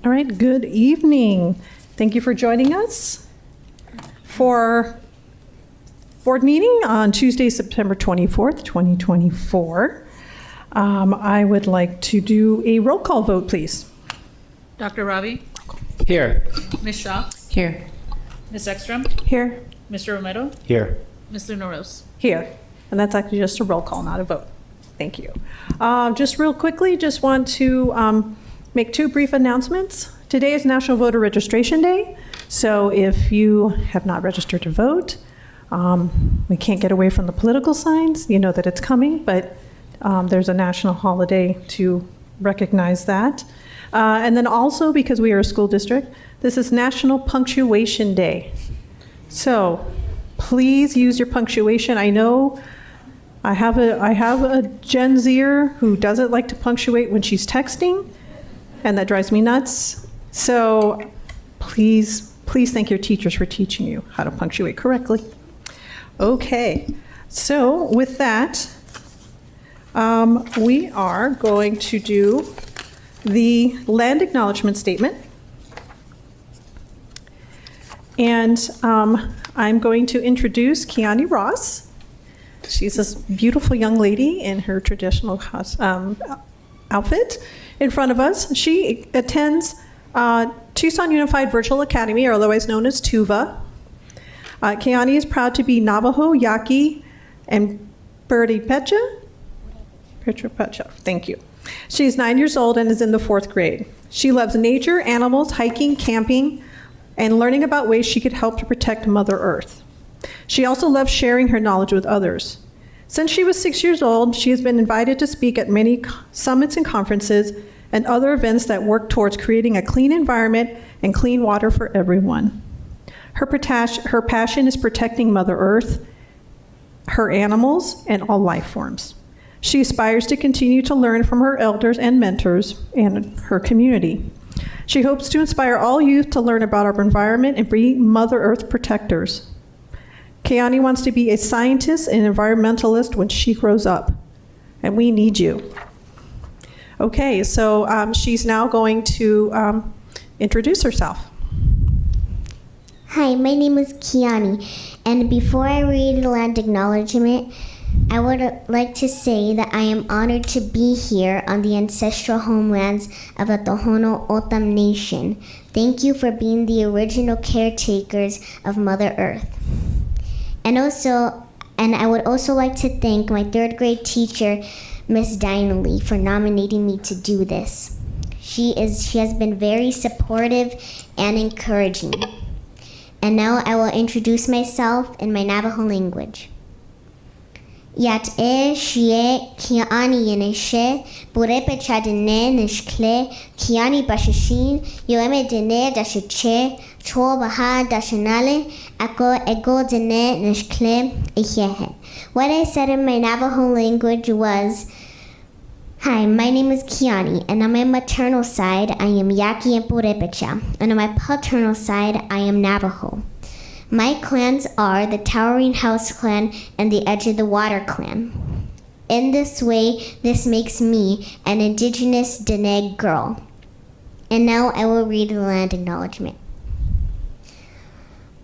All right, good evening. Thank you for joining us for board meeting on Tuesday, September 24th, 2024. I would like to do a roll call vote, please. Dr. Ravi? Here. Ms. Shaw? Here. Ms. Ekstrom? Here. Mr. Romero? Here. Ms. Luna-Rose? Here. And that's actually just a roll call, not a vote. Thank you. Just real quickly, just want to make two brief announcements. Today is National Voter Registration Day. So if you have not registered to vote, we can't get away from the political signs. You know that it's coming, but there's a national holiday to recognize that. And then also, because we are a school district, this is National Punctuation Day. So please use your punctuation. I know I have a Gen Zer who doesn't like to punctuate when she's texting, and that drives me nuts. So please thank your teachers for teaching you how to punctuate correctly. Okay, so with that, we are going to do the land acknowledgement statement. And I'm going to introduce Kiani Ross. She's this beautiful young lady in her traditional outfit in front of us. She attends Tucson Unified Virtual Academy, or otherwise known as TUVA. Kiani is proud to be Navajo, Yaqui, and Purepecha. Thank you. She's 9 years old and is in the 4th grade. She loves nature, animals, hiking, camping, and learning about ways she could help to protect Mother Earth. She also loves sharing her knowledge with others. Since she was 6 years old, she has been invited to speak at many summits and conferences and other events that work towards creating a clean environment and clean water for everyone. Her passion is protecting Mother Earth, her animals, and all life forms. She aspires to continue to learn from her elders and mentors and her community. She hopes to inspire all youth to learn about our environment and be Mother Earth protectors. Kiani wants to be a scientist and environmentalist when she grows up, and we need you. Okay, so she's now going to introduce herself. Hi, my name is Kiani, and before I read the land acknowledgement, I would like to say that I am honored to be here on the ancestral homelands of the Tohono O'odham Nation. Thank you for being the original caretakers of Mother Earth. And I would also like to thank my 3rd grade teacher, Miss Dineley, for nominating me to do this. She has been very supportive and encouraging. And now I will introduce myself in my Navajo language. Yat shie Kiani yeneshe Purepecha dene nishkle Kiani bashashin yoeme dene dashiche cho baha dashanale ako ego dene nishkle ihehe. What I said in my Navajo language was, hi, my name is Kiani, and on my maternal side I am Yaqui and Purepecha, and on my paternal side I am Navajo. My clans are the Towering House Clan and the Edge of the Water Clan. In this way, this makes me an indigenous Dene girl. And now I will read the land acknowledgement.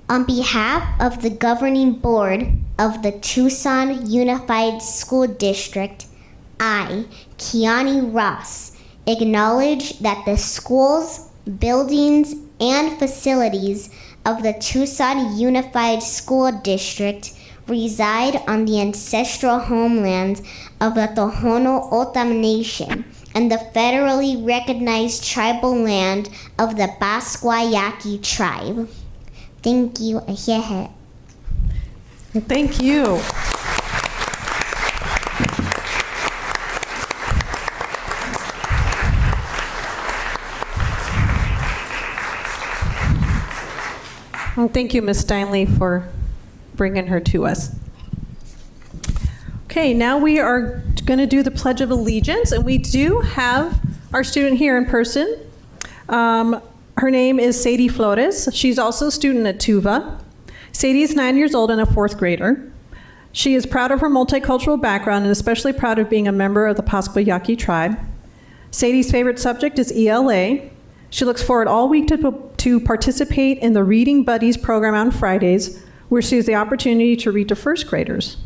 On behalf of the governing board of the Tucson Unified School District, I, Kiani Ross, acknowledge that the schools, buildings, and facilities of the Tucson Unified School District reside on the ancestral homelands of the Tohono O'odham Nation and the federally recognized tribal land of the Pascua Yaqui tribe. Thank you. Ahehe. Thank you. Well, thank you, Ms. Steinley, for bringing her to us. Okay, now we are going to do the Pledge of Allegiance, and we do have our student here in person. Her name is Sadie Flores. She's also a student at TUVA. Sadie is 9 years old and a 4th grader. She is proud of her multicultural background and especially proud of being a member of the Pascua Yaqui tribe. Sadie's favorite subject is ELA. She looks forward all week to participate in the Reading Buddies program on Fridays, where she has the opportunity to read to first graders.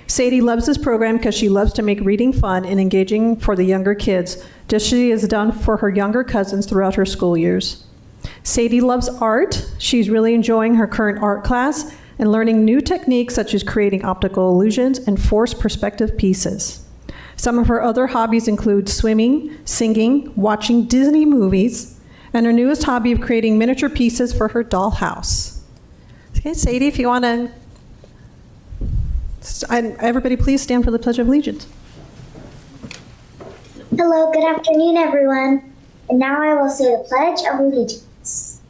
Sadie loves this program because she loves to make reading fun and engaging for the younger kids, just as she has done for her younger cousins throughout her school years. Sadie loves art. She's really enjoying her current art class and learning new techniques such as creating optical illusions and forced perspective pieces. Some of her other hobbies include swimming, singing, watching Disney movies, and her newest hobby of creating miniature pieces for her dollhouse. Okay, Sadie, if you want to, everybody please stand for the Pledge of Allegiance. Hello, good afternoon, everyone. And now I will say the Pledge of Allegiance.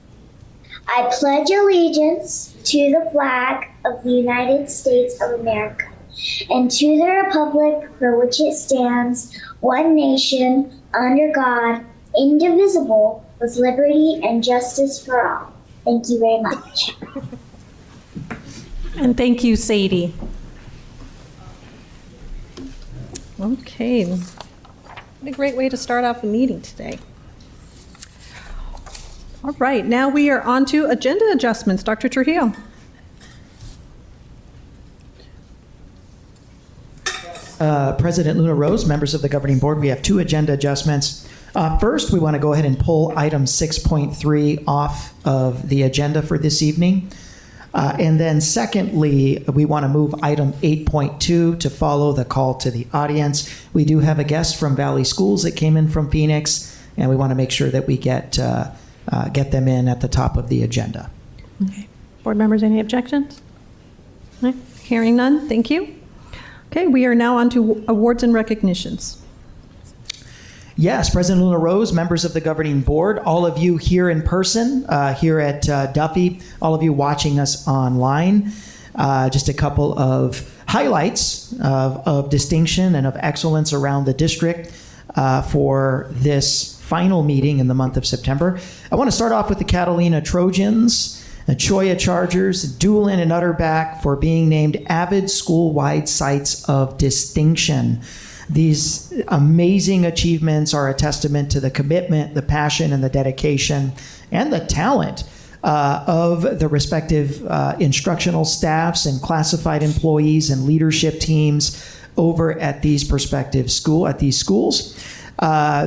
I pledge allegiance to the flag of the United States of America and to the republic for which it stands, one nation, under God, indivisible, with liberty and justice for all. Thank you very much. And thank you, Sadie. Okay. What a great way to start off the meeting today. All right, now we are on to agenda adjustments. Dr. Trujillo. President Luna Rose, members of the governing board, we have two agenda adjustments. First, we want to go ahead and pull item 6.3 off of the agenda for this evening. And then secondly, we want to move item 8.2 to follow the call to the audience. We do have a guest from Valley Schools that came in from Phoenix, and we want to make sure that we get them in at the top of the agenda. Okay. Board members, any objections? All right. Hearing none, thank you. Okay, we are now on to awards and recognitions. Yes, President Luna Rose, members of the governing board, all of you here in person, here at Duffy, all of you watching us online, just a couple of highlights of distinction and of excellence around the district for this final meeting in the month of September. I want to start off with the Catalina Trojans, the Choya Chargers, Doolin and Utterback for being named Avid School-Wide Sites of Distinction. These amazing achievements are a testament to the commitment, the passion, and the dedication, and the talent of the respective instructional staffs and classified employees and leadership teams over at these schools.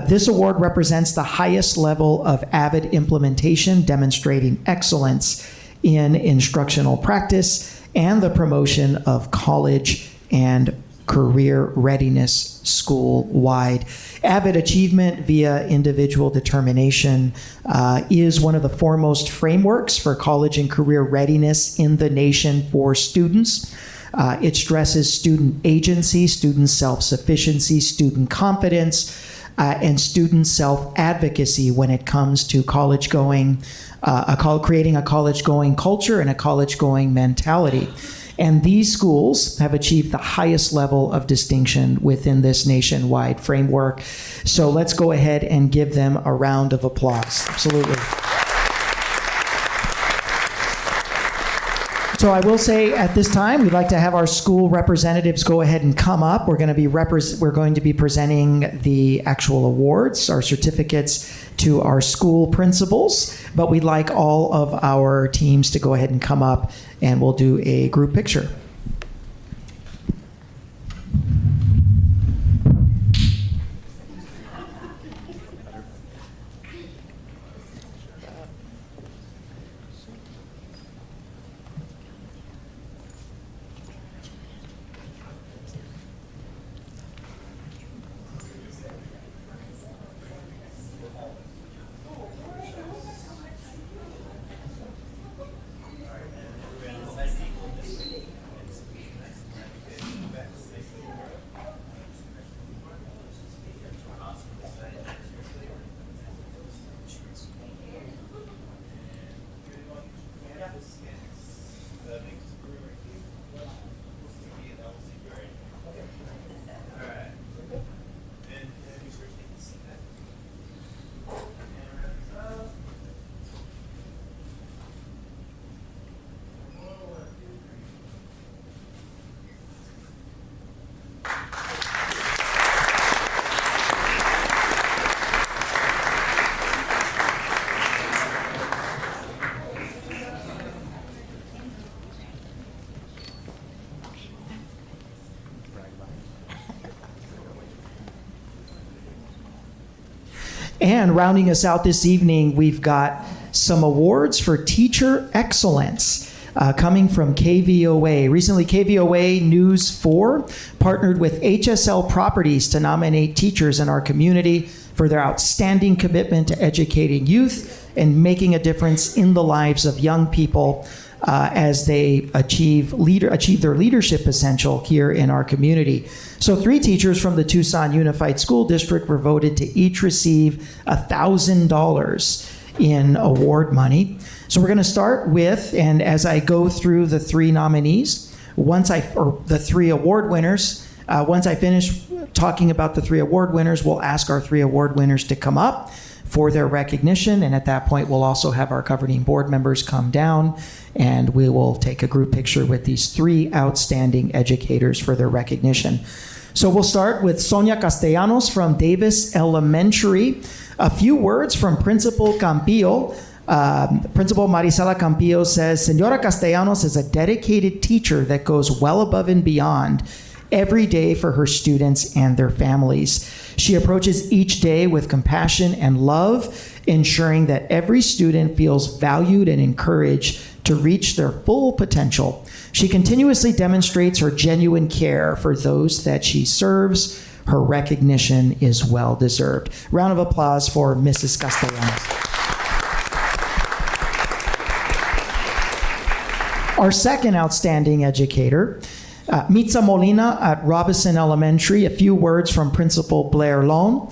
This award represents the highest level of AVID implementation, demonstrating excellence in instructional practice and the promotion of college and career readiness school-wide. AVID achievement via individual determination is one of the foremost frameworks for college and career readiness in the nation for students. It stresses student agency, student self-sufficiency, student confidence, and student self-advocacy when it comes to college-going, creating a college-going culture and a college-going mentality. And these schools have achieved the highest level of distinction within this nationwide framework. So let's go ahead and give them a round of applause. Absolutely. So I will say at this time, we'd like to have our school representatives go ahead and come up. We're going to be presenting the actual awards, our certificates, to our school principals, but we'd like all of our teams to go ahead and come up, and we'll do a group picture. And rounding us out this evening, we've got some awards for teacher excellence coming from KVOA. Recently, KVOA News 4 partnered with HSL Properties to nominate teachers in our community for their outstanding commitment to educating youth and making a difference in the lives of young people as they achieve their leadership potential here in our community. So 3 teachers from the Tucson Unified School District were voted to each receive $1,000 in award money. So we're going to start with, and as I go through the 3 nominees, the 3 award winners, once I finish talking about the 3 award winners, we'll ask our 3 award winners to come up for their recognition, and at that point we'll also have our governing board members come down and we will take a group picture with these 3 outstanding educators for their recognition. So we'll start with Sonia Castellanos from Davis Elementary. A few words from Principal Campillo. Principal Marisela Campillo says, Senora Castellanos is a dedicated teacher that goes well above and beyond every day for her students and their families. She approaches each day with compassion and love, ensuring that every student feels valued and encouraged to reach their full potential. She continuously demonstrates her genuine care for those that she serves. Her recognition is well deserved. Round of applause for Mrs. Castellanos. Our second outstanding educator, Mitza Molina at Robinson Elementary. A few words from Principal Blair Lone.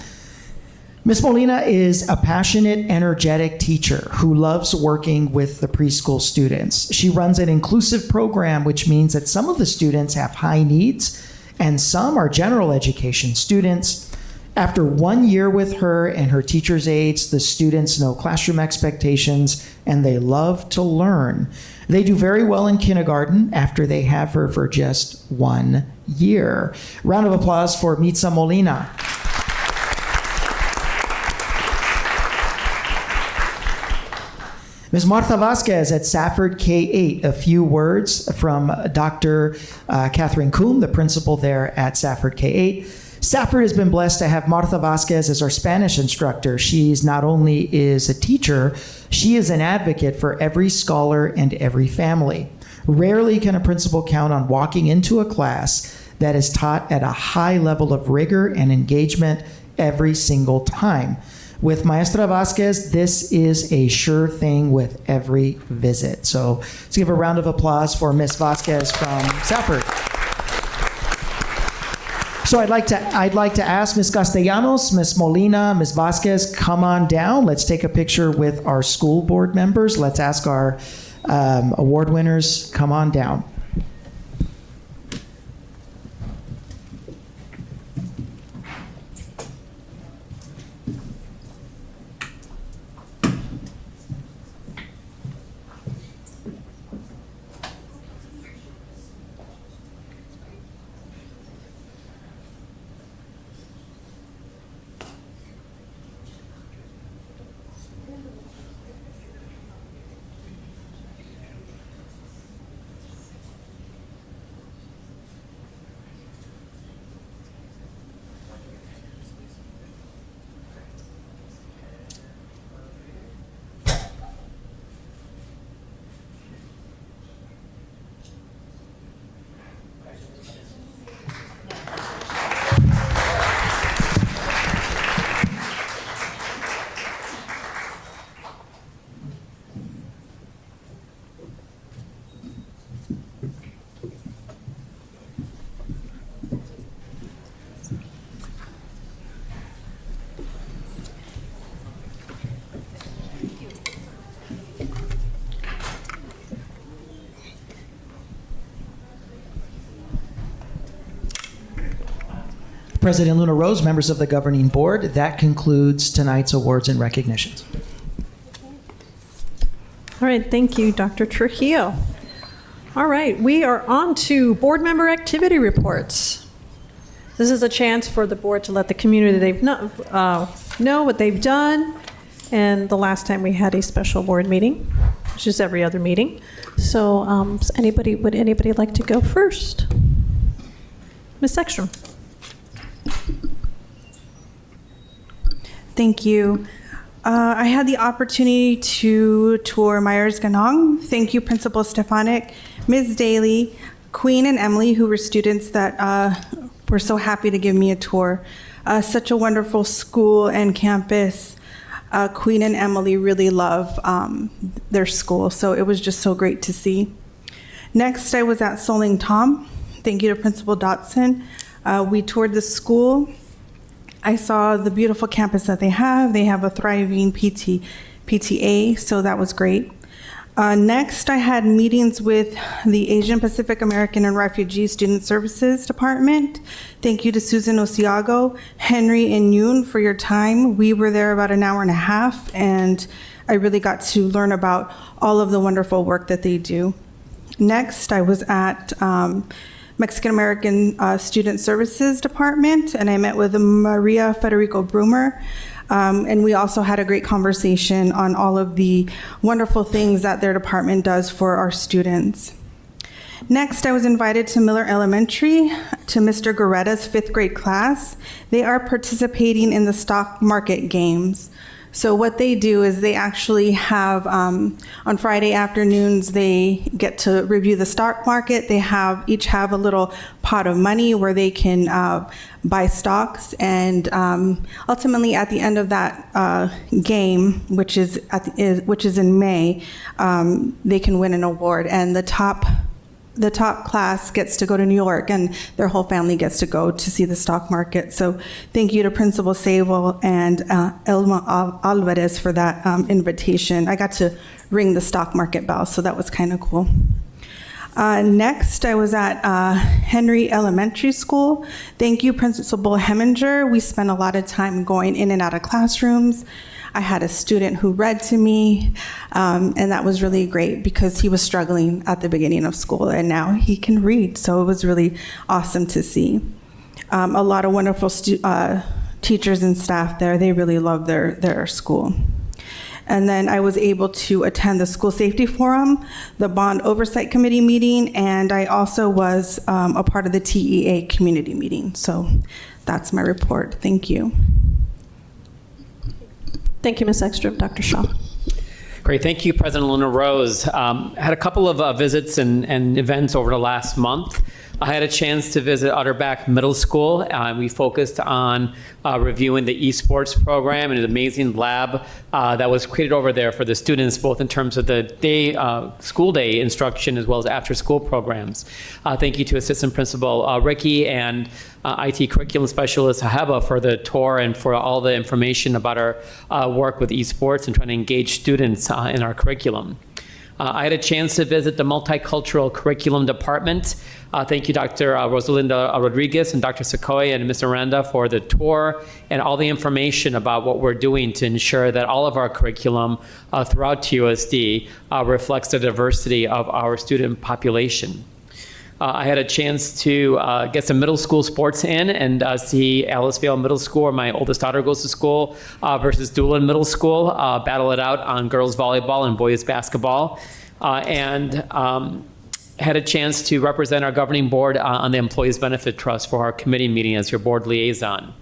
Ms. Molina is a passionate, energetic teacher who loves working with the preschool students. She runs an inclusive program, which means that some of the students have high needs and some are general education students. After 1 year with her and her teacher's aides, the students know classroom expectations and they love to learn. They do very well in kindergarten after they have her for just 1 year. Round of applause for Mitza Molina. Ms. Martha Vasquez at Safford K-8. A few words from Dr. Catherine Kuhn, the principal there at Safford K-8. Safford has been blessed to have Martha Vasquez as our Spanish instructor. She's not only is a teacher, she is an advocate for every scholar and every family. Rarely can a principal count on walking into a class that is taught at a high level of rigor and engagement every single time. With Maestra Vasquez, this is a sure thing with every visit. So let's give a round of applause for Ms. Vasquez from Safford. So I'd like to ask Ms. Castellanos, Ms. Molina, Ms. Vasquez, come on down. Let's take a picture with our school board members. Let's ask our award winners, come on down. President Luna Rose, members of the governing board, that concludes tonight's awards and recognitions. All right, thank you, Dr. Trujillo. All right, we are on to board member activity reports. This is a chance for the board to let the community know what they've done. And the last time we had a special board meeting, which is every other meeting. So would anybody like to go first? Ms. Ekstrom. Thank you. I had the opportunity to tour Myers Ganong. Thank you, Principal Stefanik, Ms. Daly, Queen, and Emily, who were students that were so happy to give me a tour. Such a wonderful school and campus. Queen and Emily really love their school, so it was just so great to see. Next, I was at Soling Tom. Thank you to Principal Dotson. We toured the school. I saw the beautiful campus that they have. They have a thriving PTA, so that was great. Next, I had meetings with the Asian Pacific American and Refugee Student Services Department. Thank you to Susan Osiago, Henry, and Yoon for your time. We were there about an hour and a half, and I really got to learn about all of the wonderful work that they do. Next, I was at Mexican American Student Services Department, and I met with Maria Federico Brumer. And we also had a great conversation on all of the wonderful things that their department does for our students. Next, I was invited to Miller Elementary to Mr. Goretta's 5th grade class. They are participating in the stock market games. So what they do is they actually have, on Friday afternoons, they get to review the stock market. They each have a little pot of money where they can buy stocks. And ultimately, at the end of that game, which is in May, they can win an award. And the top class gets to go to New York, and their whole family gets to go to see the stock market. So thank you to Principal Sable and Elma Alvarez for that invitation. I got to ring the stock market bell, so that was kind of cool. Next, I was at Henry Elementary School. Thank you, Principal Heminger. We spent a lot of time going in and out of classrooms. I had a student who read to me, and that was really great because he was struggling at the beginning of school, and now he can read, so it was really awesome to see. A lot of wonderful teachers and staff there. They really love their school. And then I was able to attend the School Safety Forum, the Bond Oversight Committee meeting, and I also was a part of the TEA community meeting. So that's my report. Thank you. Thank you, Ms. Ekstrom. Dr. Shaw. Great. Thank you, President Luna Rose. Had a couple of visits and events over the last month. I had a chance to visit Utterback Middle School. We focused on reviewing the esports program and an amazing lab that was created over there for the students, both in terms of the school day instruction as well as after school programs. Thank you to Assistant Principal Ricky and IT Curriculum Specialist Heba for the tour and for all the information about our work with esports and trying to engage students in our curriculum. I had a chance to visit the Multicultural Curriculum Department. Thank you, Dr. Rosalinda Rodriguez and Dr. Sequoia and Ms. Aranda for the tour and all the information about what we're doing to ensure that all of our curriculum throughout TUSD reflects the diversity of our student population. I had a chance to get some middle school sports in and see Aliceville Middle School, where my oldest daughter goes to school, versus Doolin Middle School, battle it out on girls volleyball and boys basketball. And had a chance to represent our governing board on the Employees Benefit Trust for our committee meeting as your board liaison.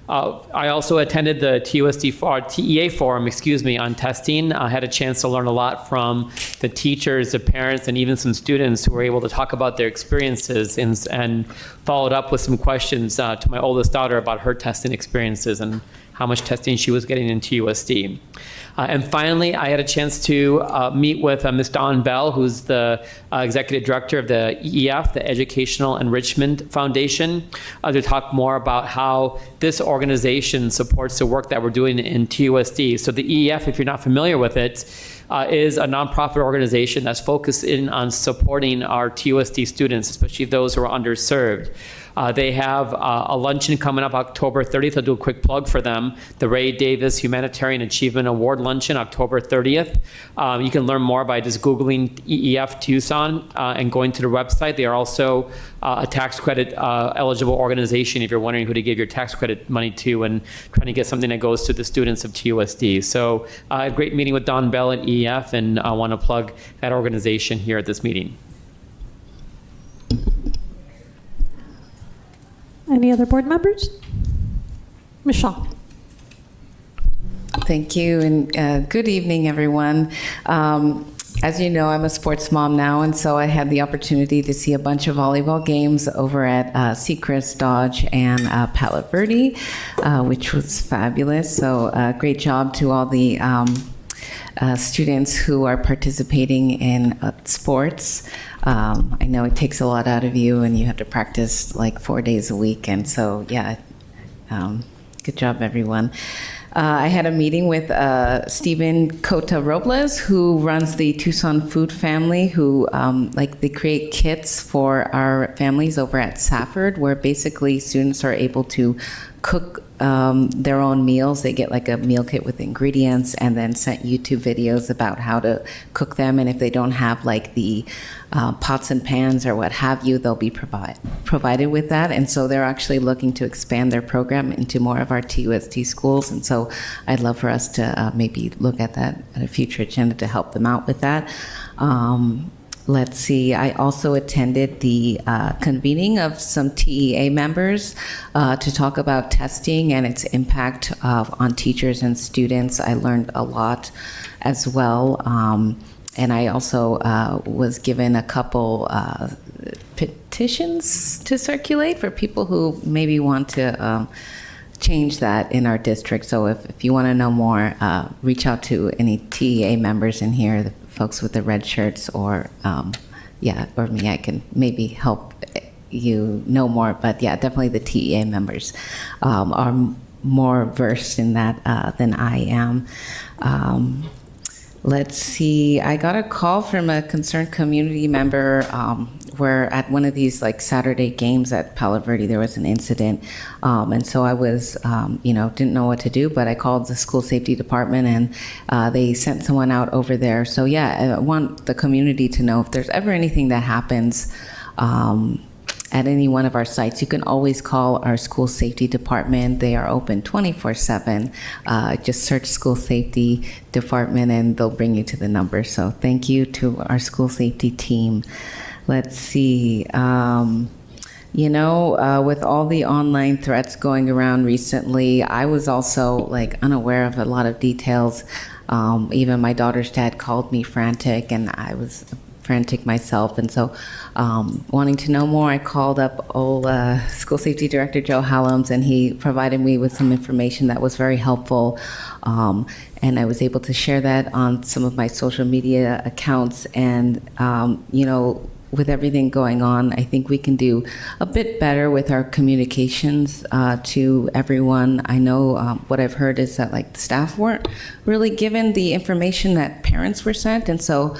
I also attended the TEA forum, on testing. I had a chance to learn a lot from the teachers, the parents, and even some students who were able to talk about their experiences and followed up with some questions to my oldest daughter about her testing experiences and how much testing she was getting in TUSD. And finally, I had a chance to meet with Ms. Dawn Bell, who's the Executive Director of the EEF, the Educational Enrichment Foundation, to talk more about how this organization supports the work that we're doing in TUSD. So the EEF, if you're not familiar with it, is a nonprofit organization that's focused in on supporting our TUSD students, especially those who are underserved. They have a luncheon coming up October 30th. I'll do a quick plug for them. The Ray Davis Humanitarian Achievement Award Luncheon, October 30th. You can learn more by just Googling EEF Tucson and going to the website. They are also a tax credit eligible organization if you're wondering who to give your tax credit money to and trying to get something that goes to the students of TUSD. So a great meeting with Don Bell at EEF, and I want to plug that organization here at this meeting. Any other board members? Ms. Shaw. Thank you, and good evening, everyone. As you know, I'm a sports mom now, and so I had the opportunity to see a bunch of volleyball games over at Seacrest, Dodge, and Palo Verde, which was fabulous. So great job to all the students who are participating in sports. I know it takes a lot out of you, and you have to practice like 4 days a week, and so yeah, good job, everyone. I had a meeting with Stephen Cota Robles, who runs the Tucson Food Family, who they create kits for our families over at Safford, where basically students are able to cook their own meals. They get like a meal kit with ingredients and then sent YouTube videos about how to cook them. And if they don't have like the pots and pans or what have you, they'll be provided with that. And so they're actually looking to expand their program into more of our TUSD schools. And so I'd love for us to maybe look at that at a future agenda to help them out with that. Let's see, I also attended the convening of some TEA members to talk about testing and its impact on teachers and students. I learned a lot as well. And I also was given a couple petitions to circulate for people who maybe want to change that in our district. So if you want to know more, reach out to any TEA members in here, the folks with the red shirts, or or me. I can maybe help you know more. But yeah, definitely the TEA members are more versed in that than I am. Let's see, I got a call from a concerned community member where at one of these like Saturday games at Palo Verde, there was an incident. And so I was, didn't know what to do, but I called the school safety department and they sent someone out over there. So yeah, I want the community to know if there's ever anything that happens at any one of our sites, you can always call our school safety department. They are open 24/7. Just search school safety department and they'll bring you to the number. So thank you to our school safety team. Let's see. With all the online threats going around recently, I was also like unaware of a lot of details. Even my daughter's dad called me frantic, and I was frantic myself, and so wanting to know more, I called up old school safety director Joe Halloms, and he provided me with some information that was very helpful, and I was able to share that on some of my social media accounts. And with everything going on, I think we can do a bit better with our communications to everyone. I know what I've heard is that like the staff weren't really given the information that parents were sent. And so,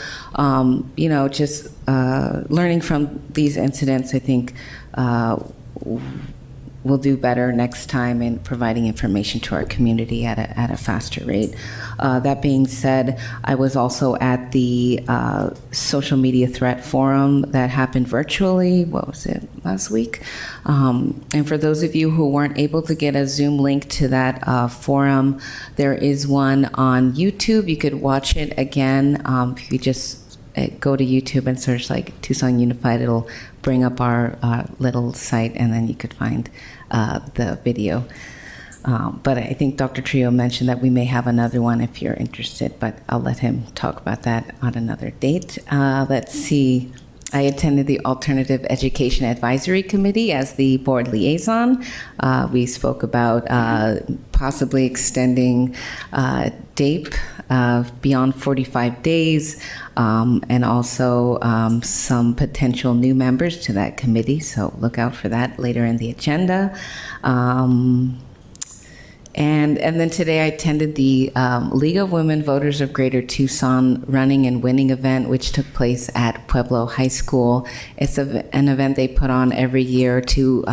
just learning from these incidents, I think we'll do better next time in providing information to our community at a faster rate. That being said, I was also at the social media threat forum that happened virtually, what was it, last week? And for those of you who weren't able to get a Zoom link to that forum, there is one on YouTube. You could watch it again. If you just go to YouTube and search like Tucson Unified, it'll bring up our little site, and then you could find the video. But I think Dr. Trio mentioned that we may have another one if you're interested, but I'll let him talk about that on another date. Let's see. I attended the Alternative Education Advisory Committee as the board liaison. We spoke about possibly extending DAPE beyond 45 days, and also some potential new members to that committee, so look out for that later in the agenda. And then today I attended the League of Women Voters of Greater Tucson Running and Winning event, which took place at Pueblo High School. It's an event they put on every year to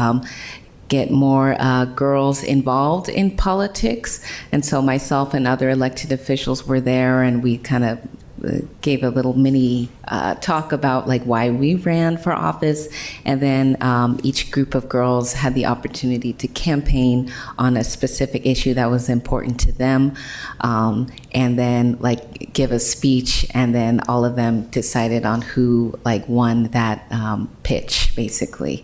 get more girls involved in politics. And so myself and other elected officials were there, and we kind of gave a little mini talk about like why we ran for office, and then each group of girls had the opportunity to campaign on a specific issue that was important to them, and then like give a speech, and then all of them decided on who like won that pitch basically.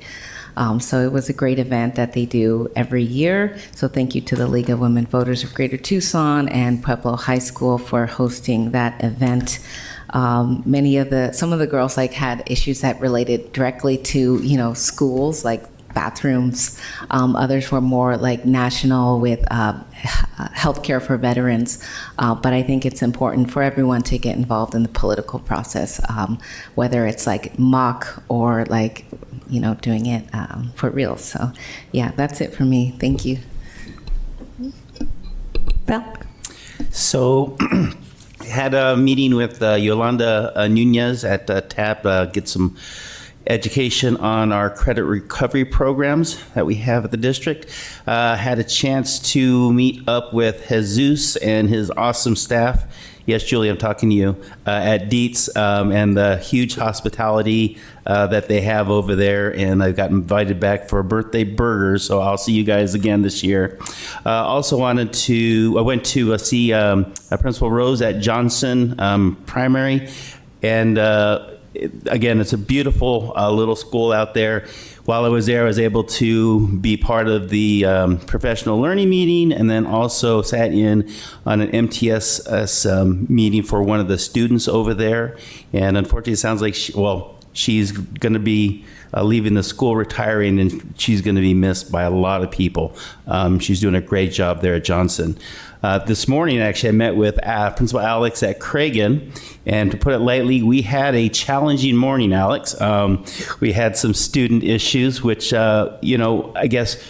So it was a great event that they do every year. So thank you to the League of Women Voters of Greater Tucson and Pueblo High School for hosting that event. Some of the girls had issues that related directly to schools, like bathrooms. Others were more national with healthcare for veterans. But I think it's important for everyone to get involved in the political process, whether it's mock or doing it for real. So yeah, that's it for me. Thank you. Val? So had a meeting with Yolanda Nunez at TAP, get some education on our credit recovery programs that we have at the district. Had a chance to meet up with Jesus and his awesome staff. Yes, Julie, I'm talking to you, at Dietz, and the huge hospitality that they have over there. And I got invited back for a birthday burger, so I'll see you guys again this year. Also I went to see Principal Rose at Johnson Primary. And again, it's a beautiful little school out there. While I was there, I was able to be part of the professional learning meeting, and then also sat in on an MTSS meeting for one of the students over there. And unfortunately, it sounds like she's going to be leaving the school, retiring, and she's going to be missed by a lot of people. She's doing a great job there at Johnson. This morning, actually, I met with Principal Alex at Cragen, and to put it lightly, we had a challenging morning, Alex. We had some student issues, which, I guess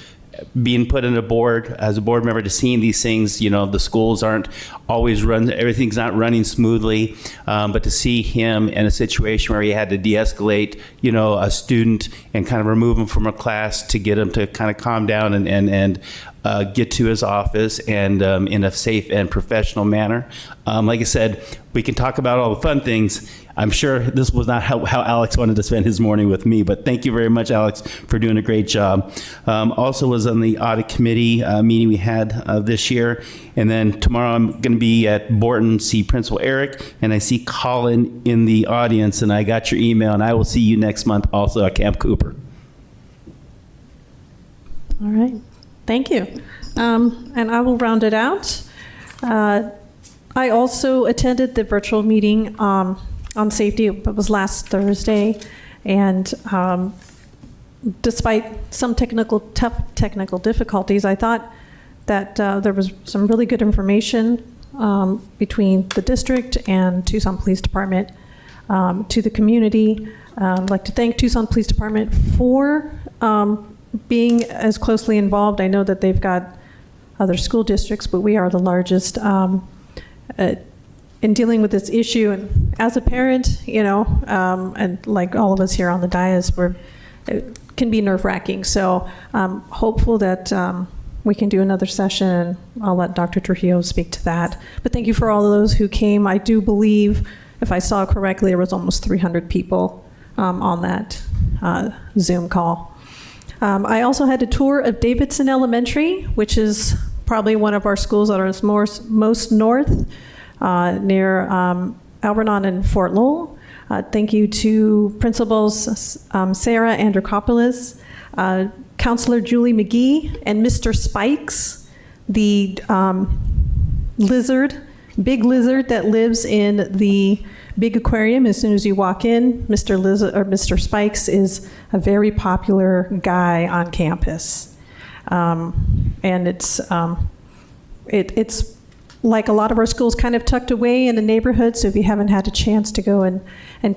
being put in a board, as a board member, to seeing these things, the schools aren't always everything's not running smoothly, but to see him in a situation where he had to de-escalate, a student and kind of remove him from a class to get him to kind of calm down and get to his office and in a safe and professional manner. Like I said, we can talk about all the fun things. I'm sure this was not how Alex wanted to spend his morning with me, but thank you very much, Alex, for doing a great job. Also was on the audit committee meeting we had this year. And then tomorrow I'm going to be at Borton, see Principal Eric, and I see Colin in the audience, and I got your email, and I will see you next month also at Camp Cooper. All right. Thank you. And I will round it out. I also attended the virtual meeting on safety. It was last Thursday. And despite some tough technical difficulties, I thought that there was some really good information between the district and Tucson Police Department to the community. I'd like to thank Tucson Police Department for being as closely involved. I know that they've got other school districts, but we are the largest in dealing with this issue. And as a parent, and like all of us here on the dais, it can be nerve-wracking. So I'm hopeful that we can do another session, and I'll let Dr. Trujillo speak to that. But thank you for all of those who came. I do believe, if I saw correctly, there was almost 300 people on that Zoom call. I also had a tour of Davidson Elementary, which is probably one of our schools that are most north, near Alvernon and Fort Lowell. Thank you to Principals Sarah Andrikopoulos, Counselor Julie McGee, and Mr. Spikes, the big lizard that lives in the big aquarium. As soon as you walk in, Mr. Spikes is a very popular guy on campus. And it's like a lot of our schools, kind of tucked away in the neighborhood. So if you haven't had a chance to go and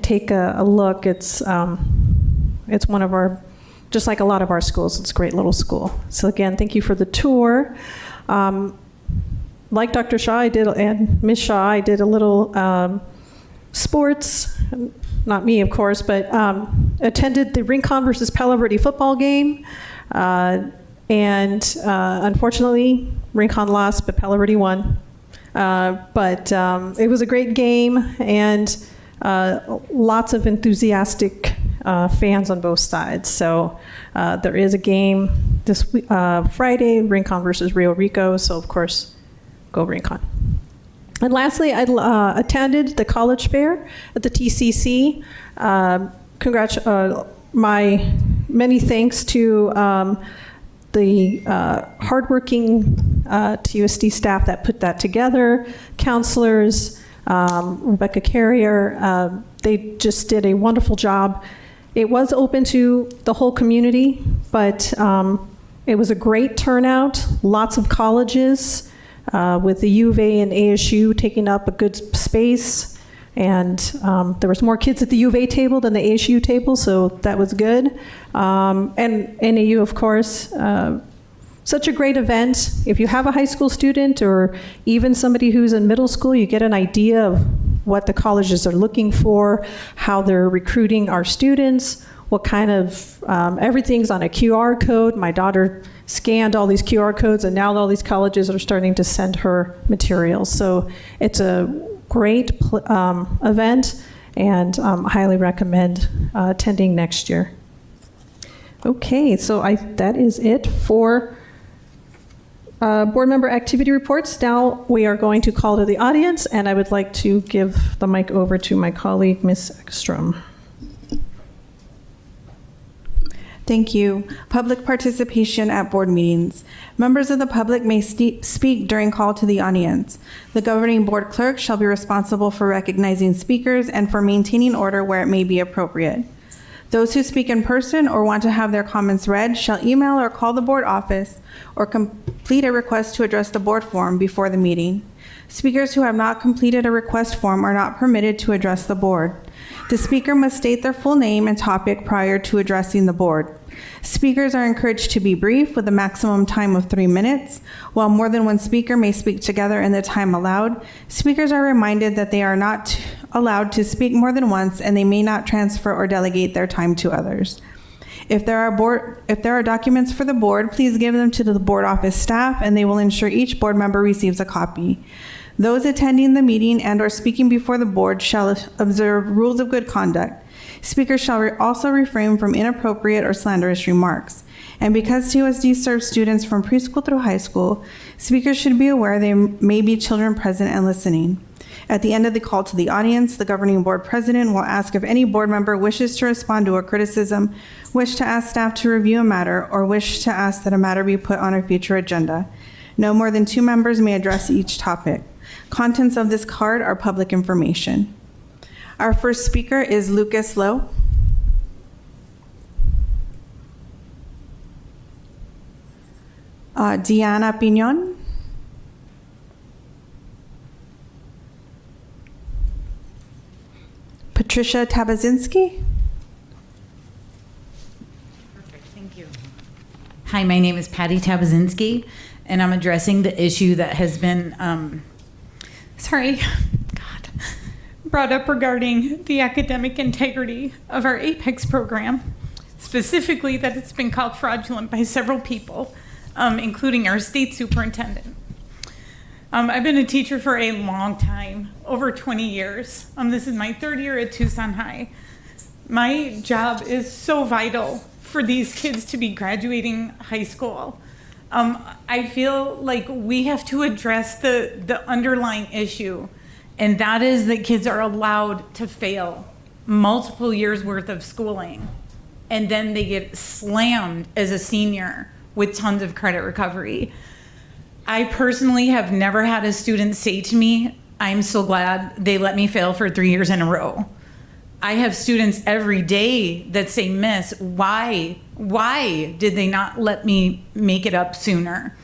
take a look, it's one of our, just like a lot of our schools, it's a great little school. So again, thank you for the tour. Like Dr. Shaw, and Ms. Shaw, I did a little sports, not me, of course, but attended the Rincon versus Palo Verde football game. And unfortunately, Rincon lost, but Palo Verde won. But it was a great game, and lots of enthusiastic fans on both sides. So there is a game this Friday, Rincon versus Rio Rico. So of course, go Rincon. And lastly, I attended the college fair at the TCC. My many thanks to the hardworking TUSD staff that put that together, counselors, Rebecca Carrier. They just did a wonderful job. It was open to the whole community, but it was a great turnout, lots of colleges, with the U of A and ASU taking up a good space. And there was more kids at the U of A table than the ASU table, so that was good. And NAU, of course, such a great event. If you have a high school student or even somebody who's in middle school, you get an idea of what the colleges are looking for, how they're recruiting our students, what kind of, everything's on a QR code. My daughter scanned all these QR codes, and now all these colleges are starting to send her materials. So it's a great event, and highly recommend attending next year. Okay, so that is it for board member activity reports. Now we are going to call to the audience, and I would like to give the mic over to my colleague, Ms. Ekstrom. Thank you. Public participation at board meetings. Members of the public may speak during call to the audience. The governing board clerk shall be responsible for recognizing speakers and for maintaining order where it may be appropriate. Those who speak in person or want to have their comments read shall email or call the board office or complete a request to address the board form before the meeting. Speakers who have not completed a request form are not permitted to address the board. The speaker must state their full name and topic prior to addressing the board. Speakers are encouraged to be brief with a maximum time of 3 minutes. While more than one speaker may speak together in the time allowed, speakers are reminded that they are not allowed to speak more than once, and they may not transfer or delegate their time to others. If there are documents for the board, please give them to the board office staff, and they will ensure each board member receives a copy. Those attending the meeting and or speaking before the board shall observe rules of good conduct. Speakers shall also refrain from inappropriate or slanderous remarks. And because TUSD serves students from preschool through high school, speakers should be aware there may be children present and listening. At the end of the call to the audience, the governing board president will ask if any board member wishes to respond to a criticism, wish to ask staff to review a matter, or wish to ask that a matter be put on a future agenda. No more than 2 members may address each topic. Contents of this card are public information. Our first speaker is Lucas Lowe. Diana Piñon. Patricia Tabazinski. Perfect, thank you. Hi, my name is Patty Tabazinski, and I'm addressing the issue that has been, brought up regarding the academic integrity of our APEX program, specifically that it's been called fraudulent by several people, including our state superintendent. I've been a teacher for a long time, over 20 years. This is my 3rd year at Tucson High. My job is so vital for these kids to be graduating high school. I feel like we have to address the underlying issue, and that is that kids are allowed to fail multiple years worth of schooling, and then they get slammed as a senior with tons of credit recovery. I personally have never had a student say to me, I'm so glad they let me fail for 3 years in a row. I have students every day that say, Miss, why did they not let me make it up sooner?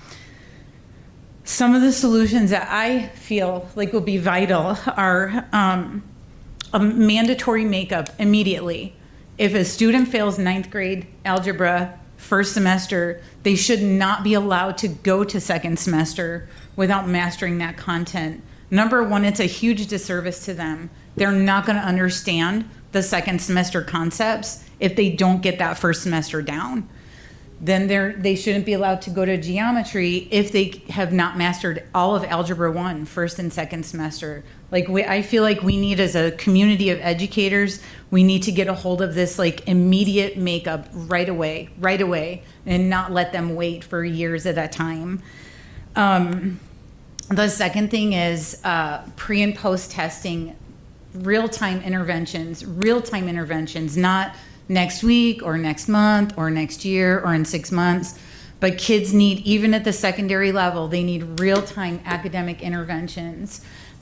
Some of the solutions that I feel like will be vital are a mandatory makeup immediately. If a student fails 9th grade algebra first semester, they should not be allowed to go to 2nd semester without mastering that content. Number one, it's a huge disservice to them. They're not going to understand the 2nd semester concepts if they don't get that first semester down. Then they shouldn't be allowed to go to geometry if they have not mastered all of Algebra 1, first and 2nd semester. I feel like we need, as a community of educators, we need to get a hold of this immediate makeup right away, and not let them wait for years at a time. The second thing is pre and post testing, real-time interventions, not next week or next month or next year or in 6 months. But kids need, even at the secondary level, they need real-time academic interventions.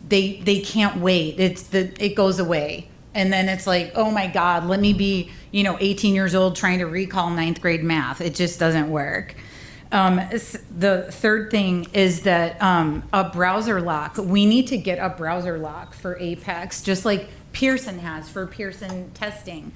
They can't wait. It goes away. And then it's like, oh my God, let me be, 18 years old trying to recall 9th grade math. It just doesn't work. The third thing is that a browser lock. We need to get a browser lock for Apex, just like Pearson has for Pearson testing.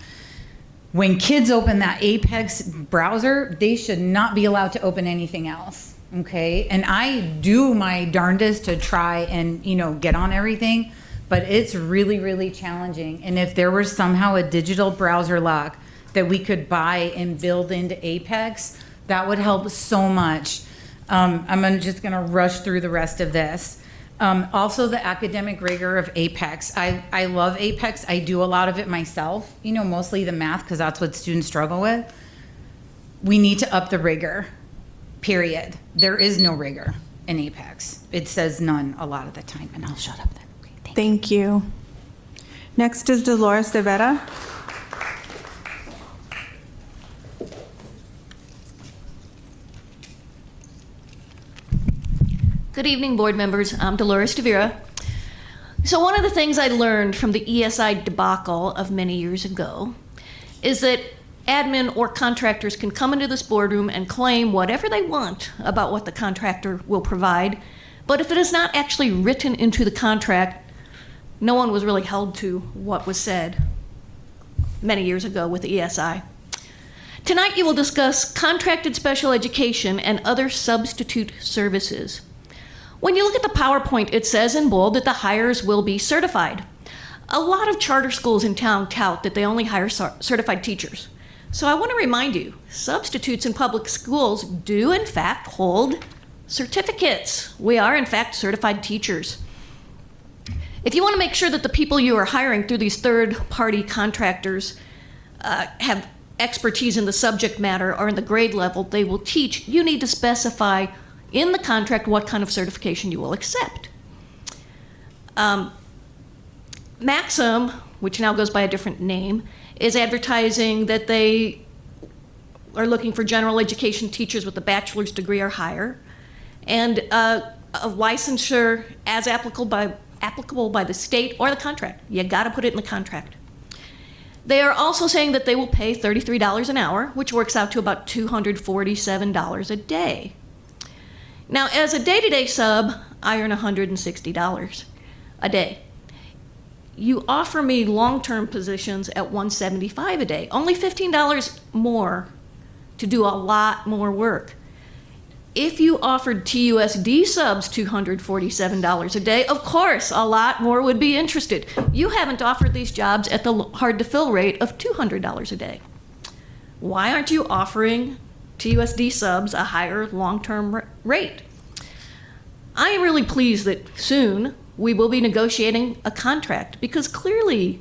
When kids open that Apex browser, they should not be allowed to open anything else, okay? And I do my darndest to try and, get on everything, but it's really, really challenging. And if there was somehow a digital browser lock that we could buy and build into Apex, that would help so much. I'm just gonna rush through the rest of this. Also, the academic rigor of Apex. I love Apex. I do a lot of it myself, mostly the math, because that's what students struggle with. We need to up the rigor, period. There is no rigor in Apex. It says none a lot of the time, and I'll shut up then. Okay, Thank you. Next is Dolores de Vera. Good evening, board members. I'm Dolores de Vera. So one of the things I learned from the ESI debacle of many years ago is that admin or contractors can come into this boardroom and claim whatever they want about what the contractor will provide, but if it is not actually written into the contract, no one was really held to what was said many years ago with the ESI. Tonight you will discuss contracted special education and other substitute services. When you look at the PowerPoint, it says in bold that the hires will be certified. A lot of charter schools in town tout that they only hire certified teachers. So I want to remind you, substitutes in public schools do in fact hold certificates. We are in fact certified teachers. If you want to make sure that the people you are hiring through these third-party contractors have expertise in the subject matter or in the grade level they will teach, you need to specify in the contract what kind of certification you will accept. Maxim, which now goes by a different name, is advertising that they are looking for general education teachers with a bachelor's degree or higher, and a licensure as applicable by the state or the contract. You gotta put it in the contract. They are also saying that they will pay $33 an hour, which works out to about $247 a day. Now, as a day-to-day sub, I earn $160 a day. You offer me long-term positions at $175 a day, only $15 more to do a lot more work. If you offered TUSD subs $247 a day, of course, a lot more would be interested. You haven't offered these jobs at the hard-to-fill rate of $200 a day. Why aren't you offering TUSD subs a higher long-term rate? I am really pleased that soon we will be negotiating a contract because clearly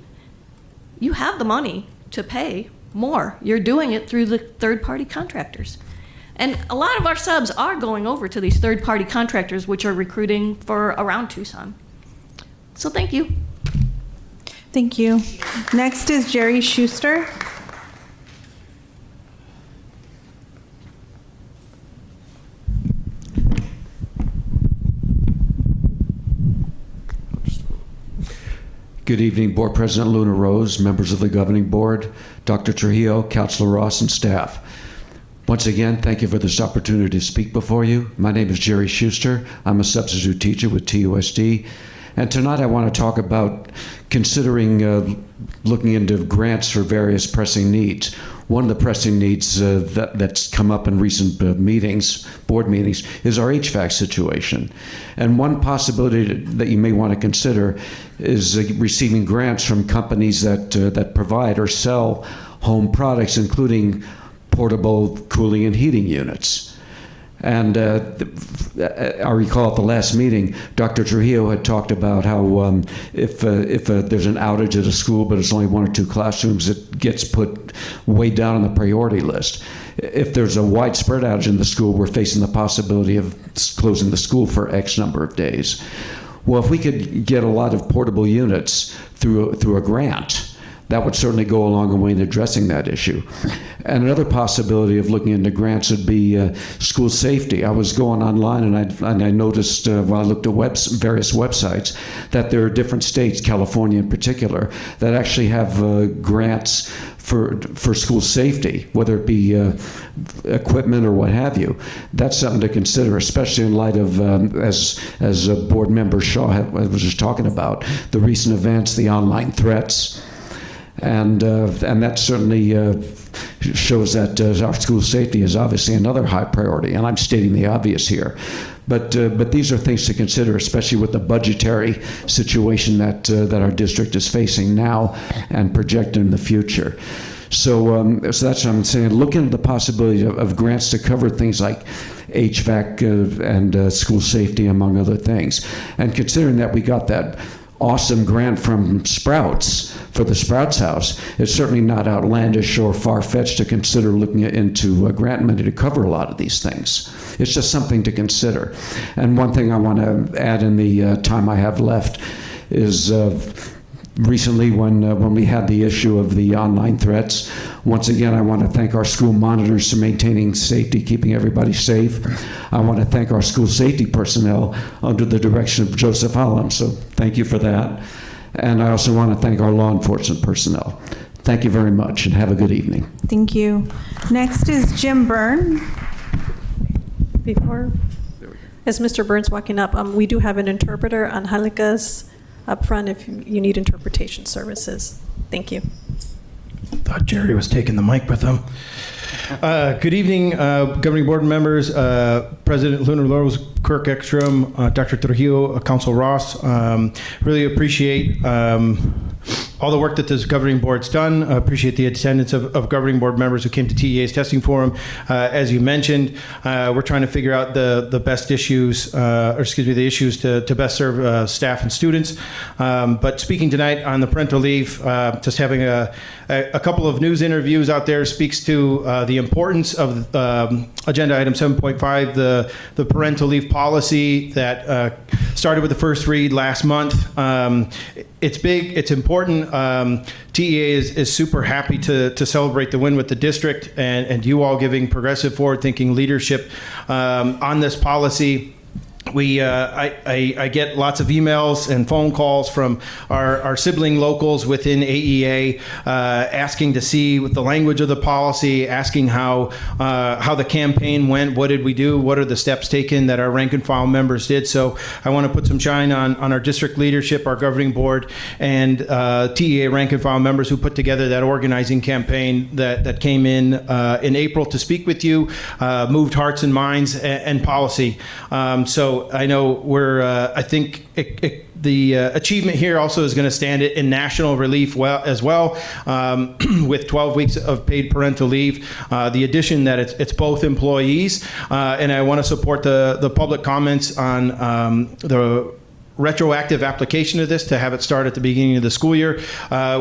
you have the money to pay more. You're doing it through the third-party contractors. And a lot of our subs are going over to these third-party contractors which are recruiting for around Tucson. So thank you. Thank you. Next is Jerry Schuster. Good evening, Board President Luna Rose, members of the Governing Board, Dr. Trujillo, Councilor Ross, and staff. Once again, thank you for this opportunity to speak before you. My name is Jerry Schuster. I'm a substitute teacher with TUSD. And tonight I want to talk about considering looking into grants for various pressing needs. One of the pressing needs that's come up in recent board meetings, is our HVAC situation. And one possibility that you may want to consider is receiving grants from companies that provide or sell home products, including portable cooling and heating units. And I recall at the last meeting, Dr. Trujillo had talked about how if there's an outage at a school, but it's only 1 or 2 classrooms, it gets put way down on the priority list. If there's a widespread outage in the school, we're facing the possibility of closing the school for X number of days. Well, if we could get a lot of portable units through a grant, That would certainly go a long way in addressing that issue. And another possibility of looking into grants would be school safety. I was going online and I noticed while I looked at various websites that there are different states, California in particular, that actually have grants for school safety, whether it be equipment or what have you. That's something to consider, especially in light of, as Board Member Shaw was just talking about, the recent events, the online threats. And that certainly shows that our school safety is obviously another high priority, and I'm stating the obvious here. But these are things to consider, especially with the budgetary situation that our district is facing now and projected in the future. So that's what I'm saying. Look into the possibility of grants to cover things like HVAC and school safety, among other things. And considering that we got that awesome grant from Sprouts for the Sprouts House, it's certainly not outlandish or far-fetched to consider looking into grant money to cover a lot of these things. It's just something to consider. And one thing I want to add in the time I have left is recently when we had the issue of the online threats, once again, I want to thank our school monitors for maintaining safety, keeping everybody safe. I want to thank our school safety personnel under the direction of Joseph Hallam, so thank you for that. And I also want to thank our law enforcement personnel. Thank you very much, and have a good evening. Thank you. Next is Jim Byrne. Before, as Mr. Burns walking up, we do have an interpreter. Angelica's up front if you need interpretation services. Thank you. Thought Jerry was taking the mic with him. Good evening, governing board members, President Luna Rose, Kirk Ekstrom, Dr. Trujillo, Council Ross. Really appreciate all the work that this governing board's done. Appreciate the attendance of governing board members who came to TEA's testing forum. As you mentioned, we're trying to figure out the best issues, the issues to best serve staff and students. But speaking tonight on the parental leave, just having a couple of news interviews out there speaks to the importance of agenda item 7.5, the parental leave policy that started with the first read last month. It's big, it's important. TEA is super happy to celebrate the win with the district and you all giving progressive, forward-thinking leadership on this policy. I get lots of emails and phone calls from our sibling locals within AEA asking to see the language of the policy, asking how the campaign went, what did we do, what are the steps taken that our rank and file members did. So I want to put some shine on our district leadership, our governing board, and TEA rank and file members who put together that organizing campaign that came in April to speak with you, moved hearts and minds and policy. So I know I think the achievement here also is going to stand in national relief as well, with 12 weeks of paid parental leave. The addition that it's both employees, and I want to support the public comments on the retroactive application of this to have it start at the beginning of the school year.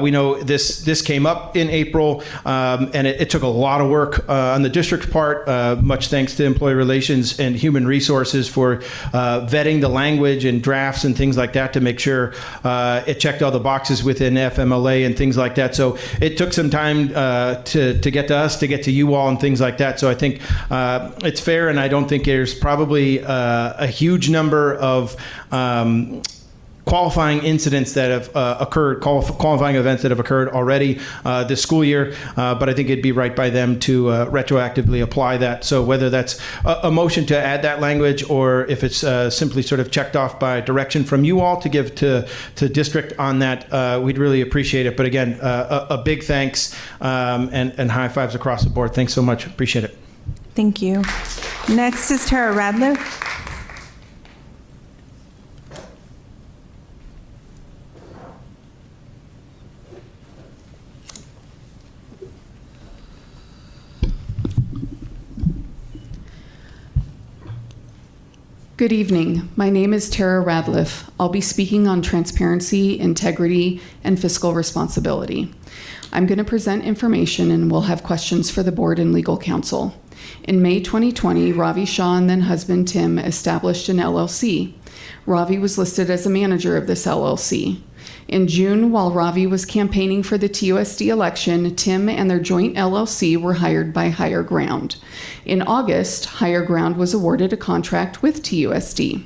We know this came up in April, and it took a lot of work on the district's part, much thanks to Employee Relations and Human Resources for vetting the language and drafts and things like that to make sure it checked all the boxes within FMLA and things like that. So it took some time to get to us, to get to you all and things like that. So I think it's fair, and I don't think there's probably a huge number of qualifying incidents that have occurred, qualifying events that have occurred already this school year, but I think it'd be right by them to retroactively apply that. So whether that's a motion to add that language or if it's simply sort of checked off by direction from you all to give to district on that, we'd really appreciate it. But again, a big thanks and high fives across the board. Thanks so much. Appreciate it. Thank you. Next is Tara Radliff. Good evening. My name is Tara Radliff. I'll be speaking on transparency, integrity, and fiscal responsibility. I'm going to present information and we'll have questions for the board and legal counsel. In May 2020, Ravi Shah and then husband Tim established an LLC. Ravi was listed as a manager of this LLC. In June, while Ravi was campaigning for the TUSD election, Tim and their joint LLC were hired by Higher Ground. In August, Higher Ground was awarded a contract with TUSD.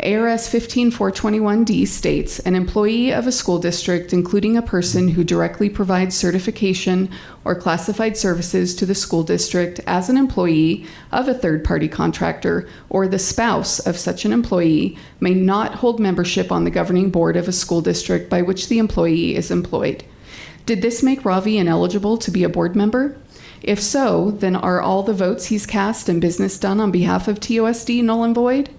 ARS 15421D states an employee of a school district, including a person who directly provides certification or classified services to the school district as an employee of a third-party contractor or the spouse of such an employee, may not hold membership on the governing board of a school district by which the employee is employed. Did this make Ravi ineligible to be a board member? If so, then are all the votes he's cast and business done on behalf of TUSD null and void?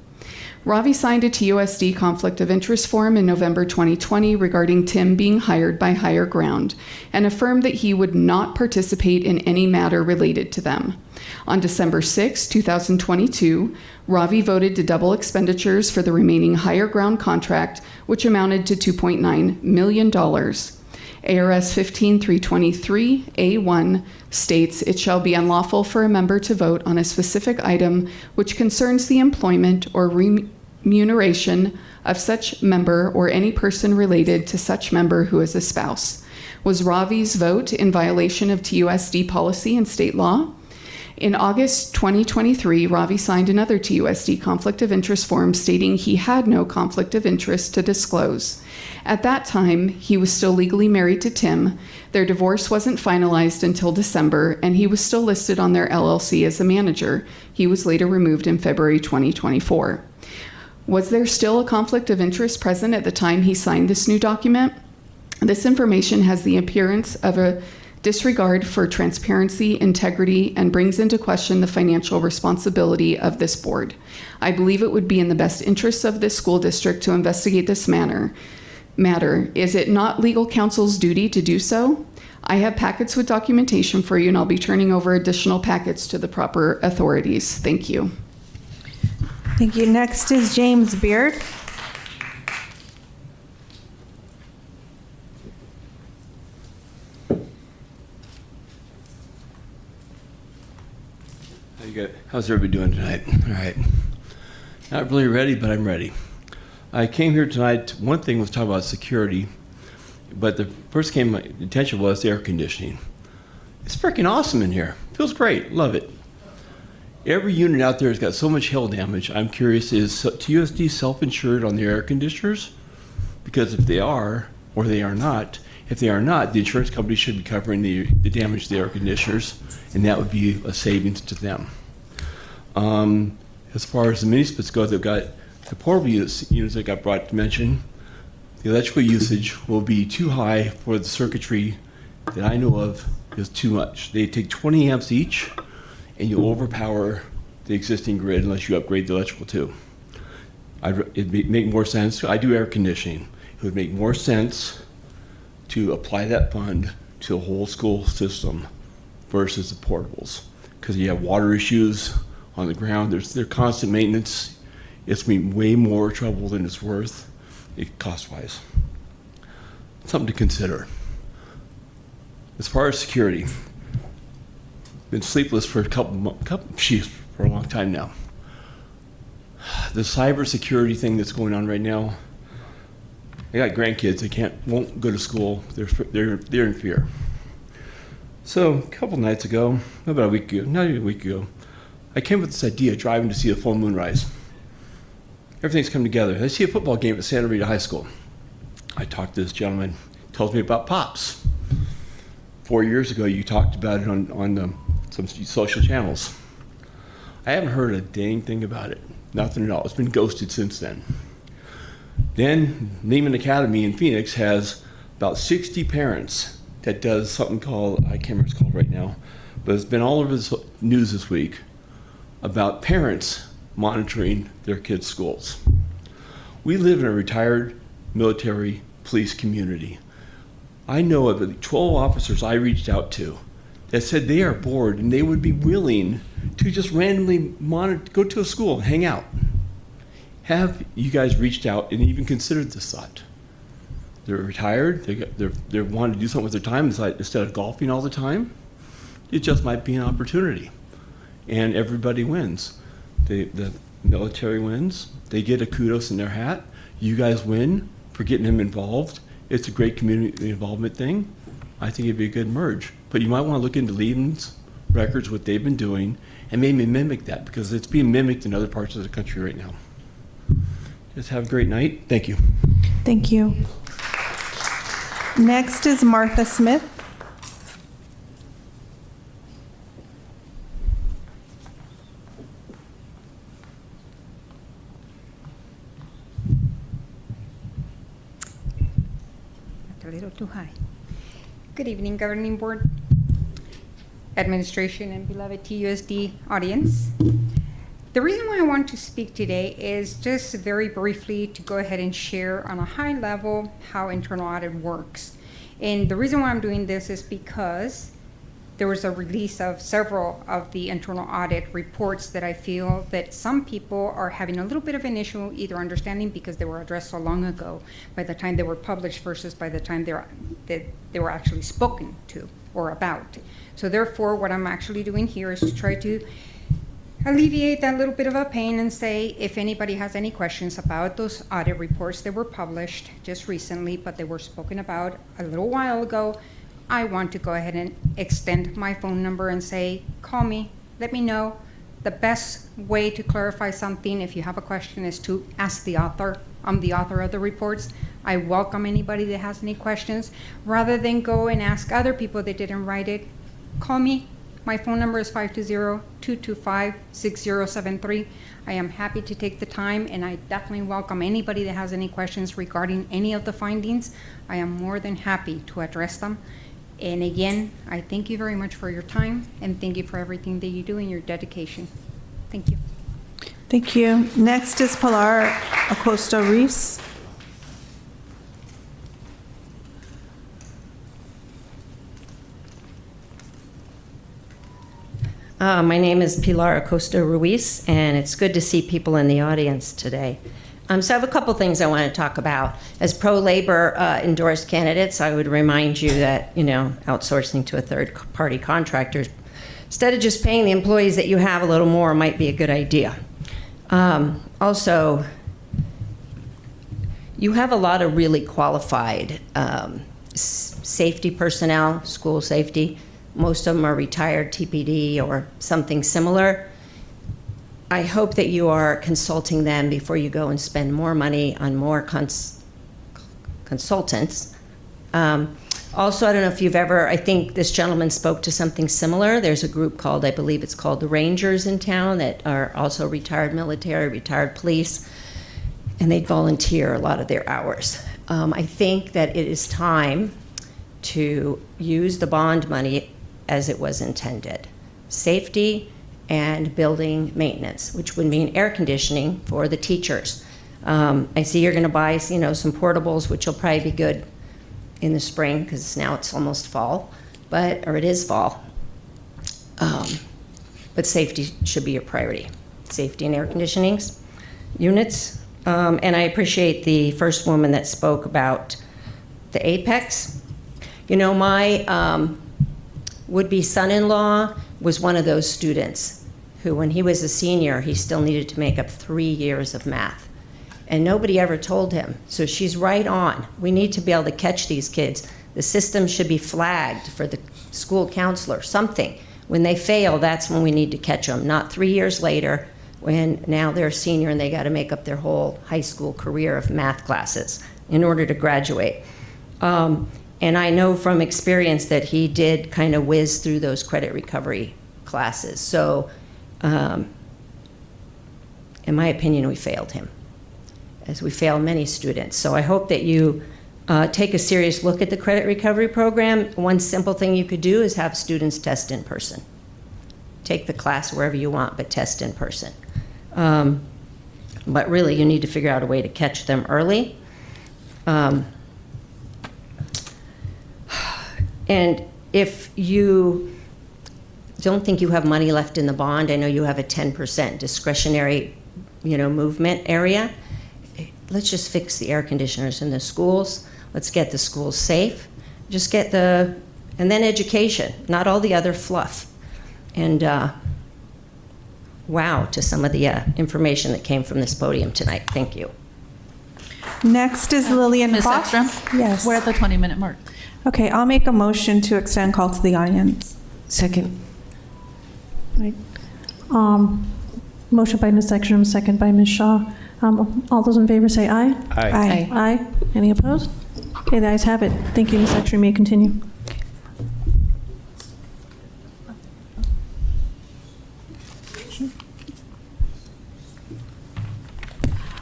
Ravi signed a TUSD conflict of interest form in November 2020 regarding Tim being hired by Higher Ground and affirmed that he would not participate in any matter related to them. On December 6, 2022, Ravi voted to double expenditures for the remaining Higher Ground contract, which amounted to $2.9 million. ARS 15323A1 states it shall be unlawful for a member to vote on a specific item which concerns the employment or remuneration of such member or any person related to such member who is a spouse. Was Ravi's vote in violation of TUSD policy and state law? In August 2023, Ravi signed another TUSD conflict of interest form stating he had no conflict of interest to disclose. At that time, he was still legally married to Tim. Their divorce wasn't finalized until December, and he was still listed on their LLC as a manager. He was later removed in February 2024. Was there still a conflict of interest present at the time he signed this new document? This information has the appearance of a disregard for transparency, integrity, and brings into question the financial responsibility of this board. I believe it would be in the best interests of this school district to investigate this matter. Is it not legal counsel's duty to do so? I have packets with documentation for you, and I'll be turning over additional packets to the proper authorities. Thank you. Thank you. Next is James Beard. How's everybody doing tonight? All right. Not really ready, but I'm ready. I came here tonight, one thing was talking about security, but the first came my attention was the air conditioning. It's freaking awesome in here. Feels great. Love it. Every unit out there has got so much hail damage. I'm curious, is TUSD self-insured on the air conditioners? Because if they are, or they are not, if they are not, the insurance company should be covering the damage to the air conditioners, and that would be a savings to them. As far as the mini splits go, they've got the portable units that got brought to mention. The electrical usage will be too high for the circuitry that I know of is too much. They take 20 amps each, and you'll overpower the existing grid unless you upgrade the electrical too. It'd make more sense. I do air conditioning. It would make more sense to apply that fund to a whole school system versus the portables, because you have water issues on the ground. There's constant maintenance. It's going to be way more trouble than it's worth, cost-wise. Something to consider. As far as security, been sleepless for for a long time now. The cybersecurity thing that's going on right now. I got grandkids. They won't go to school. They're in fear. So a couple nights ago, about a week ago, not even a week ago, I came up with this idea, driving to see the full moon rise. Everything's come together. I see a football game at Santa Rita High School. I talked to this gentleman, tells me about POPs. 4 years ago, you talked about it on some social channels. I haven't heard a dang thing about it. Nothing at all. It's been ghosted since then. Then Lehman Academy in Phoenix has about 60 parents that does something called, I can't remember what it's called right now, but it's been all over the news this week about parents monitoring their kids' schools. We live in a retired military police community. I know of 12 officers I reached out to that said they are bored and they would be willing to just randomly go to a school and hang out. Have you guys reached out and even considered this thought? They're retired, they want to do something with their time instead of golfing all the time. It just might be an opportunity. And everybody wins. The military wins, they get a kudos in their hat. You guys win for getting them involved, It's a great community involvement thing. I think it'd be a good merge. But you might want to look into Leavens records, what they've been doing, and maybe mimic that, because it's being mimicked in other parts of the country right now. Just have a great night. Thank you. Thank you. Next is Martha Smith. A little too high. Good evening, Governing Board, Administration, and beloved TUSD audience. The reason why I want to speak today is just very briefly to go ahead and share on a high level how internal audit works. And the reason why I'm doing this is because there was a release of several of the internal audit reports that I feel that some people are having a little bit of an issue either understanding because they were addressed so long ago by the time they were published versus by the time they were actually spoken to or about. So therefore, what I'm actually doing here is to try to alleviate that little bit of a pain and say if anybody has any questions about those audit reports that were published just recently, but they were spoken about a little while ago, I want to go ahead and extend my phone number and say, call me, let me know. The best way to clarify something, if you have a question, is to ask the author. I'm the author of the reports. I welcome anybody that has any questions. Rather than go and ask other people that didn't write it, call me. My phone number is 520-225-6073. I am happy to take the time, and I definitely welcome anybody that has any questions regarding any of the findings. I am more than happy to address them. And again, I thank you very much for your time, and thank you for everything that you do and your dedication. Thank you. Thank you. Next is Pilar Acosta-Reese. My name is Pilar Acosta Ruiz, and it's good to see people in the audience today. So I have a couple things I want to talk about. As pro-labor endorsed candidates, I would remind you that, outsourcing to a third-party contractor, instead of just paying the employees that you have a little more, might be a good idea. Also, you have a lot of really qualified safety personnel, school safety. Most of them are retired TPD or something similar. I hope that you are consulting them before you go and spend more money on more consultants. Also, I don't know if you've ever, I think this gentleman spoke to something similar. There's a group called, I believe it's called the Rangers in town that are also retired military, retired police, and they volunteer a lot of their hours. I think that it is time to use the bond money as it was intended. Safety and building maintenance, which would mean air conditioning for the teachers. I see you're gonna buy, some portables, which will probably be good in the spring, because now it's almost fall, or it is fall. But safety should be your priority. Safety and air conditioning units. And I appreciate the first woman that spoke about the Apex. My would-be son-in-law was one of those students who, when he was a senior, he still needed to make up 3 years of math. And nobody ever told him. So she's right on. We need to be able to catch these kids. The system should be flagged for the school counselor, something. When they fail, that's when we need to catch them, not 3 years later when now they're a senior and they got to make up their whole high school career of math classes in order to graduate. And I know from experience that he did kind of whiz through those credit recovery classes. So, in my opinion, we failed him, as we fail many students. So I hope that you take a serious look at the credit recovery program. One simple thing you could do is have students test in person. Take the class wherever you want, but test in person. But really, you need to figure out a way to catch them early. And if you don't think you have money left in the bond, I know you have a 10% discretionary, movement area. Let's just fix the air conditioners in the schools. Let's get the schools safe. Just get and then education, not all the other fluff. And wow to some of the information that came from this podium tonight. Thank you. Next is Lillian Ms. Fox. Ekstrom? Yes. We're at the 20-minute mark. Okay, I'll make a motion to extend call to the audience. Second. Motion by Ms. Ekstrom, second by Ms. Shaw. All those in favor say aye. Aye. Aye. Any opposed? Okay, the ayes have it. Thank you, Ms. Ekstrom. You may continue.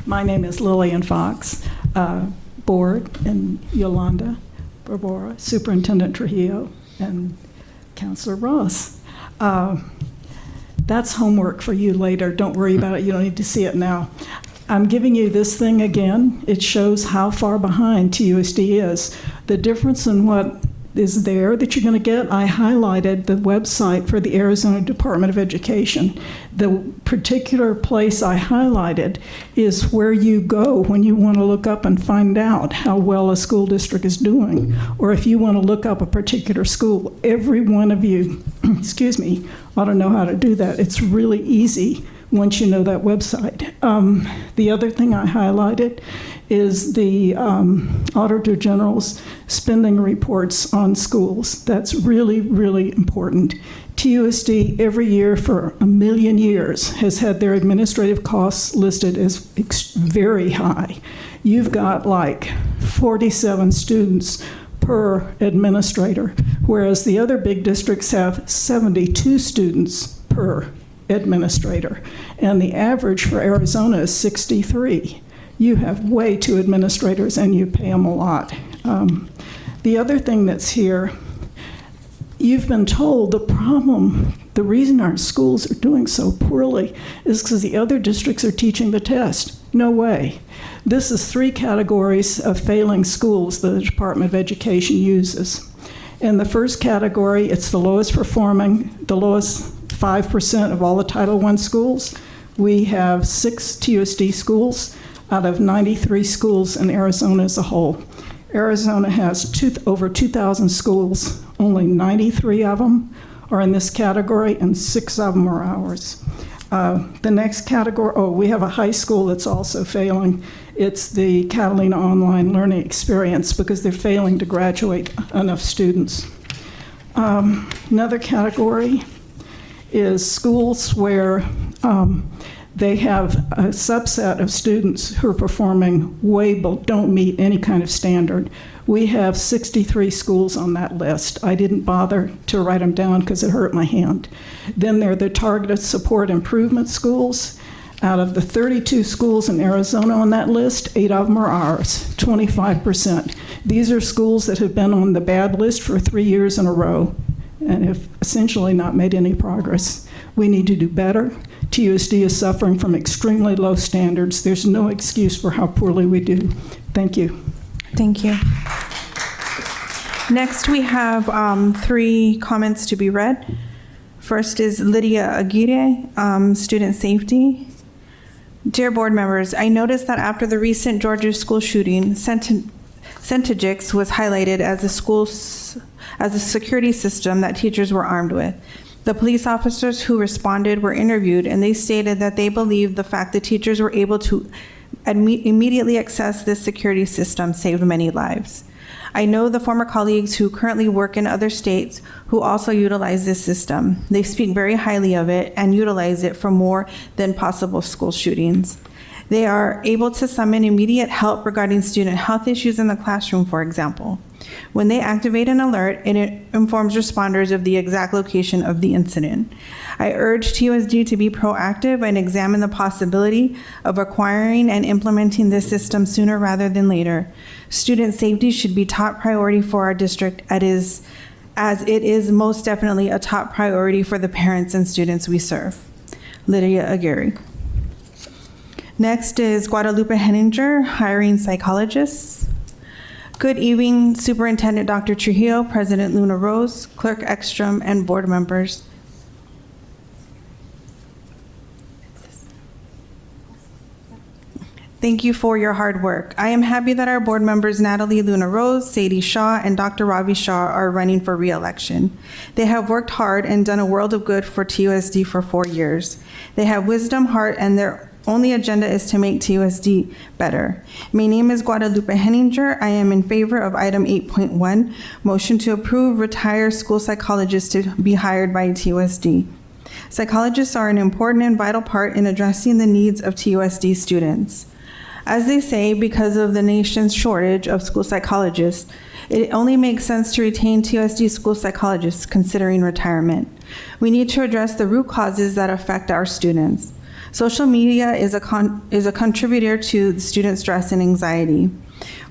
My name is Lillian Fox, Board, and Yolanda Barbora, Superintendent Trujillo, and Counselor Ross. That's homework for you later. Don't worry about it. You don't need to see it now. I'm giving you this thing again. It shows how far behind TUSD is. The difference in what is there that you're going to get, I highlighted the website for the Arizona Department of Education. The particular place I highlighted is where you go when you want to look up and find out how well a school district is doing, or if you want to look up a particular school. Every one of you, excuse me, ought to know how to do that. It's really easy once you know that website. The other thing I highlighted is the Auditor General's spending reports on schools. That's really, really important. TUSD every year for a million years has had their administrative costs listed as very high. You've got like 47 students per administrator, whereas the other big districts have 72 students per administrator, and the average for Arizona is 63. You have way too administrators and you pay them a lot. The other thing that's here, you've been told the reason our schools are doing so poorly is because the other districts are teaching the test. No way. This is 3 categories of failing schools that the Department of Education uses. In the first category, it's the lowest performing, the lowest 5% of all the Title I schools. We have 6 TUSD schools out of 93 schools in Arizona as a whole. Arizona has over 2,000 schools. Only 93 of them are in this category, and 6 of them are ours. The next category, we have a high school that's also failing. It's the Catalina Online Learning Experience because they're failing to graduate enough students. Another category is schools where they have a subset of students who are performing don't meet any kind of standard. We have 63 schools on that list. I didn't bother to write them down because it hurt my hand. Then there are the targeted support improvement schools. Out of the 32 schools in Arizona on that list, 8 of them are ours, 25%. These are schools that have been on the bad list for 3 years in a row and have essentially not made any progress. We need to do better. TUSD is suffering from extremely low standards. There's no excuse for how poorly we do. Thank you. Thank you. Next, we have 3 comments to be read. First is Lydia Aguirre, Student Safety. Dear board members, I noticed that after the recent Georgia school shooting, Centegix was highlighted as a security system that teachers were armed with. The police officers who responded were interviewed, and they stated that they believed the fact that teachers were able to immediately access this security system saved many lives. I know the former colleagues who currently work in other states who also utilize this system. They speak very highly of it and utilize it for more than possible school shootings. They are able to summon immediate help regarding student health issues in the classroom, for example. When they activate an alert, it informs responders of the exact location of the incident. I urge TUSD to be proactive and examine the possibility of acquiring and implementing this system sooner rather than later. Student safety should be top priority for our district, as it is most definitely a top priority for the parents and students we serve. Lydia Aguirre. Next is Guadalupe Henninger, hiring psychologists. Good evening, Superintendent Dr. Trujillo, President Luna Rose, Clerk Ekstrom, and board members. Thank you for your hard work. I am happy that our board members Natalie Luna Rose, Sadie Shaw, and Dr. Ravi Shaw are running for re-election. They have worked hard and done a world of good for TUSD for 4 years. They have wisdom, heart, and their only agenda is to make TUSD better. My name is Guadalupe Henninger. I am in favor of item 8.1, motion to approve retired school psychologists to be hired by TUSD. Psychologists are an important and vital part in addressing the needs of TUSD students. As they say, because of the nation's shortage of school psychologists, it only makes sense to retain TUSD school psychologists considering retirement. We need to address the root causes that affect our students. Social media is a contributor to the student stress and anxiety.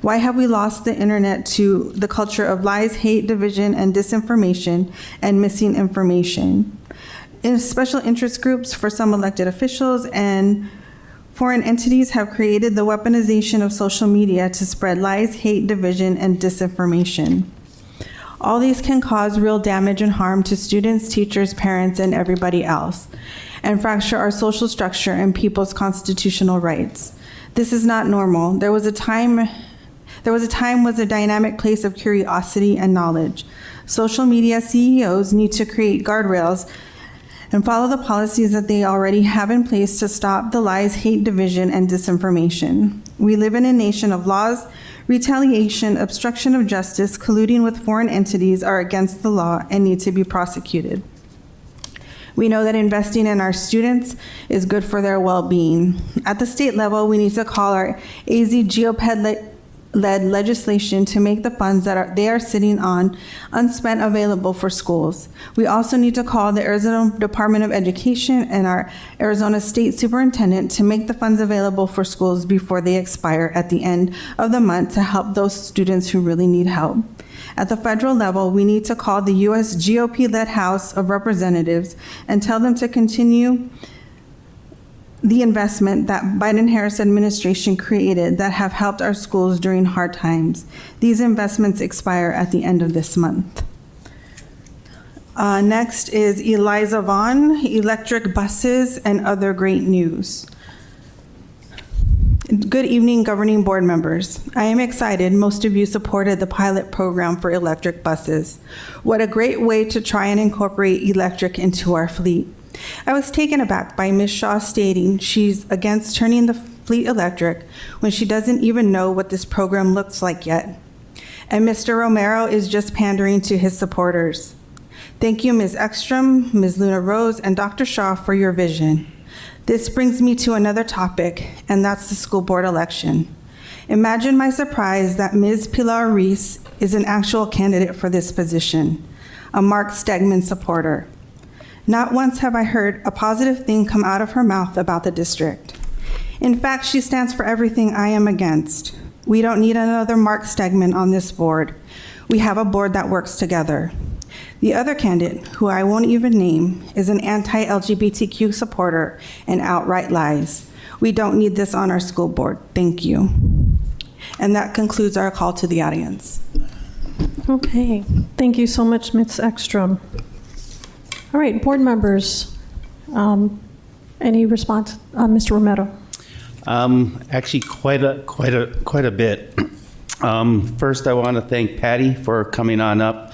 Why have we lost the internet to the culture of lies, hate, division, and disinformation and missing information? In special interest groups for some elected officials and foreign entities have created the weaponization of social media to spread lies, hate, division, and disinformation. All these can cause real damage and harm to students, teachers, parents, and everybody else, and fracture our social structure and people's constitutional rights. This is not normal. There was a time was a dynamic place of curiosity and knowledge. Social media CEOs need to create guardrails and follow the policies that they already have in place to stop the lies, hate, division, and disinformation. We live in a nation of laws. Retaliation, obstruction of justice, colluding with foreign entities are against the law and need to be prosecuted. We know that investing in our students is good for their well-being. At the state level, we need to call our AZ GOPED-led legislation to make the funds that they are sitting on unspent available for schools. We also need to call the Arizona Department of Education and our Arizona State Superintendent to make the funds available for schools before they expire at the end of the month to help those students who really need help. At the federal level, we need to call the U.S. GOP-led House of Representatives and tell them to continue the investment that Biden-Harris administration created that have helped our schools during hard times. These investments expire at the end of this month. Next is Eliza Vaughn, electric buses and other great news. Good evening, governing board members. I am excited most of you supported the pilot program for electric buses. What a great way to try and incorporate electric into our fleet. I was taken aback by Ms. Shaw stating she's against turning the fleet electric when she doesn't even know what this program looks like yet. And Mr. Romero is just pandering to his supporters. Thank you, Ms. Ekstrom, Ms. Luna Rose, and Dr. Shaw for your vision. This brings me to another topic, and that's the school board election. Imagine my surprise that Ms. Pilar Reese is an actual candidate for this position, a Mark Stegman supporter. Not once have I heard a positive thing come out of her mouth about the district. In fact, she stands for everything I am against. We don't need another Mark Stegman on this board. We have a board that works together. The other candidate, who I won't even name, is an anti-LGBTQ supporter and outright lies. We don't need this on our school board. Thank you. And that concludes our call to the audience. Okay, thank you so much, Ms. Ekstrom. All right, board members, any response? Mr. Romero. Actually, quite a bit. First, I want to thank Patty for coming on up.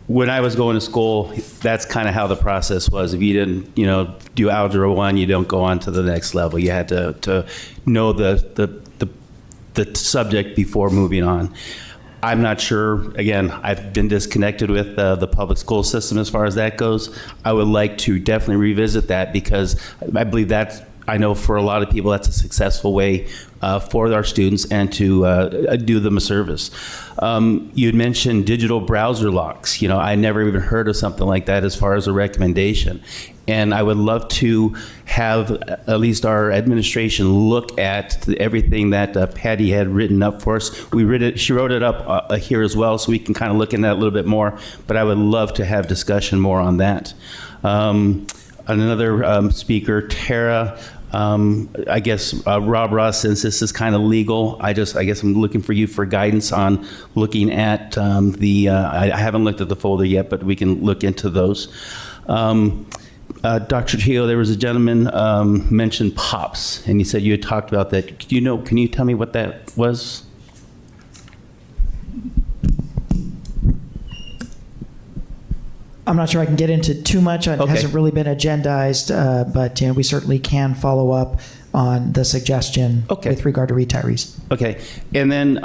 When I was going to school, that's kind of how the process was. If you didn't, do Algebra 1, you don't go on to the next level. You had to know the subject before moving on. I'm not sure, again, I've been disconnected with the public school system as far as that goes. I would like to definitely revisit that because I believe I know for a lot of people that's a successful way for our students and to do them a service. You had mentioned digital browser locks. I never even heard of something like that as far as a recommendation. And I would love to have at least our administration look at everything that Patty had written up for us. She wrote it up here as well, so we can kind of look into that a little bit more. But I would love to have discussion more on that. Another speaker, Tara. I guess Rob Ross, since this is kind of legal, I guess I'm looking for you for guidance on looking at I haven't looked at the folder yet, but we can look into those. Dr. Trujillo, there was a gentleman mentioned POPs, and you said you had talked about that. Can you tell me what that was? I'm not sure I can get into too much. It Okay. hasn't really been agendized, but we certainly can follow up on the suggestion with regard to retirees. Okay. And then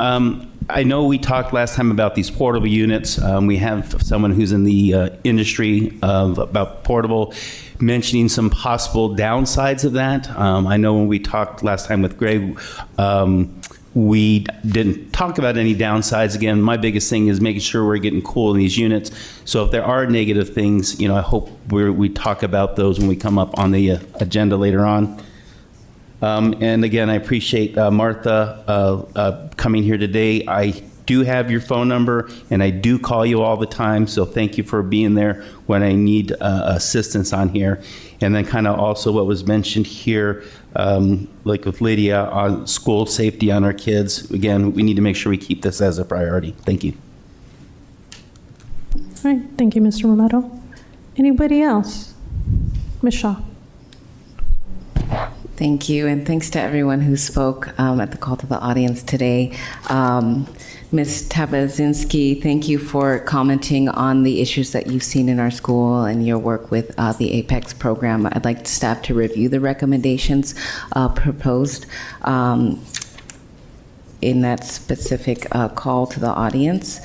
I know we talked last time about these portable units. We have someone who's in the industry about portable, mentioning some possible downsides of that. I know when we talked last time with Greg, we didn't talk about any downsides. Again, my biggest thing is making sure we're getting cool in these units. So if there are negative things, I hope we talk about those when we come up on the agenda later on. And again, I appreciate Martha coming here today. I do have your phone number, and I do call you all the time, so thank you for being there when I need assistance on here. And then kind of also what was mentioned here, like with Lydia, on school safety on our kids. Again, we need to make sure we keep this as a priority. Thank you. All right, thank you, Mr. Romero. Anybody else? Ms. Shaw. Thank you, and thanks to everyone who spoke at the call to the audience today. Ms. Tabazinski, thank you for commenting on the issues that you've seen in our school and your work with the APEX program. I'd like staff to review the recommendations proposed in that specific call to the audience,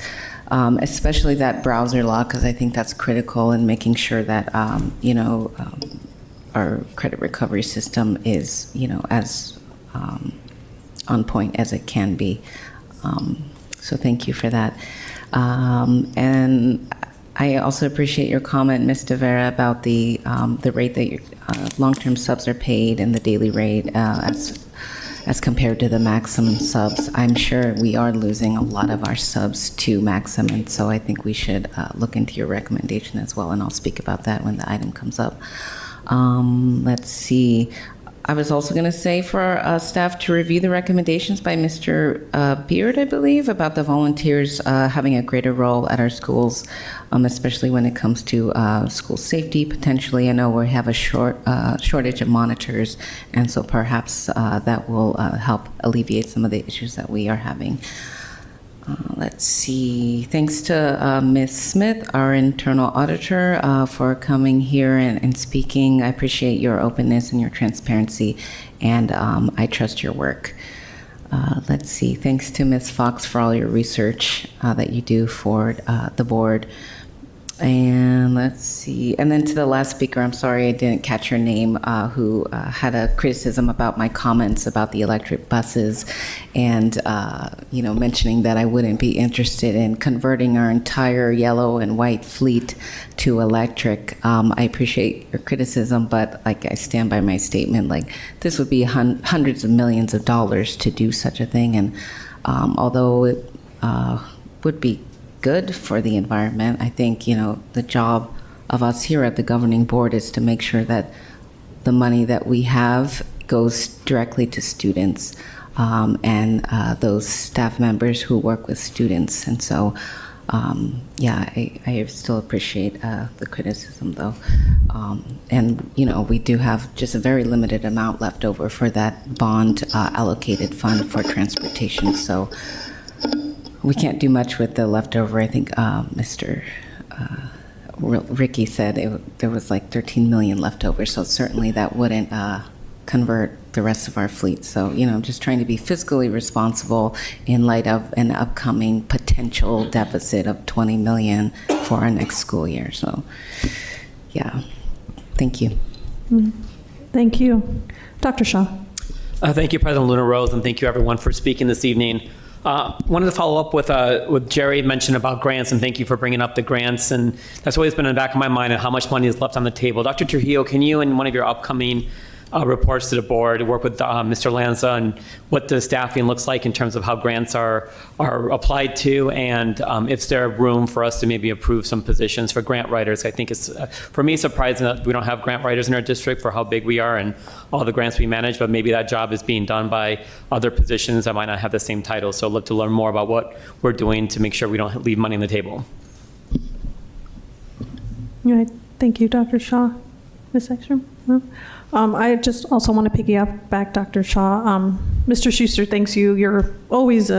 especially that browser lock, because I think that's critical in making sure that, our credit recovery system is, as on point as it can be. So thank you for that. And I also appreciate your comment, Ms. De Vera, about the rate that your long-term subs are paid and the daily rate as compared to the Maxim subs. I'm sure we are losing a lot of our subs to Maxim, and so I think we should look into your recommendation as well, and I'll speak about that when the item comes up. Let's see. I was also going to say for our staff to review the recommendations by Mr. Beard, I believe, about the volunteers having a greater role at our schools, especially when it comes to school safety, potentially. I know we have a shortage of monitors, and so perhaps that will help alleviate some of the issues that we are having. Let's see. Thanks to Ms. Smith, our internal auditor, for coming here and speaking. I appreciate your openness and your transparency, and I trust your work. Let's see. Thanks to Ms. Fox for all your research that you do for the board. And let's see. And then to the last speaker, I'm sorry I didn't catch her name, who had a criticism about my comments about the electric buses and, mentioning that I wouldn't be interested in converting our entire yellow and white fleet to electric. I appreciate your criticism, but I stand by my statement, this would be hundreds of millions of dollars to do such a thing. And although it would be good for the environment, I think, the job of us here at the governing board is to make sure that the money that we have goes directly to students and those staff members who work with students. And so, I still appreciate the criticism, though. And, we do have just a very limited amount left over for that bond allocated fund for transportation. So we can't do much with the leftover. I think Mr. Ricky said there was 13 million left over, so certainly that wouldn't convert the rest of our fleet. So, just trying to be fiscally responsible in light of an upcoming potential deficit of 20 million for our next school year. So, thank you. Thank you. Dr. Shaw. Thank you, President Luna Rose, and thank you, everyone, for speaking this evening. Wanted to follow up with Jerry mentioned about grants, and thank you for bringing up the grants. And that's always been in the back of my mind and how much money is left on the table. Dr. Trujillo, can you, in one of your upcoming reports to the board, work with Mr. Lanza and what the staffing looks like in terms of how grants are applied to, and if there room for us to maybe approve some positions for grant writers? I think it's, for me, surprising that we don't have grant writers in our district for how big we are and all the grants we manage, but maybe that job is being done by other positions that might not have the same title. So I'd love to learn more about what we're doing to make sure we don't leave money on the table. All right. Thank you, Dr. Shaw. Ms. Ekstrom? No? I just also want to piggyback back, Dr. Shaw. Mr. Schuster thanks you. You're always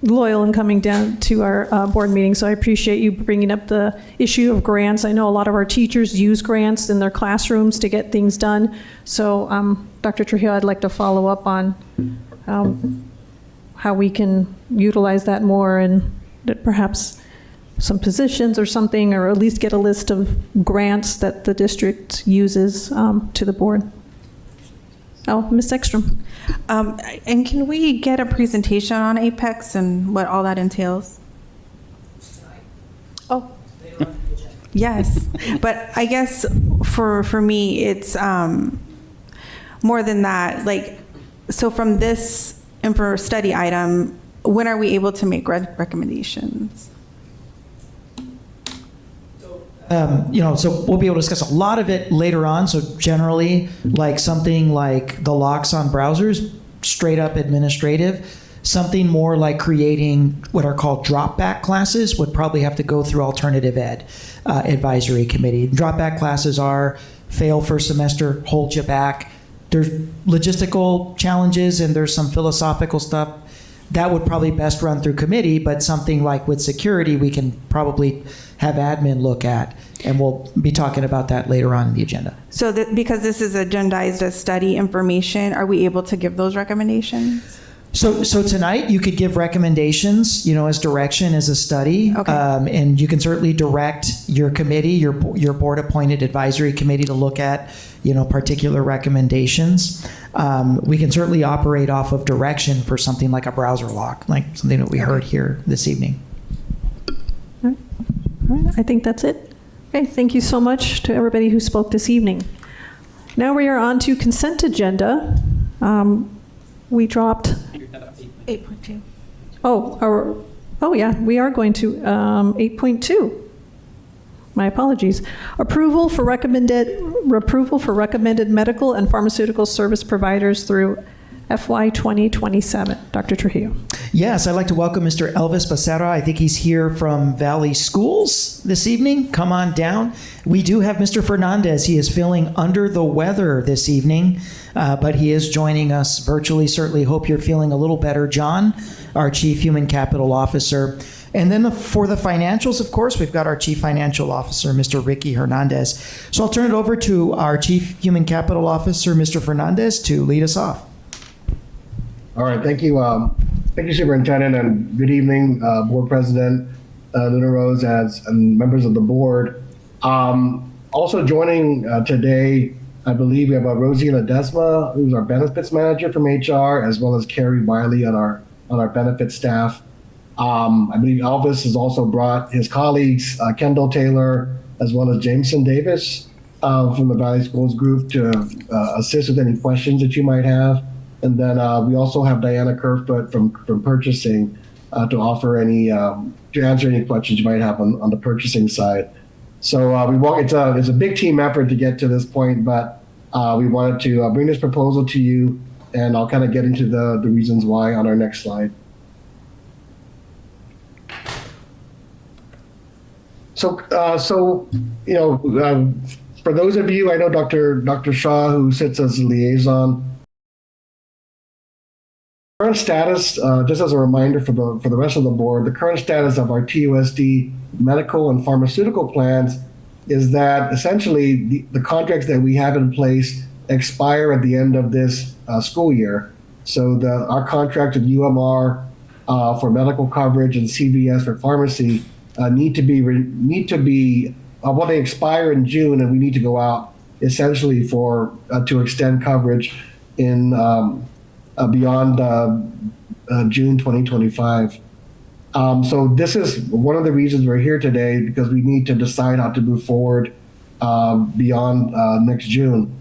loyal in coming down to our board meeting, so I appreciate you bringing up the issue of grants. I know a lot of our teachers use grants in their classrooms to get things done. So, Dr. Trujillo, I'd like to follow up on how we can utilize that more, and that perhaps some positions or something, or at least get a list of grants that the district uses to the board. Oh, Ms. Ekstrom. And can we get a presentation on Apex and what all that entails? Oh, yes. But I guess for me, it's more than that. Like, so from this info study item, when are we able to make recommendations? So we'll be able to discuss a lot of it later on. So generally, like something like the locks on browsers, straight up administrative. Something more like creating what are called drop-back classes would probably have to go through alternative ed advisory committee. Drop-back classes are fail first semester, hold you back. There's logistical challenges and there's some philosophical stuff. That would probably best run through committee, but something like with security, we can probably have admin look at, and we'll be talking about that later on in the agenda. So because this is agendized as study information, are we able to give those recommendations? So tonight you could give recommendations, as direction as a study, okay. And you can certainly direct your committee, your board-appointed advisory committee to look at, particular recommendations. We can certainly operate off of direction for something like a browser lock, like something that we heard here this evening. All right, I think that's it. Okay, thank you so much to everybody who spoke this evening. Now we are on to consent agenda. We dropped 8.2. Oh yeah, we are going to 8.2. My apologies. Approval for recommended medical and pharmaceutical service providers through FY 2027. Dr. Trujillo. Yes, I'd like to welcome Mr. Elvis Becerra. I think he's here from Valley Schools this evening. Come on down. We do have Mr. Fernandez. He is feeling under the weather this evening, but he is joining us virtually. Certainly hope you're feeling a little better, John, our Chief Human Capital Officer. And then for the financials, of course, we've got our Chief Financial Officer, Mr. Ricky Hernandez. So I'll turn it over to our Chief Human Capital Officer, Mr. Fernandez, to lead us off. All right, thank you. Thank you, Superintendent, and good evening, Board President Luna Rose, and members of the board. Also joining today, I believe we have Rosie Ledesma, who's our benefits manager from HR, as well as Carrie Wiley on our benefits staff. I believe Elvis has also brought his colleagues, Kendall Taylor, as well as Jameson Davis from the Valley Schools group to assist with any questions that you might have. And then we also have Diana Kerfoot from purchasing to offer to answer any questions you might have on the purchasing side. So it's a big team effort to get to this point, but we wanted to bring this proposal to you, and I'll kind of get into the reasons why on our next slide. So for those of you, I know Dr. Shaw, who sits as a liaison. Current status, just as a reminder for the rest of the board, the current status of our TUSD medical and pharmaceutical plans is that essentially the contracts that we have in place expire at the end of this school year. So our contract with UMR for medical coverage and CVS for pharmacy need to be they expire in June, and we need to go out essentially to extend coverage in beyond June 2025. So this is one of the reasons we're here today, because we need to decide how to move forward beyond next June.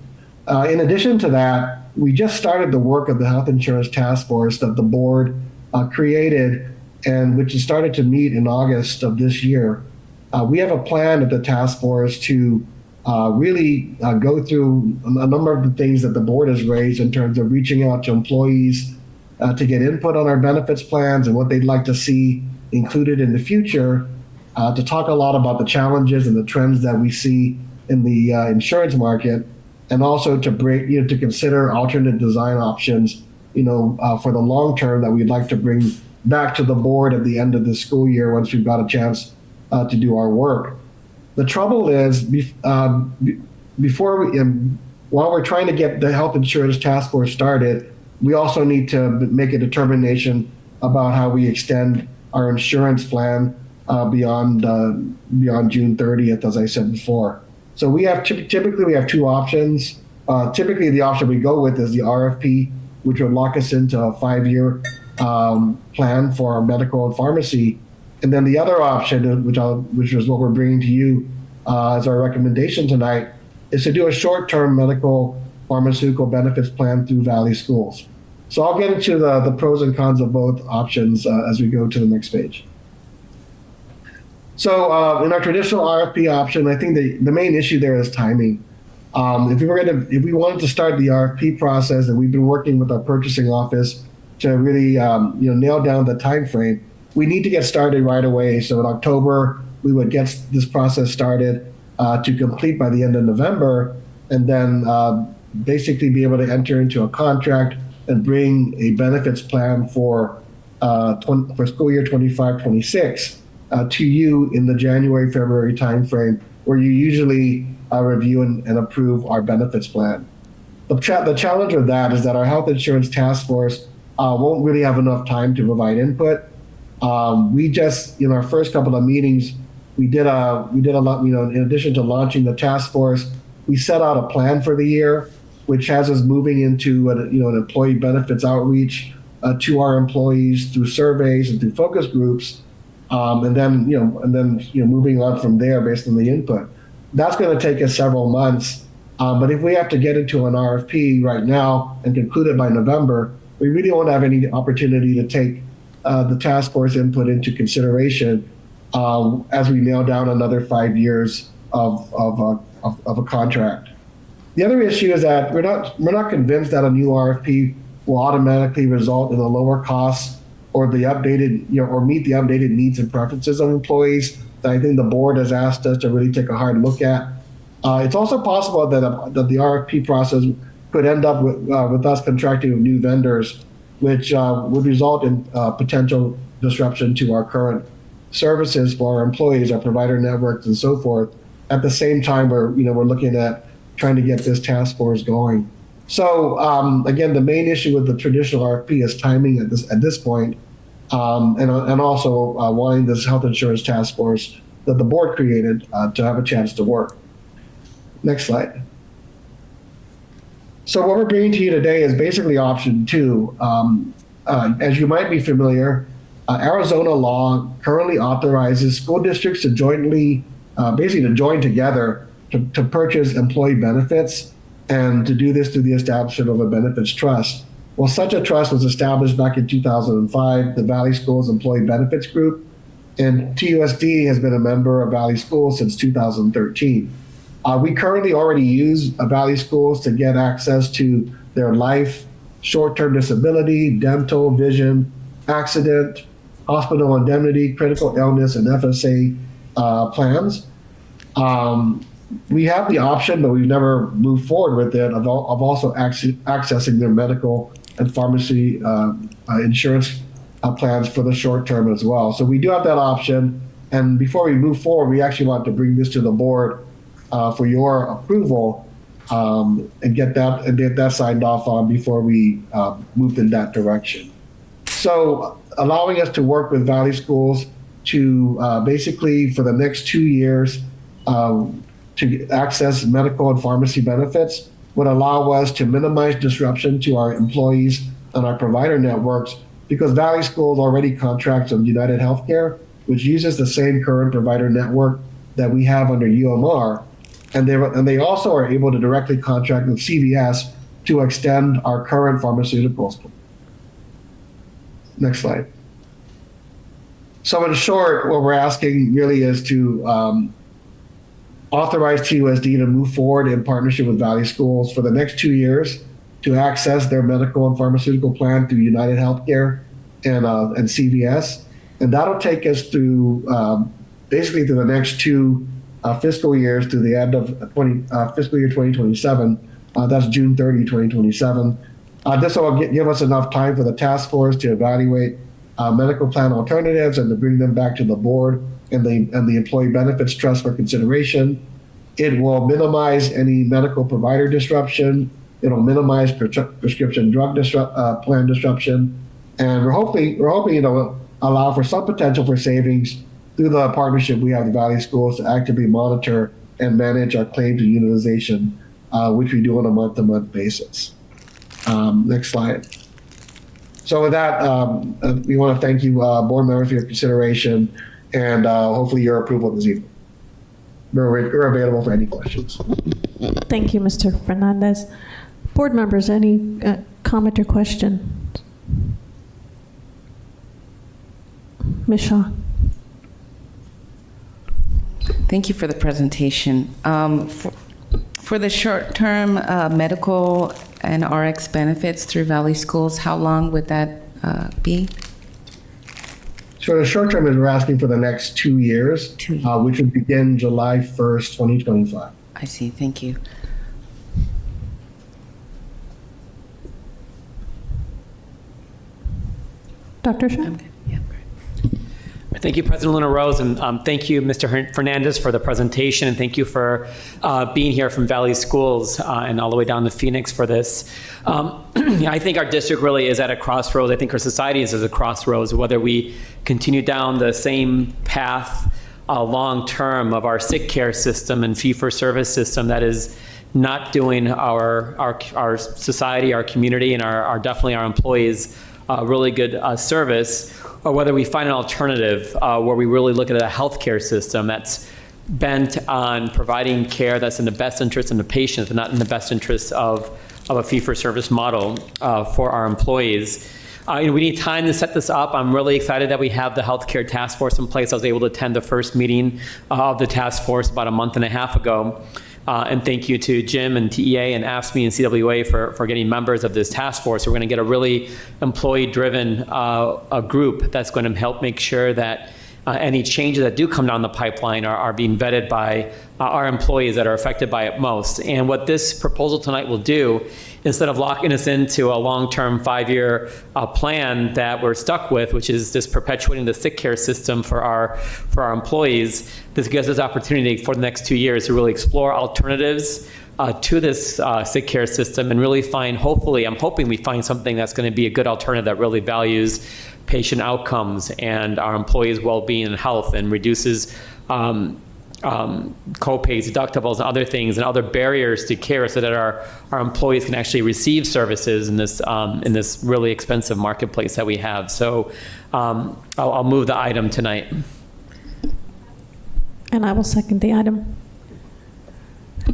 In addition to that, we just started the work of the Health Insurance Task Force that the board created, and which has started to meet in August of this year. We have a plan at the task force to really go through a number of the things that the board has raised in terms of reaching out to employees to get input on our benefits plans and what they'd like to see included in the future, to talk a lot about the challenges and the trends that we see in the insurance market, and also to consider alternate design options, for the long term that we'd like to bring back to the board at the end of the school year once we've got a chance to do our work. The trouble is, while we're trying to get the health insurance task force started, we also need to make a determination about how we extend our insurance plan beyond June 30th, as I said before. So we have typically we have two options. Typically, the option we go with is the RFP, which would lock us into a 5-year plan for our medical and pharmacy. And then the other option, which is what we're bringing to you as our recommendation tonight, is to do a short-term medical pharmaceutical benefits plan through Valley Schools. So I'll get into the pros and cons of both options as we go to the next page. So in our traditional RFP option, I think the main issue there is timing. If we wanted to start the RFP process, and we've been working with our purchasing office to really nail down the time frame, we need to get started right away. So in October, we would get this process started to complete by the end of November, and then basically be able to enter into a contract and bring a benefits plan for school year 25-26 to you in the January-February timeframe, where you usually review and approve our benefits plan. The challenge with that is that our health insurance task force won't really have enough time to provide input. We just, in our first couple of meetings, we did a lot, in addition to launching the task force, we set out a plan for the year, which has us moving into an employee benefits outreach to our employees through surveys and through focus groups, and then moving on from there based on the input. That's going to take us several months, but if we have to get into an RFP right now and conclude it by November, we really won't have any opportunity to take the task force input into consideration as we nail down another 5 years of a contract. The other issue is that we're not convinced that a new RFP will automatically result in a lower cost or the updated, or meet the updated needs and preferences of employees that I think the board has asked us to really take a hard look at. It's also possible that the RFP process could end up with us contracting with new vendors, which would result in potential disruption to our current services for our employees, our provider networks, and so forth. At the same time, we're looking at trying to get this task force going. So again, the main issue with the traditional RFP is timing at this point, and also wanting this health insurance task force that the board created to have a chance to work. Next slide. So what we're bringing to you today is basically option 2. As you might be familiar, Arizona law currently authorizes school districts to jointly, basically to join together to purchase employee benefits, and to do this through the establishment of a benefits trust. Well, such a trust was established back in 2005, the Valley Schools Employee Benefits Group, and TUSD has been a member of Valley Schools since 2013. We currently already use Valley Schools to get access to their life, short-term disability, dental, vision, accident, hospital indemnity, critical illness, and FSA plans. We have the option, but we've never moved forward with it, of also accessing their medical and pharmacy insurance plans for the short term as well. So we do have that option. And before we move forward, we actually want to bring this to the board for your approval and get that signed off on before we move in that direction. So allowing us to work with Valley Schools to basically for the next 2 years to access medical and pharmacy benefits would allow us to minimize disruption to our employees and our provider networks, because Valley Schools already contracts with United Healthcare, which uses the same current provider network that we have under UMR, and they also are able to directly contract with CVS to extend our current pharmaceuticals. Next slide. So in short, what we're asking really is to authorize TUSD to move forward in partnership with Valley Schools for the next 2 years to access their medical and pharmaceutical plan through United Healthcare and CVS. And that'll take us through basically through the next 2 fiscal years to the end of fiscal year 2027. That's June 30, 2027. This will give us enough time for the task force to evaluate medical plan alternatives and to bring them back to the board and the Employee Benefits Trust for consideration. It will minimize any medical provider disruption. It'll minimize prescription drug plan disruption, and we're hoping it'll allow for some potential for savings through the partnership we have with Valley Schools to actively monitor and manage our claims and utilization, which we do on a month-to-month basis. Next slide. So with that, we want to thank you, board members, for your consideration, and hopefully your approval this evening. We're available for any questions. Thank you, Mr. Fernandez. Board members, any comment or question? Ms. Shaw. Thank you for the presentation. For the short-term medical and RX benefits through Valley Schools, how long would that be? So the short term is we're asking for the next 2 years, which would begin July 1st, 2025. I see. Thank you. Dr. Shaw? Thank you, President Luna Rose, and thank you, Mr. Fernandez, for the presentation, and thank you for being here from Valley Schools and all the way down to Phoenix for this. I think our district really is at a crossroads. I think our society is at a crossroads, whether we continue down the same path long term of our sick care system and fee-for-service system that is not doing our society, our community, and definitely our employees really good service, or whether we find an alternative where we really look at a healthcare system that's bent on providing care that's in the best interest of the patient and not in the best interest of a fee-for-service model for our employees. We need time to set this up. I'm really excited that we have the healthcare task force in place. I was able to attend the first meeting of the task force about a month and a half ago. And thank you to Jim and TEA and AFSCME and CWA for getting members of this task force. We're going to get a really employee-driven a group that's going to help make sure that any changes that do come down the pipeline are being vetted by our employees that are affected by it most. And what this proposal tonight will do, instead of locking us into a long-term 5-year plan that we're stuck with, which is just perpetuating the sick care system for our employees, this gives us opportunity for the next 2 years to really explore alternatives to this sick care system and really find, I'm hoping we find something that's going to be a good alternative that really values patient outcomes and our employees' well-being and health and reduces co-pays, deductibles, and other things and other barriers to care so that our employees can actually receive services in this really expensive marketplace that we have. So I'll move the item tonight. And I will second the item.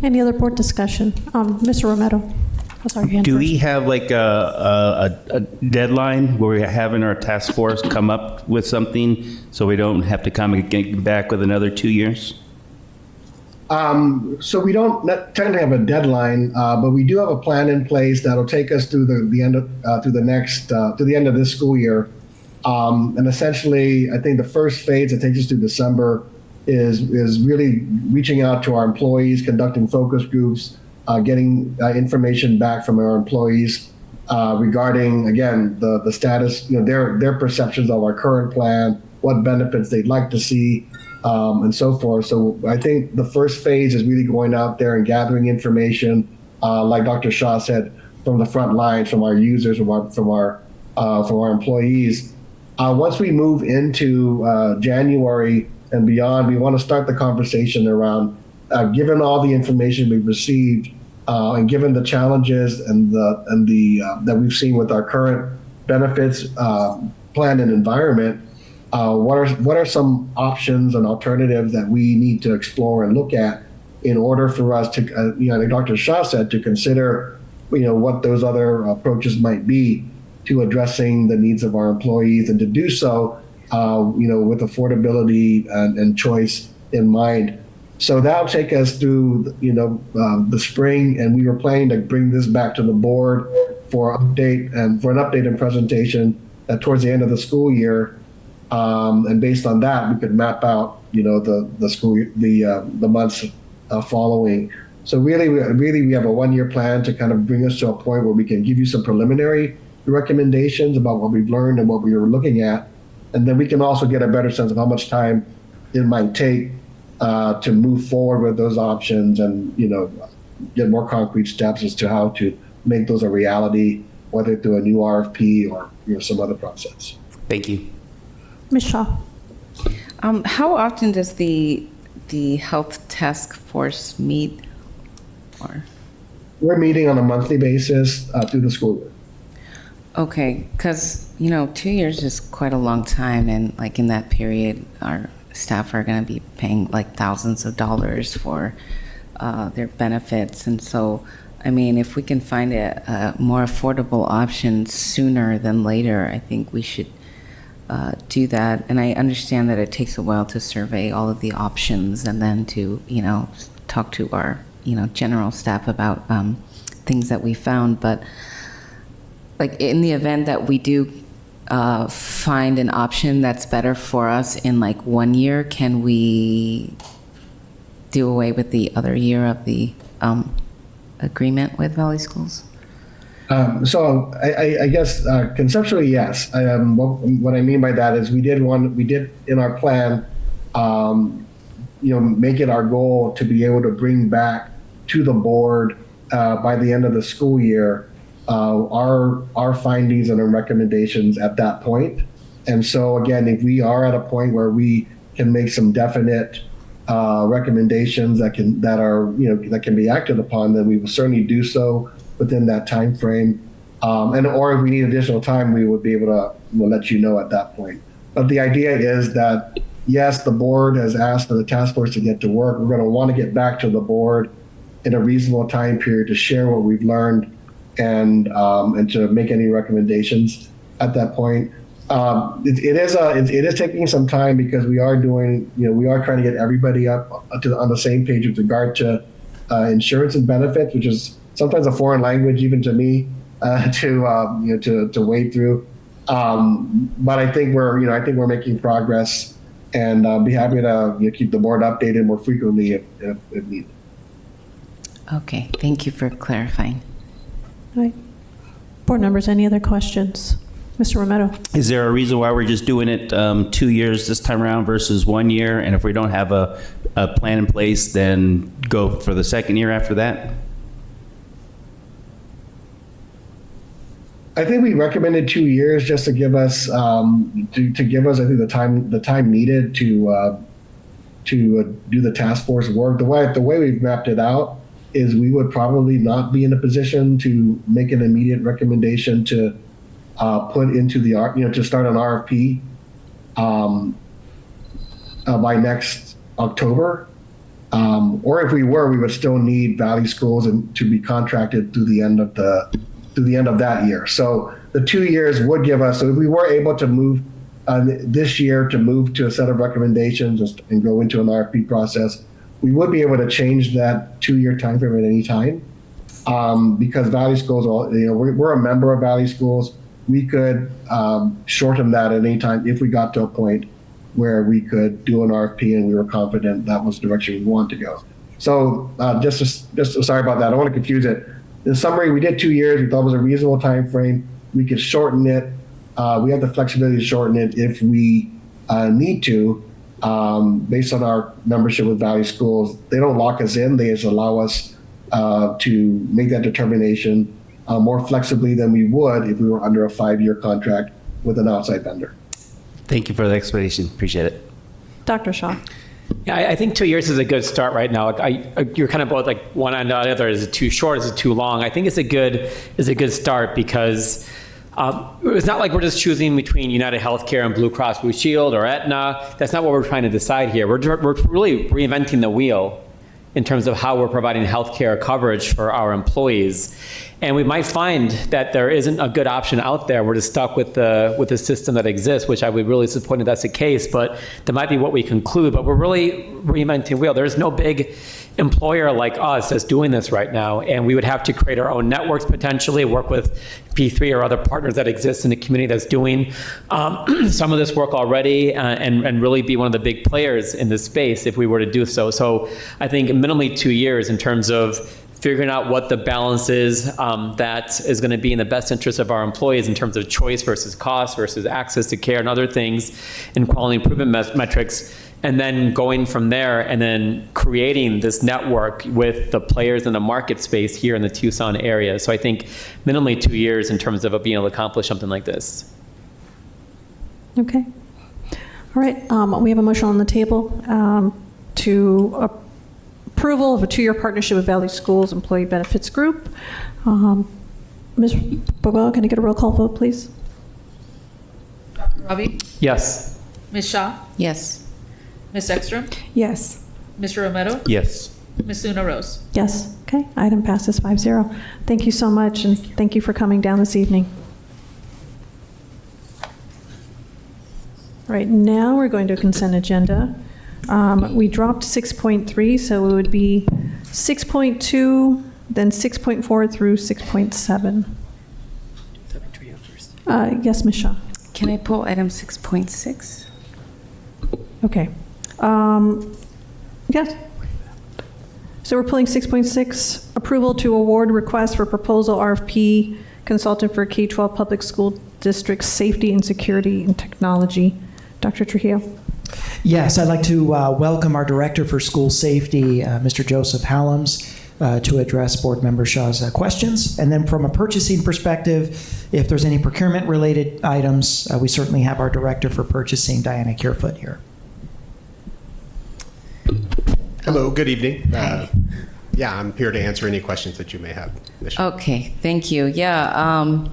Any other board discussion? Mr. Romero. Do we have like a deadline where we're having our task force come up with something so we don't have to come again back with another 2 years? So we don't technically have a deadline, but we do have a plan in place that'll take us through the end of to the end of this school year. And essentially, I think the first phase that takes us through December is really reaching out to our employees, conducting focus groups, getting information back from our employees regarding, again, the status, their perceptions of our current plan, what benefits they'd like to see, and so forth. So I think the first phase is really going out there and gathering information, like Dr. Shaw said, from the front lines, from our users, from our employees. Once we move into January and beyond, we want to start the conversation around, given all the information we've received, and given the challenges and the that we've seen with our current benefits plan and environment, what are some options and alternatives that we need to explore and look at in order for us to, like Dr. Shaw said, to consider, what those other approaches might be to addressing the needs of our employees, and to do so, with affordability and choice in mind. So that'll take us through, the spring, and we were planning to bring this back to the board for an update and presentation towards the end of the school year. And based on that, we could map out, the months following. So really, we have a 1-year plan to kind of bring us to a point where we can give you some preliminary the recommendations about what we've learned and what we were looking at, and then we can also get a better sense of how much time it might take to move forward with those options, and get more concrete steps as to how to make those a reality, whether through a new RFP or some other process. Thank you. Ms. Shaw. How often does the health task force meet? Or we're meeting on a monthly basis through the school year. Okay, because 2 years is quite a long time, and like in that period, our staff are going to be paying like thousands of dollars for their benefits, and so I mean, if we can find a more affordable option sooner than later, I think we should do that. And I understand that it takes a while to survey all of the options and then to talk to our general staff about things that we found. But like in the event that we do find an option that's better for us in like 1 year, can we do away with the other year of the agreement with Valley Schools? So I guess conceptually, yes. What I mean by that is we did in our plan, make it our goal to be able to bring back to the board by the end of the school year our findings and our recommendations at that point. And so again, if we are at a point where we can make some definite recommendations that can be acted upon, then we will certainly do so within that time frame. Or if we need additional time, we would be able to let you know at that point. But the idea is that yes, the board has asked for the task force to get to work. We're going to want to get back to the board in a reasonable time period to share what we've learned and to make any recommendations at that point. It is taking some time because we are trying to get everybody up on the same page with regard to insurance and benefits, which is sometimes a foreign language even to me to wade through. But I think we're making progress, and I'll be happy to keep the board updated more frequently if needed. Okay, thank you for clarifying. All right. Board members, any other questions? Mr. Romero. Is there a reason why we're just doing it 2 years this time around versus 1 year? And if we don't have a plan in place, then go for the second year after that? I think we recommended 2 years just to give us I think the time needed to do the task force work. The way we've mapped it out is we would probably not be in a position to make an immediate recommendation to put into to start an RFP by next October. Or if we were, we would still need Valley Schools to be contracted through the end of that year. So the 2 years would give us, so if we were able to move this year to a set of recommendations and go into an RFP process, we would be able to change that 2 year time frame at any time. Because Valley Schools, we're a member of Valley Schools. We could shorten that at any time if we got to a point where we could do an RFP and we were confident that was the direction we want to go. So just sorry about that. I don't want to confuse it. In summary, we did 2 years. We thought it was a reasonable time frame. We could shorten it. We have the flexibility to shorten it if we need to, based on our membership with Valley Schools. They don't lock us in. They just allow us to make that determination more flexibly than we would if we were under a 5-year contract with an outside vendor. Thank you for the explanation. Appreciate it. Dr. Shaw. Yeah, I think 2 years is a good start right now. You're kind of both like one and the other. Is it too short? Is it too long? I think it's a good start because it's not like we're just choosing between United Healthcare and Blue Cross Blue Shield or Aetna. That's not what we're trying to decide here. We're really reinventing the wheel in terms of how we're providing healthcare coverage for our employees. And we might find that there isn't a good option out there. We're just stuck with the system that exists, which I would really support if that's the case, but that might be what we conclude. But we're really reinventing the wheel. There's no big employer like us that's doing this right now, and we would have to create our own networks potentially, work with P3 or other partners that exist in the community that's doing some of this work already, and really be one of the big players in this space if we were to do so. So I think minimally 2 years in terms of figuring out what the balance is that is going to be in the best interest of our employees in terms of choice versus cost versus access to care and other things and quality improvement metrics, and then going from there and then creating this network with the players in the market space here in the Tucson area. So I think minimally 2 years in terms of being able to accomplish something like this. Okay. All right. We have a motion on the table to approval of a 2-year partnership with Valley Schools Employee Benefits Group. Ms. Bobo, can I get a roll call vote, please? Dr. Ravi? Yes. Ms. Shaw? Yes. Ms. Ekstrom? Yes. Mr. Romero? Yes. Ms. Luna Rose? Yes. Okay. Item passes 5-0. Thank you so much, and thank you for coming down this evening. All right, now we're going to consent agenda. We dropped 6.3, so it would be 6.2, then 6.4 through 6.7. Yes, Ms. Shaw. Can I pull item 6.6? Okay. Yes. So we're pulling 6.6, approval to award request for proposal RFP consultant for K-12 public school district safety and security and technology. Dr. Trujillo. Yes, I'd like to welcome our Director for School Safety, Mr. Joseph Hallams, to address Board Member Shaw's questions. And then from a purchasing perspective, if there's any procurement-related items, we certainly have our Director for Purchasing, Diana Kierfoot, here. Hello, good evening. Yeah, I'm here to answer any questions that you may have. Okay, thank you. Yeah,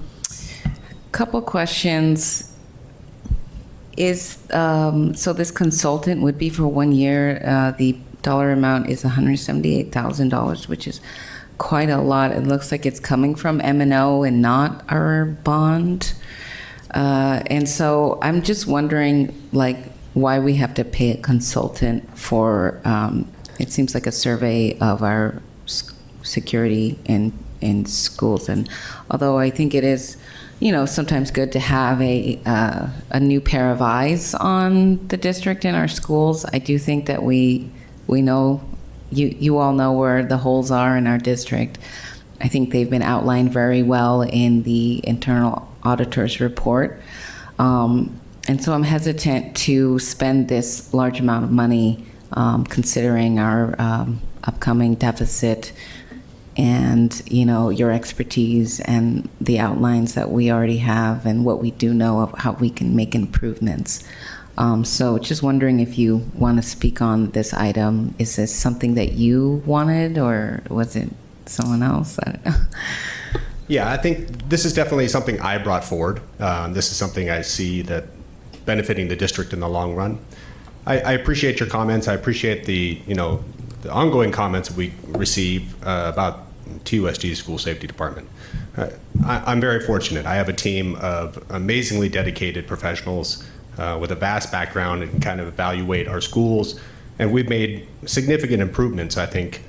couple questions. Is so this consultant would be for 1 year. The dollar amount is $178,000, which is quite a lot. It looks like it's coming from M&O and not our bond. And so I'm just wondering, like, why we have to pay a consultant for, it seems like a survey of our security in schools. And although I think it is, you know, sometimes good to have a new pair of eyes on the district and our schools, I do think that we know, you all know where the holes are in our district. I think they've been outlined very well in the internal auditor's report. And so I'm hesitant to spend this large amount of money considering our upcoming deficit and, you know, your expertise and the outlines that we already have and what we do know of how we can make improvements. So just wondering if you want to speak on this item. Is this something that you wanted or was it someone else? I don't know. Yeah, I think this is definitely something I brought forward. This is something I see that benefiting the district in the long run. I appreciate your comments. I appreciate the ongoing comments that we receive about TUSD School Safety Department. I'm very fortunate. I have a team of amazingly dedicated professionals with a vast background and can kind of evaluate our schools. And we've made significant improvements, I think,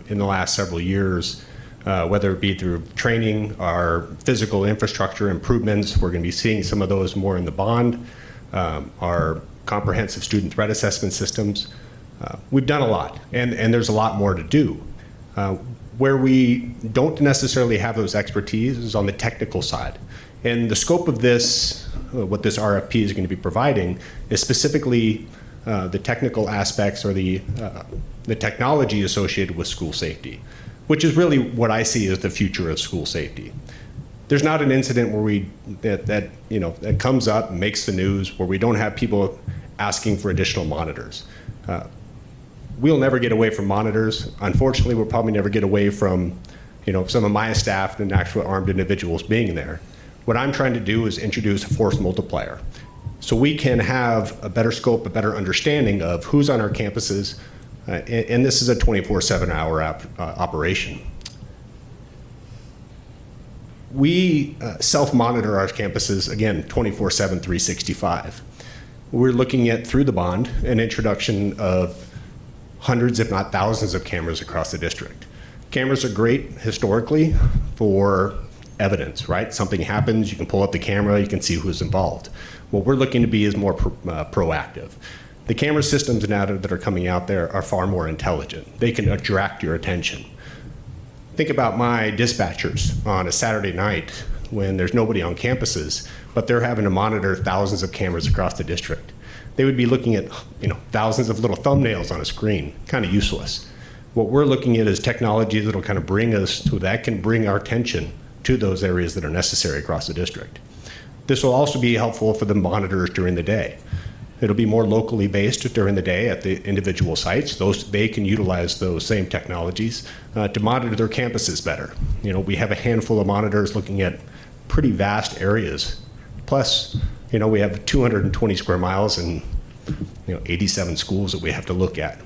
in the last several years, whether it be through training, our physical infrastructure improvements. We're going to be seeing some of those more in the bond, our comprehensive student threat assessment systems. We've done a lot, and there's a lot more to do. Where we don't necessarily have those expertise is on the technical side. And the scope of this, what this RFP is going to be providing, is specifically the technical aspects or the technology associated with school safety, which is really what I see as the future of school safety. There's not an incident where that comes up and makes the news where we don't have people asking for additional monitors. We'll never get away from monitors. Unfortunately, we'll probably never get away from, some of my staff and actual armed individuals being there. What I'm trying to do is introduce a force multiplier, so we can have a better scope, a better understanding of who's on our campuses, and this is a 24/7 hour operation. We self-monitor our campuses, again, 24/7, 365. We're looking at, through the bond, an introduction of hundreds, if not thousands, of cameras across the district. Cameras are great historically for evidence, right? Something happens, you can pull up the camera, you can see who's involved. What we're looking to be is more proactive. The camera systems now that are coming out there are far more intelligent. They can attract your attention. think about my dispatchers on a Saturday night when there's nobody on campuses, but they're having to monitor thousands of cameras across the district. They would be looking at, thousands of little thumbnails on a screen, kind of useless. What we're looking at is technology that'll kind of bring us to that can bring our attention to those areas that are necessary across the district. This will also be helpful for the monitors during the day. It'll be more locally based during the day at the individual sites. They can utilize those same technologies to monitor their campuses better. We have a handful of monitors looking at pretty vast areas. Plus, we have 220 square miles and 87 schools that we have to look at.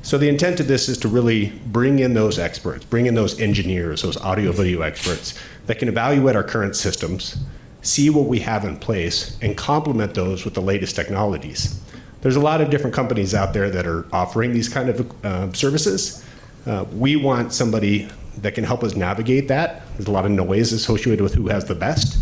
So the intent of this is to really bring in those experts, bring in those engineers, those audio video experts that can evaluate our current systems, see what we have in place, and complement those with the latest technologies. There's a lot of different companies out there that are offering these kind of services. We want somebody that can help us navigate that. There's a lot of noise associated with who has the best.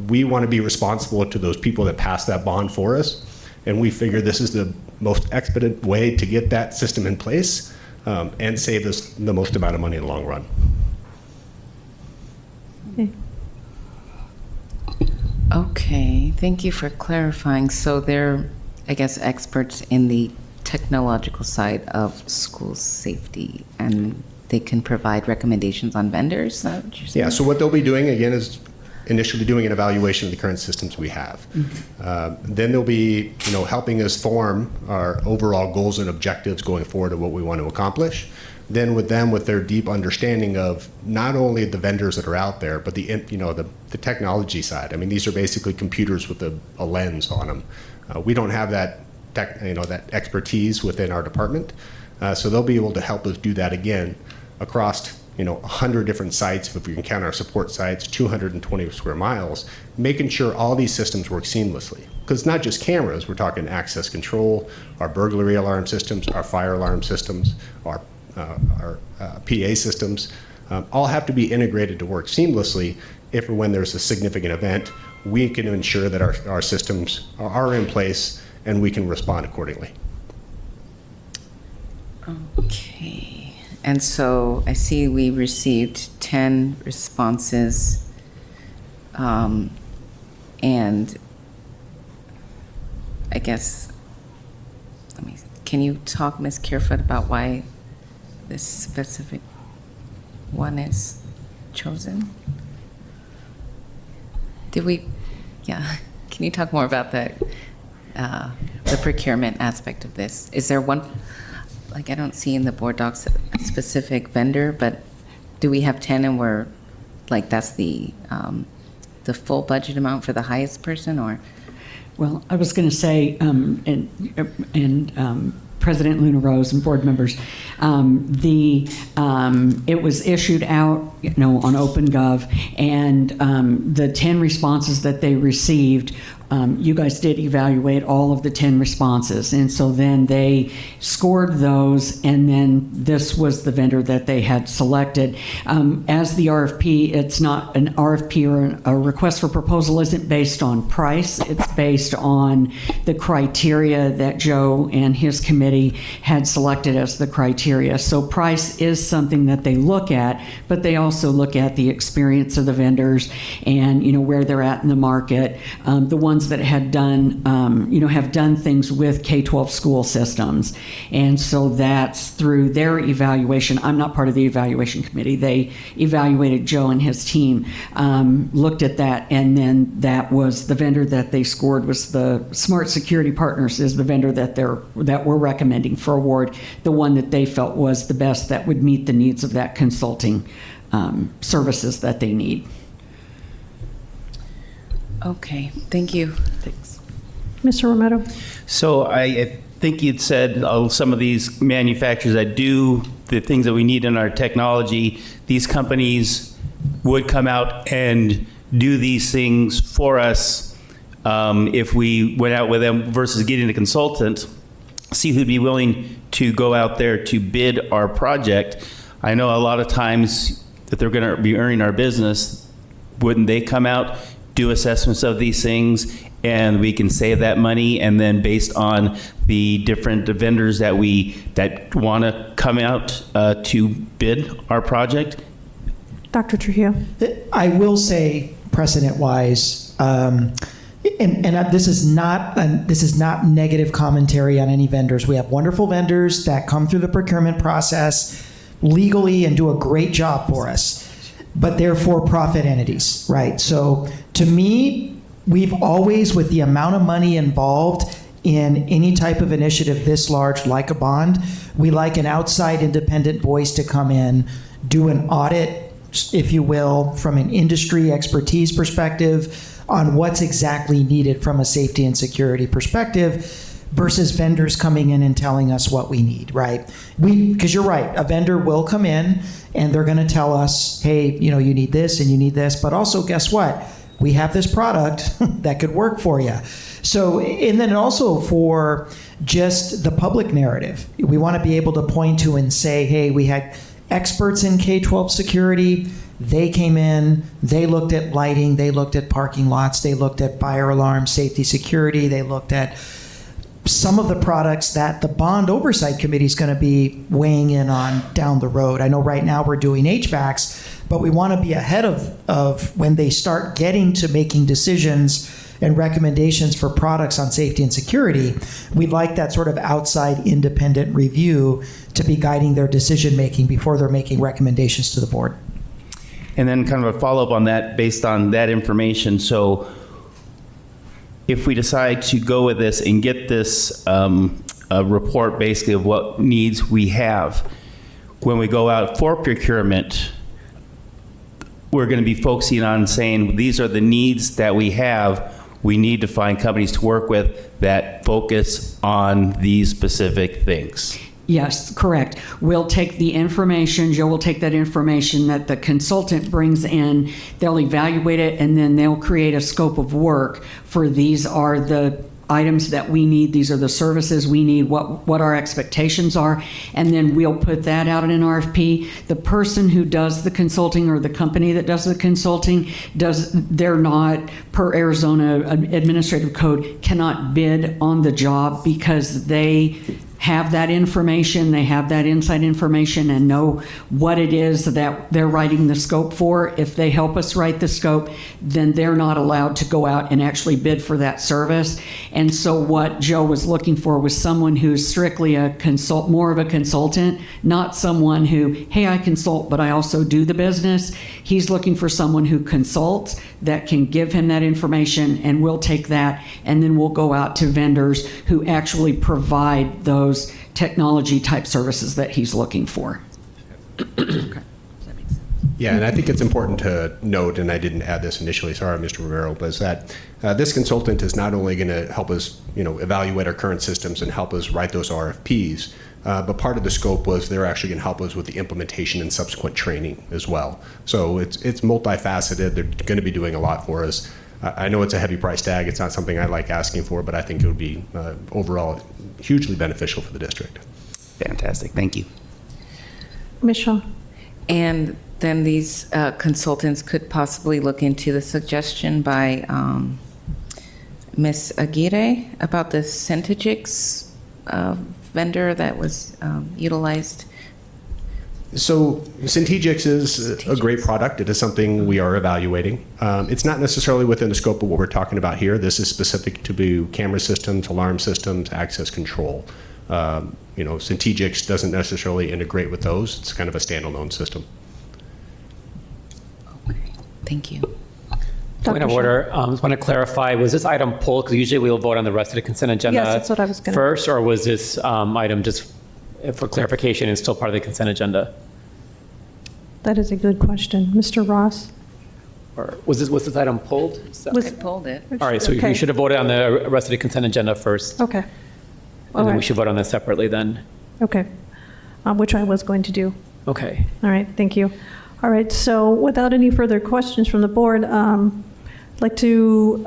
We want to be responsible to those people that pass that bond for us, and we figure this is the most expedient way to get that system in place and save us the most amount of money in the long run. Okay, thank you for clarifying. So they're, I guess, experts in the technological side of school safety, and they can provide recommendations on vendors? Is that what you're saying? Yeah, so what they'll be doing, again, is initially doing an evaluation of the current systems we have. Then they'll be helping us form our overall goals and objectives going forward of what we want to accomplish. Then with them, with their deep understanding of not only the vendors that are out there, but the technology side. I mean, these are basically computers with a lens on them. We don't have that that expertise within our department, so they'll be able to help us do that again across 100 different sites, if we can count our support sites, 220 square miles, making sure all these systems work seamlessly. Because it's not just cameras, we're talking access control, our burglary alarm systems, our fire alarm systems, our PA systems, all have to be integrated to work seamlessly. If or when there's a significant event, we can ensure that our systems are in place and we can respond accordingly. Okay. And so I see we received 10 responses, and I guess, can you talk, Ms. Kerfoot, about why this specific one is chosen? Can you talk more about the procurement aspect of this? Is there one, I don't see in the board docs a specific vendor, but do we have 10 and we're, that's the full budget amount for the highest person, or? Well, I was going to say, President Luna Rose and board members, it was issued out, on OpenGov, and the 10 responses that they received, you guys did evaluate all of the 10 responses, and so then they scored those, and then this was the vendor that they had selected. As the RFP, it's not an RFP or a request for proposal isn't based on price, it's based on the criteria that Joe and his committee had selected as the criteria. So price is something that they look at, but they also look at the experience of the vendors and where they're at in the market. The ones that had done have done things with K-12 school systems, and so that's through their evaluation. I'm not part of the evaluation committee. They evaluated Joe and his team, looked at that, and then that was the vendor that they scored was the Smart Security Partners is the vendor that we're recommending for award, the one that they felt was the best that would meet the needs of that consulting services that they need. Okay, thank you. Thanks. Mr. Romero? So I think you'd said some of these manufacturers that do the things that we need in our technology, these companies would come out and do these things for us if we went out with them versus getting a consultant, see who'd be willing to go out there to bid our project. I know a lot of times that they're going to be earning our business. Wouldn't they come out do assessments of these things, and we can save that money. And then based on the different vendors that want to come out to bid our project. Dr. Trujillo. I will say, precedent-wise, this is not negative commentary on any vendors. We have wonderful vendors that come through the procurement process legally and do a great job for us, but they're for-profit entities, right? So to me, we've always, with the amount of money involved in any type of initiative this large, like a bond, we like an outside independent voice to come in, do an audit, if you will, from an industry expertise perspective on what's exactly needed from a safety and security perspective versus vendors coming in and telling us what we need, right? Because you're right, a vendor will come in and they're going to tell us, hey, you need this and you need this, but also guess what? We have this product that could work for you. So, and then also for just the public narrative, we want to be able to point to and say, hey, we had experts in K-12 security. They came in, they looked at lighting, they looked at parking lots, they looked at fire alarm, safety, security, they looked at some of the products that the bond oversight committee is going to be weighing in on down the road. I know right now we're doing HVACs, but we want to be ahead of when they start getting to making decisions and recommendations for products on safety and security. We'd like that sort of outside independent review to be guiding their decision making before they're making recommendations to the board. And then kind of a follow-up on that based on that information. So if we decide to go with this and get this a report basically of what needs we have, when we go out for procurement, we're going to be focusing on saying these are the needs that we have. We need to find companies to work with that focus on these specific things. Yes, correct. We'll take the information, Joe will take that information that the consultant brings in, they'll evaluate it, and then they'll create a scope of work for these are the items that we need, these are the services we need, what our expectations are, and then we'll put that out in an RFP. The person who does the consulting or the company that does the consulting, they're not, per Arizona Administrative Code, cannot bid on the job because they have that information, they have that inside information and know what it is that they're writing the scope for. If they help us write the scope, then they're not allowed to go out and actually bid for that service. And so what Joe was looking for was someone who's strictly more of a consultant, not someone who, hey, I consult, but I also do the business. He's looking for someone who consults that can give him that information, and we'll take that and then we'll go out to vendors who actually provide those technology type services that he's looking for. Okay. Yeah, and I think it's important to note, and I didn't add this initially, sorry, Mr. Rivero, was that this consultant is not only going to help us, evaluate our current systems and help us write those RFPs, but part of the scope was they're actually going to help us with the implementation and subsequent training as well. So it's multifaceted. They're going to be doing a lot for us. I know it's a heavy price tag. It's not something I like asking for, but I think it would be overall hugely beneficial for the district. Fantastic. Thank you. Ms. Shaw. And then these consultants could possibly look into the suggestion by Ms. Aguirre about the Centigix vendor that was utilized. So Centigix is a great product. It is something we are evaluating. It's not necessarily within the scope of what we're talking about here. This is specific to camera systems, alarm systems, access control. Centigix doesn't necessarily integrate with those. It's kind of a standalone system. Okay, thank you. Point of order. I just want to clarify, was this item pulled? Because usually we'll vote on the rest of the consent agenda Yes, that's what I was gonna- first, or was this item just for clarification and still part of the consent agenda? That is a good question. Mr. Ross? Or was this item pulled? I pulled it. All right, so Okay. we should have voted on the rest of the consent agenda first. Okay. And All then we right. should vote on that separately then. Okay. Which I was going to do. Okay. All right, thank you. All right, so without any further questions from the board, I'd like to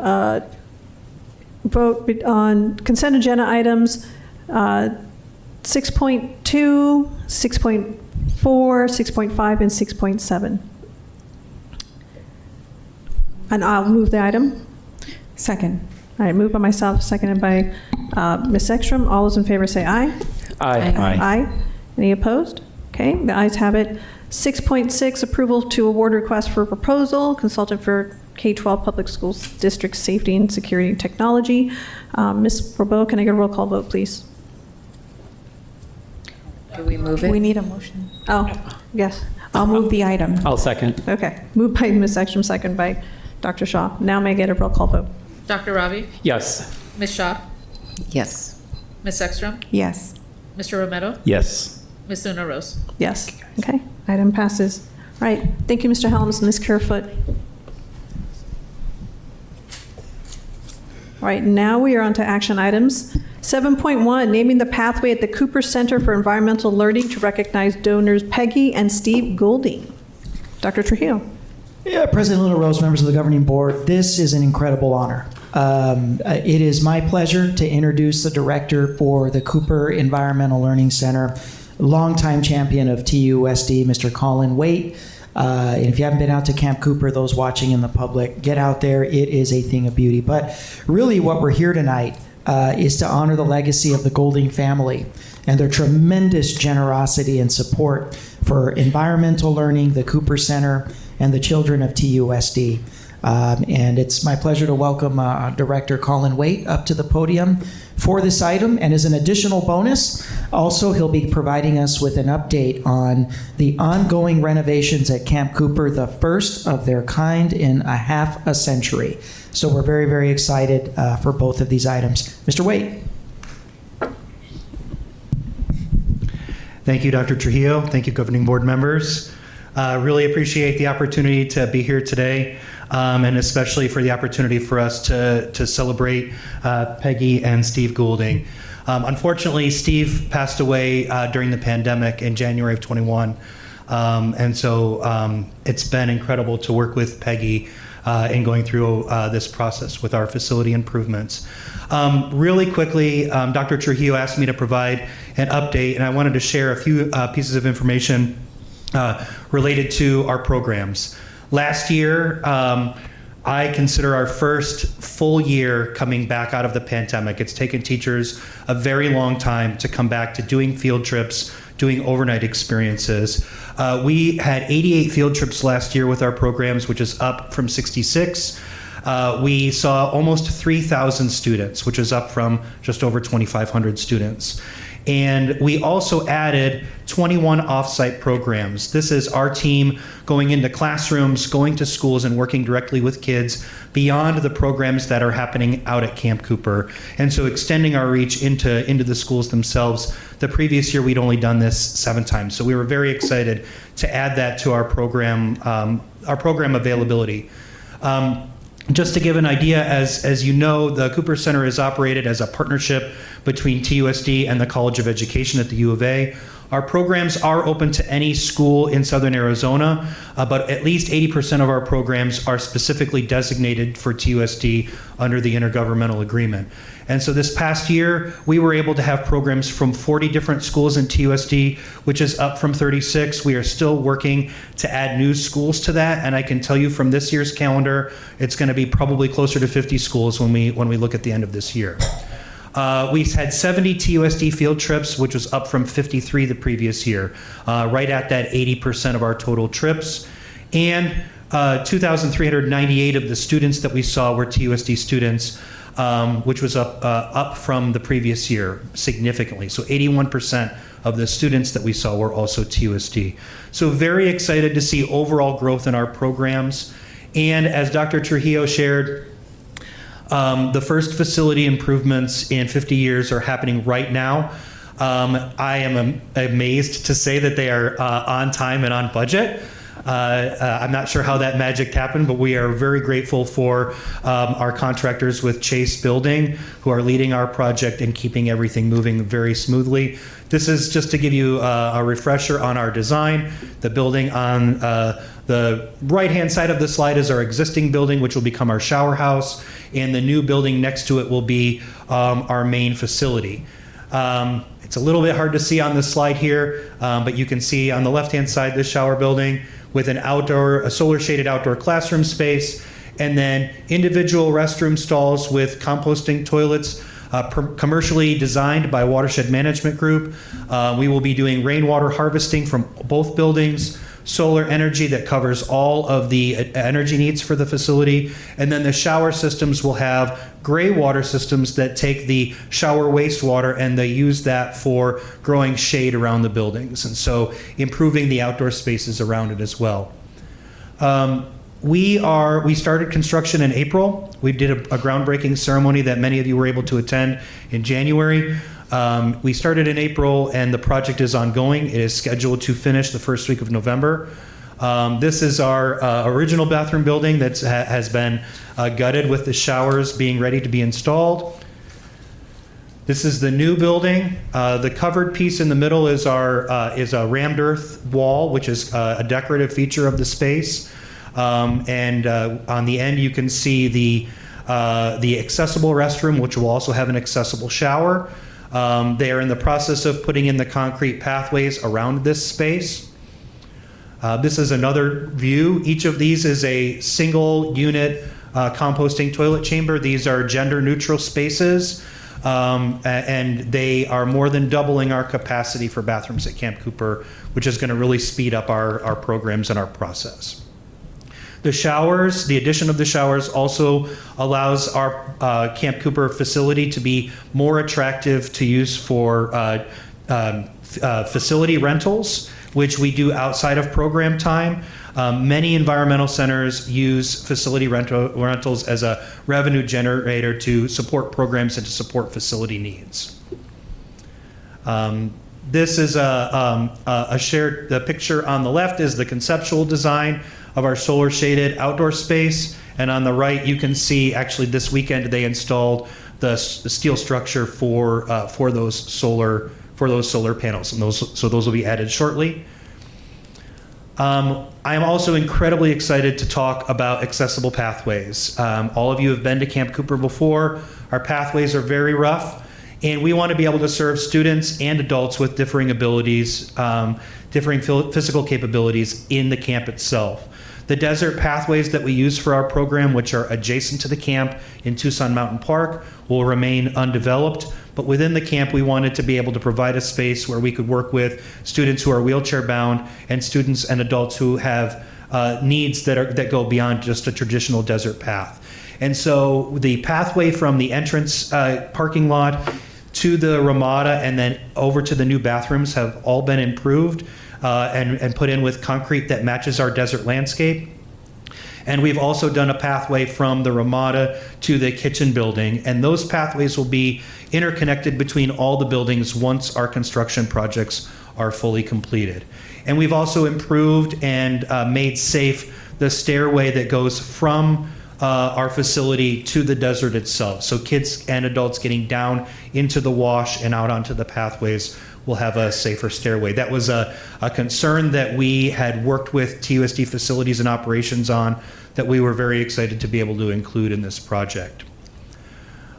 vote on consent agenda items 6.2, 6.4, 6.5, and 6.7. And I'll move the item. Second. All right, moved by myself, seconded by Ms. Ekstrom. All those in favor say aye. Aye. Aye. Any opposed? Okay, the ayes have it. 6.6, approval to award request for proposal, consultant for K-12 Public Schools District Safety and Security Technology. Ms. Robo, can I get a roll call vote, please? Do we move it? We need a motion. Oh, yes. I'll move the item. I'll second. Okay, moved by Ms. Ekstrom, second by Dr. Shaw. Now may I get a roll call vote? Dr. Ravi? Yes. Ms. Shaw? Yes. Ms. Ekstrom? Yes. Mr. Romero? Yes. Ms. Luna Rose? Yes. Okay, item passes. All right, thank you, Mr. Helms and Ms. Kerfoot. All right, now we are on to action items. 7.1, naming the pathway at the Cooper Center for Environmental Learning to recognize donors Peggy and Steve Goulding. Dr. Trujillo. Yeah, President Luna Rose, members of the governing board, this is an incredible honor. It is my pleasure to introduce the director for the Cooper Environmental Learning Center, longtime champion of TUSD, Mr. Colin Waite. And if you haven't been out to Camp Cooper, those watching in the public, get out there. It is a thing of beauty. But really what we're here tonight is to honor the legacy of the Goulding family and their tremendous generosity and support for environmental learning, the Cooper Center, and the children of TUSD. And it's my pleasure to welcome Director Colin Waite up to the podium for this item. And as an additional bonus, also he'll be providing us with an update on the ongoing renovations at Camp Cooper, the first of their kind in a half a century. So we're very, very excited for both of these items. Mr. Waite. Thank you, Dr. Trujillo. Thank you, governing board members. Really appreciate the opportunity to be here today, and especially for the opportunity for us to celebrate Peggy and Steve Goulding. Unfortunately, Steve passed away during the pandemic in January of 21, and so it's been incredible to work with Peggy in going through this process with our facility improvements. Really quickly, Dr. Trujillo asked me to provide an update, and I wanted to share a few pieces of information related to our programs. Last year, I consider our first full year coming back out of the pandemic. It's taken teachers a very long time to come back to doing field trips, doing overnight experiences. We had 88 field trips last year with our programs, which is up from 66. We saw almost 3,000 students, which is up from just over 2,500 students. And we also added 21 off-site programs. This is our team going into classrooms, going to schools, and working directly with kids beyond the programs that are happening out at Camp Cooper. And so extending our reach into the schools themselves. The previous year, we'd only done this 7 times. So we were very excited to add that to our program availability. Just to give an idea, as you know, the Cooper Center is operated as a partnership between TUSD and the College of Education at the U of A. Our programs are open to any school in Southern Arizona, but at least 80% of our programs are specifically designated for TUSD under the intergovernmental agreement. And so this past year, we were able to have programs from 40 different schools in TUSD, which is up from 36. We are still working to add new schools to that, and I can tell you from this year's calendar, it's going to be probably closer to 50 schools when we look at the end of this year. We had 70 TUSD field trips, which was up from 53 the previous year, right at that 80% of our total trips. And 2,398 of the students that we saw were TUSD students, which was up from the previous year significantly. So 81% of the students that we saw were also TUSD. So very excited to see overall growth in our programs. And as Dr. Trujillo shared, the first facility improvements in 50 years are happening right now. I am amazed to say that they are on time and on budget. I'm not sure how that magic happened, but we are very grateful for our contractors with Chase Building, who are leading our project and keeping everything moving very smoothly. This is just to give you a refresher on our design. The building on the right-hand side of the slide is our existing building, which will become our shower house, and the new building next to it will be our main facility. It's a little bit hard to see on this slide here, but you can see on the left-hand side this shower building with a solar-shaded outdoor classroom space and then individual restroom stalls with composting toilets, commercially designed by Watershed Management Group. We will be doing rainwater harvesting from both buildings, solar energy that covers all of the energy needs for the facility, and then the shower systems will have gray water systems that take the shower wastewater and they use that for growing shade around the buildings, and so improving the outdoor spaces around it as well. We started construction in April. We did a groundbreaking ceremony that many of you were able to attend in January. We started in April and the project is ongoing. It is scheduled to finish the first week of November. This is our original bathroom building that has been gutted with the showers being ready to be installed. This is the new building. The covered piece in the middle is a rammed earth wall, which is a decorative feature of the space. And on the end, you can see the accessible restroom, which will also have an accessible shower. They are in the process of putting in the concrete pathways around this space. This is another view. Each of these is a single unit composting toilet chamber. These are gender neutral spaces, and they are more than doubling our capacity for bathrooms at Camp Cooper, which is going to really speed up our programs and our process. The showers, the addition of the showers also allows our Camp Cooper facility to be more attractive to use for facility rentals, which we do outside of program time. Many environmental centers use facility rentals as a revenue generator to support programs and to support facility needs. This is the picture on the left is the conceptual design of our solar shaded outdoor space, and on the right you can see actually this weekend they installed the steel structure for those solar panels, and those will be added shortly. I am also incredibly excited to talk about accessible pathways. All of you have been to Camp Cooper before. Our pathways are very rough, and we want to be able to serve students and adults with differing abilities, differing physical capabilities in the camp itself. The desert pathways that we use for our program, which are adjacent to the camp in Tucson Mountain Park, will remain undeveloped. But within the camp, we wanted to be able to provide a space where we could work with students who are wheelchair bound and students and adults who have needs that go beyond just a traditional desert path. And so the pathway from the entrance parking lot to the Ramada and then over to the new bathrooms have all been improved and put in with concrete that matches our desert landscape. And we've also done a pathway from the Ramada to the kitchen building, and those pathways will be interconnected between all the buildings once our construction projects are fully completed. And we've also improved and made safe the stairway that goes from our facility to the desert itself. So kids and adults getting down into the wash and out onto the pathways will have a safer stairway. That was a concern that we had worked with TUSD facilities and operations on, that we were very excited to be able to include in this project.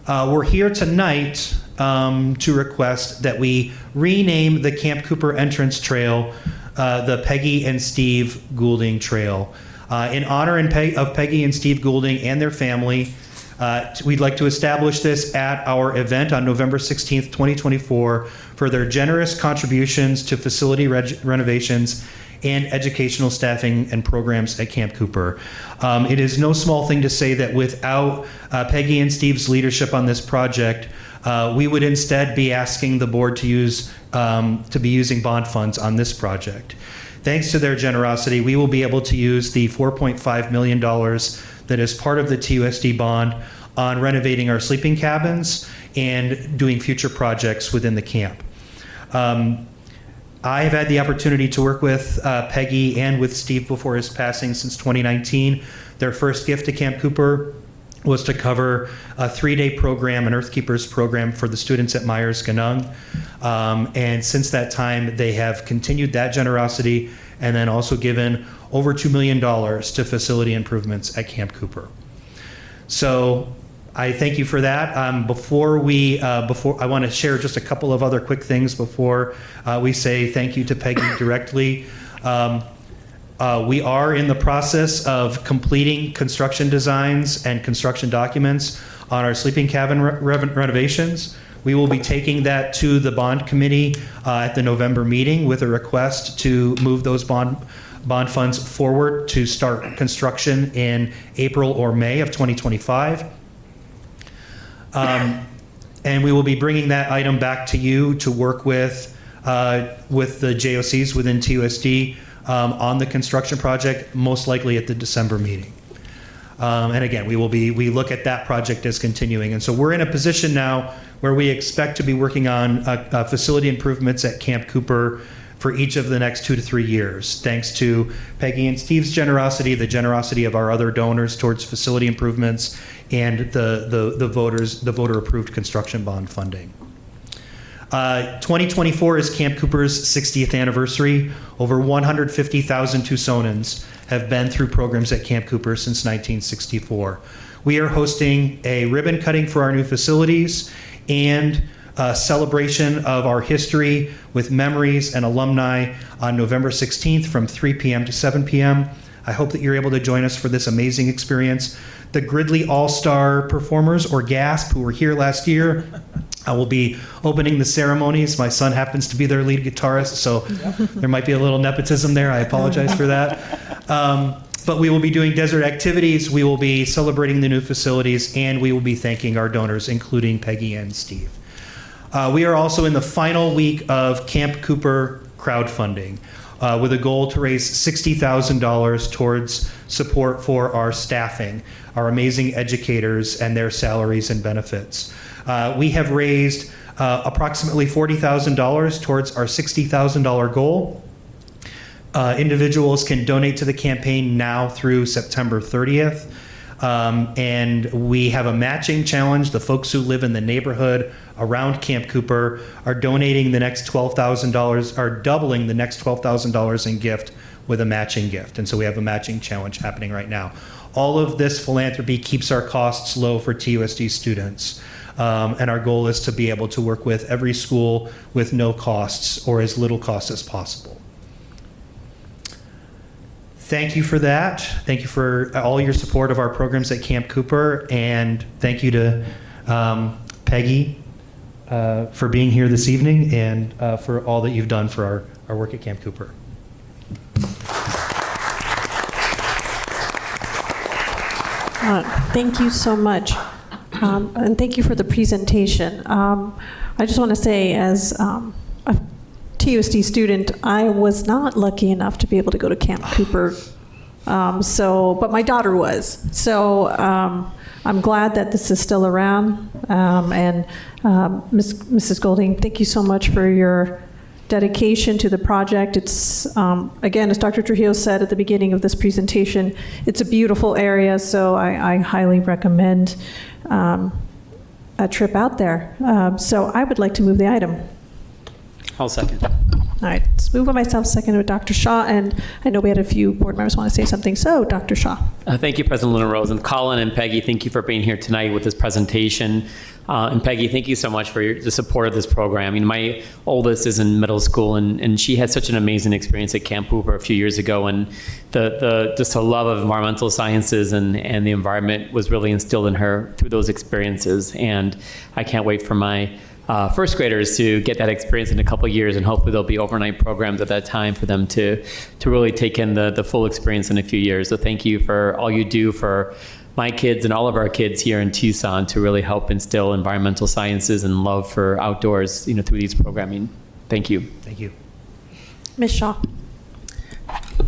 We're here tonight to request that we rename the Camp Cooper entrance trail the Peggy and Steve Goulding Trail. In honor of Peggy and Steve Goulding and their family, we'd like to establish this at our event on November 16th, 2024, for their generous contributions to facility renovations and educational staffing and programs at Camp Cooper. It is no small thing to say that without Peggy and Steve's leadership on this project, we would instead be asking the board to be using bond funds on this project. Thanks to their generosity, we will be able to use the $4.5 million that is part of the TUSD bond on renovating our sleeping cabins and doing future projects within the camp. I have had the opportunity to work with Peggy and with Steve before his passing since 2019. Their first gift to Camp Cooper was to cover a 3-day program, an Earthkeepers program for the students at Myers-Ganong. And since that time, they have continued that generosity and then also given over $2 million to facility improvements at Camp Cooper. So I thank you for that. I want to share just a couple of other quick things before we say thank you to Peggy directly. We are in the process of completing construction designs and construction documents on our sleeping cabin renovations. We will be taking that to the bond committee at the November meeting with a request to move those bond funds forward to start construction in April or May of 2025. And we will be bringing that item back to you to work with the JOCs within TUSD on the construction project, most likely at the December meeting. And again, we look at that project as continuing. And so we're in a position now where we expect to be working on facility improvements at Camp Cooper for each of the next 2 to 3 years, thanks to Peggy and Steve's generosity, the generosity of our other donors towards facility improvements, and the voter-approved construction bond funding. 2024 is Camp Cooper's 60th anniversary. Over 150,000 Tucsonans have been through programs at Camp Cooper since 1964. We are hosting a ribbon cutting for our new facilities and a celebration of our history with memories and alumni on November 16th from 3 p.m. to 7 p.m. I hope that you're able to join us for this amazing experience. The Gridley All-Star Performers, or GASP, who were here last year, I will be opening the ceremonies. My son happens to be their lead guitarist, so there might be a little nepotism there. I apologize for that. But we will be doing desert activities. We will be celebrating the new facilities, and we will be thanking our donors, including Peggy and Steve. We are also in the final week of Camp Cooper crowdfunding with a goal to raise $60,000 towards support for our staffing, our amazing educators and their salaries and benefits. We have raised approximately $40,000 towards our $60,000 goal. Individuals can donate to the campaign now through September 30th. And we have a matching challenge. The folks who live in the neighborhood around Camp Cooper are donating the next $12,000, are doubling the next $12,000 in gift with a matching gift. And so we have a matching challenge happening right now. All of this philanthropy keeps our costs low for TUSD students. And our goal is to be able to work with every school with no costs or as little cost as possible. Thank you for that. Thank you for all your support of our programs at Camp Cooper. And thank you to Peggy for being here this evening and for all that you've done for our work at Camp Cooper. Thank you so much. And thank you for the presentation. I just want to say, as a TUSD student, I was not lucky enough to be able to go to Camp Cooper, but my daughter was. So I'm glad that this is still around. And Mrs. Golding, thank you so much for your dedication to the project. It's, again, as Dr. Trujillo said at the beginning of this presentation, it's a beautiful area, so I highly recommend a trip out there. So I would like to move the item. I'll second. All right, it's moved by myself, seconded with Dr. Shaw, and I know we had a few board members want to say something. So, Dr. Shaw. Thank you, President Luna Rose. And Colin and Peggy, thank you for being here tonight with this presentation. And Peggy, thank you so much for the support of this program. I mean, my oldest is in middle school, and she had such an amazing experience at Camp Cooper a few years ago. And just a love of environmental sciences and the environment was really instilled in her through those experiences. And I can't wait for my first graders to get that experience in a couple of years, and hopefully there'll be overnight programs at that time for them to really take in the full experience in a few years. So thank you for all you do for my kids and all of our kids here in Tucson to really help instill environmental sciences and love for outdoors, through these programming. Thank you. Thank you. Ms. Shaw.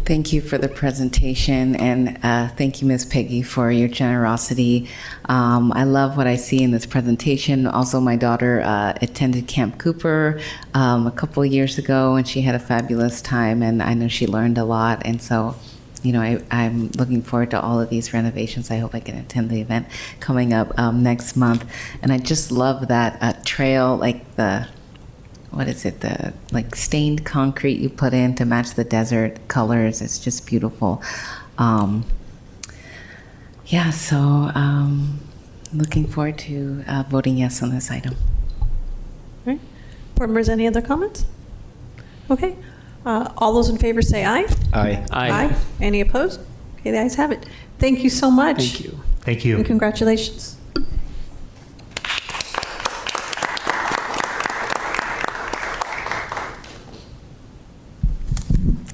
Thank you for the presentation, and thank you, Ms. Peggy, for your generosity. I love what I see in this presentation. Also, my daughter attended Camp Cooper a couple of years ago, and she had a fabulous time, and I know she learned a lot. And so, I'm looking forward to all of these renovations. I hope I can attend the event coming up next month. And I just love that trail, like the stained concrete you put in to match the desert colors. It's just beautiful. Looking forward to voting yes on this item. All right. Board members, any other comments? Okay. All those in favor say aye. Aye. Aye. Any opposed? Okay, the ayes have it. Thank you so much. Thank you. Thank you. And congratulations.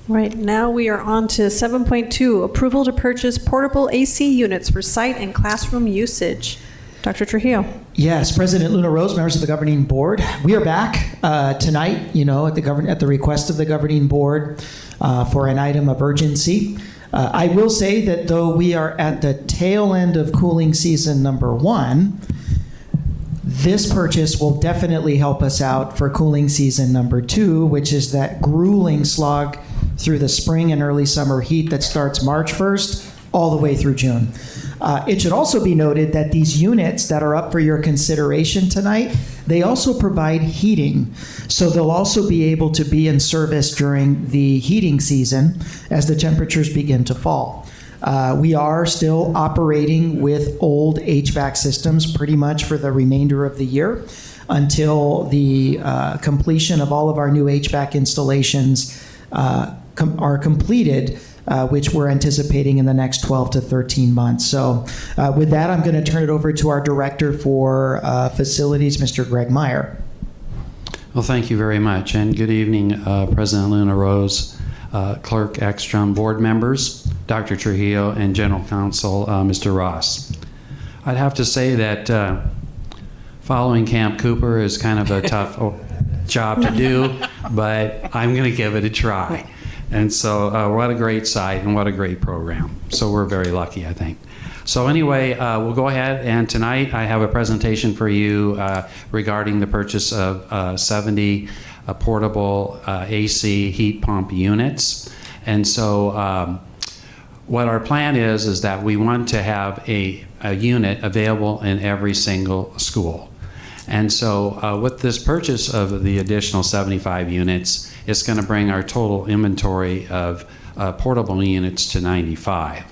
Right, now we are on to 7.2, approval to purchase portable AC units for site and classroom usage. Dr. Trujillo. Yes, President Luna Rose, members of the governing board, we are back tonight, at the request of the governing board for an item of urgency. I will say that though we are at the tail end of cooling season number 1, this purchase will definitely help us out for cooling season number 2, which is that grueling slog through the spring and early summer heat that starts March 1st all the way through June. It should also be noted that these units that are up for your consideration tonight, they also provide heating. So they'll also be able to be in service during the heating season as the temperatures begin to fall. We are still operating with old HVAC systems pretty much for the remainder of the year until the completion of all of our new HVAC installations are completed, which we're anticipating in the next 12 to 13 months. So with that, I'm going to turn it over to our Director for Facilities, Mr. Greg Meyer. Well, thank you very much, and good evening, President Luna Rose, Clerk Ekstrom, board members, Dr. Trujillo, and General Counsel, Mr. Ross. I'd have to say that following Camp Cooper is kind of a tough job to do, but I'm going to give it a try. And so what a great site and what a great program. So we're very lucky, I think. So anyway, we'll go ahead, and tonight I have a presentation for you regarding the purchase of 70 portable AC heat pump units. And so what our plan is that we want to have a unit available in every single school. And so with this purchase of the additional 75 units, it's going to bring our total inventory of portable units to 95.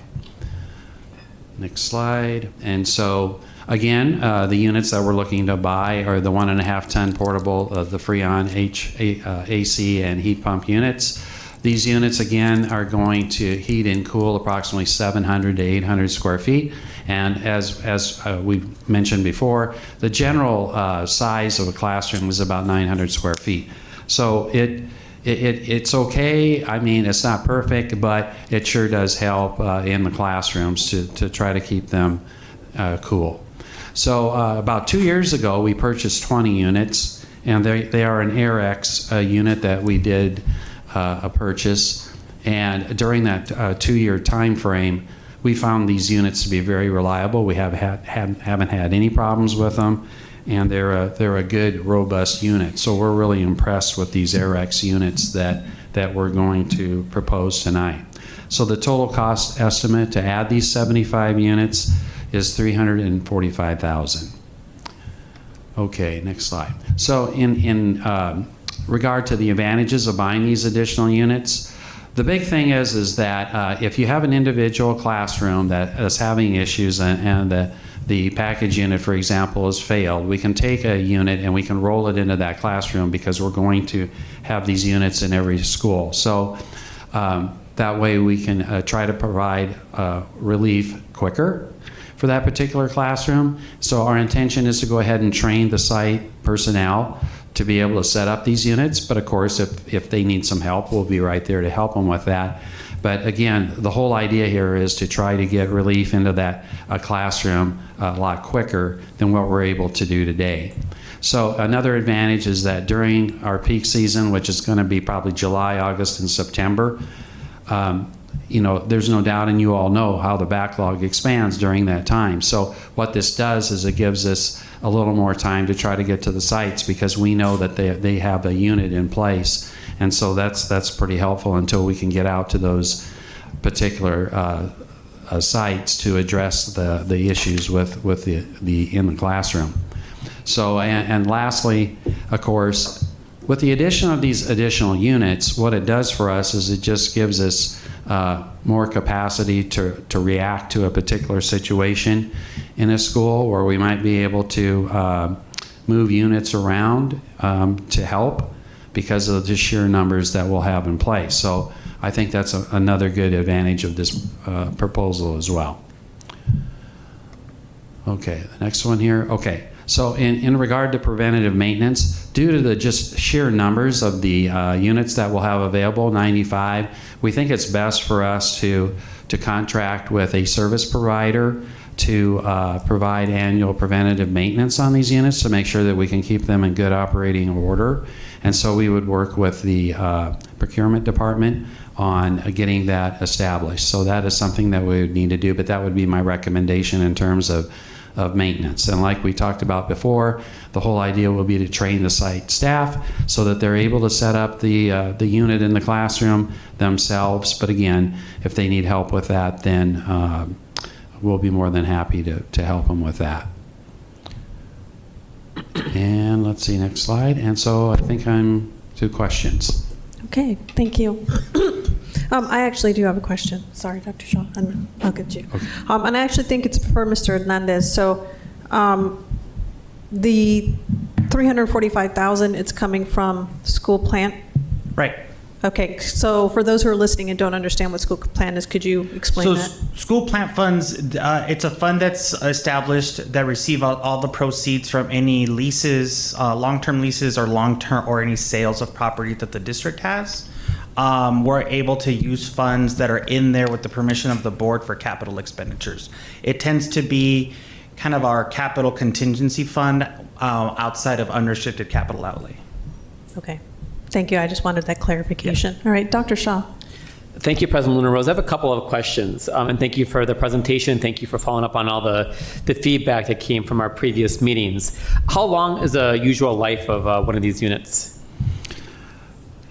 Next slide. And so again, the units that we're looking to buy are the 1.5 ton portable, the Freon AC and heat pump units. These units again are going to heat and cool approximately 700 to 800 square feet. And as we've mentioned before, the general size of a classroom is about 900 square feet. So it's okay. I mean, it's not perfect, but it sure does help in the classrooms to try to keep them cool. So about 2 years ago, we purchased 20 units, and they are an AirX unit that we did a purchase. And during that 2-year time frame, we found these units to be very reliable. We haven't had any problems with them, and they're a good, robust unit. So we're really impressed with these AirX units that we're going to propose tonight. So the total cost estimate to add these 75 units is $345,000. Okay, next slide. So in regard to the advantages of buying these additional units, the big thing is that if you have an individual classroom that is having issues and the package unit, for example, has failed, we can take a unit and we can roll it into that classroom because we're going to have these units in every school. So that way we can try to provide relief quicker for that particular classroom. So our intention is to go ahead and train the site personnel to be able to set up these units. But of course, if they need some help, we'll be right there to help them with that. But again, the whole idea here is to try to get relief into that classroom a lot quicker than what we're able to do today. So another advantage is that during our peak season, which is going to be probably July, August, and September, there's no doubt, and you all know how the backlog expands during that time. So what this does is it gives us a little more time to try to get to the sites because we know that they have a unit in place. And so that's pretty helpful until we can get out to those particular sites to address the issues with the in the classroom. So and lastly, of course, with the addition of these additional units, what it does for us is it just gives us more capacity to react to a particular situation in a school where we might be able to move units around to help. because of the sheer numbers that we'll have in place. So I think that's another good advantage of this proposal as well. Okay, the next one here. Okay, so in regard to preventative maintenance, due to the just sheer numbers of the units that we'll have available, 95, we think it's best for us to contract with a service provider to provide annual preventative maintenance on these units to make sure that we can keep them in good operating order. And so we would work with the procurement department on getting that established. So that is something that we would need to do, but that would be my recommendation in terms of maintenance. And like we talked about before, the whole idea will be to train the site staff so that they're able to set up the unit in the classroom themselves. But again, if they need help with that, then we'll be more than happy to help them with that. And let's see, next slide. And so I think I'm to questions. Okay, thank you. I actually do have a question. Sorry, Dr. Shaw. I'll get you. Okay. And I actually think it's for Mr. Hernandez. So the $345,000, it's coming from school plant? Right. Okay, so for those who are listening and don't understand what school plant is, could you explain that? School plant funds, it's a fund that's established that receive all the proceeds from any leases, long-term leases or long-term or any sales of property that the district has. We're able to use funds that are in there with the permission of the board for capital expenditures. It tends to be kind of our capital contingency fund outside of unrestricted capital outlay. Okay. Thank you. I just wanted that clarification. All right, Dr. Shaw. Thank you, President Luna Rose. I have a couple of questions, and thank you for the presentation. Thank you for following up on all the feedback that came from our previous meetings. How long is the usual life of one of these units?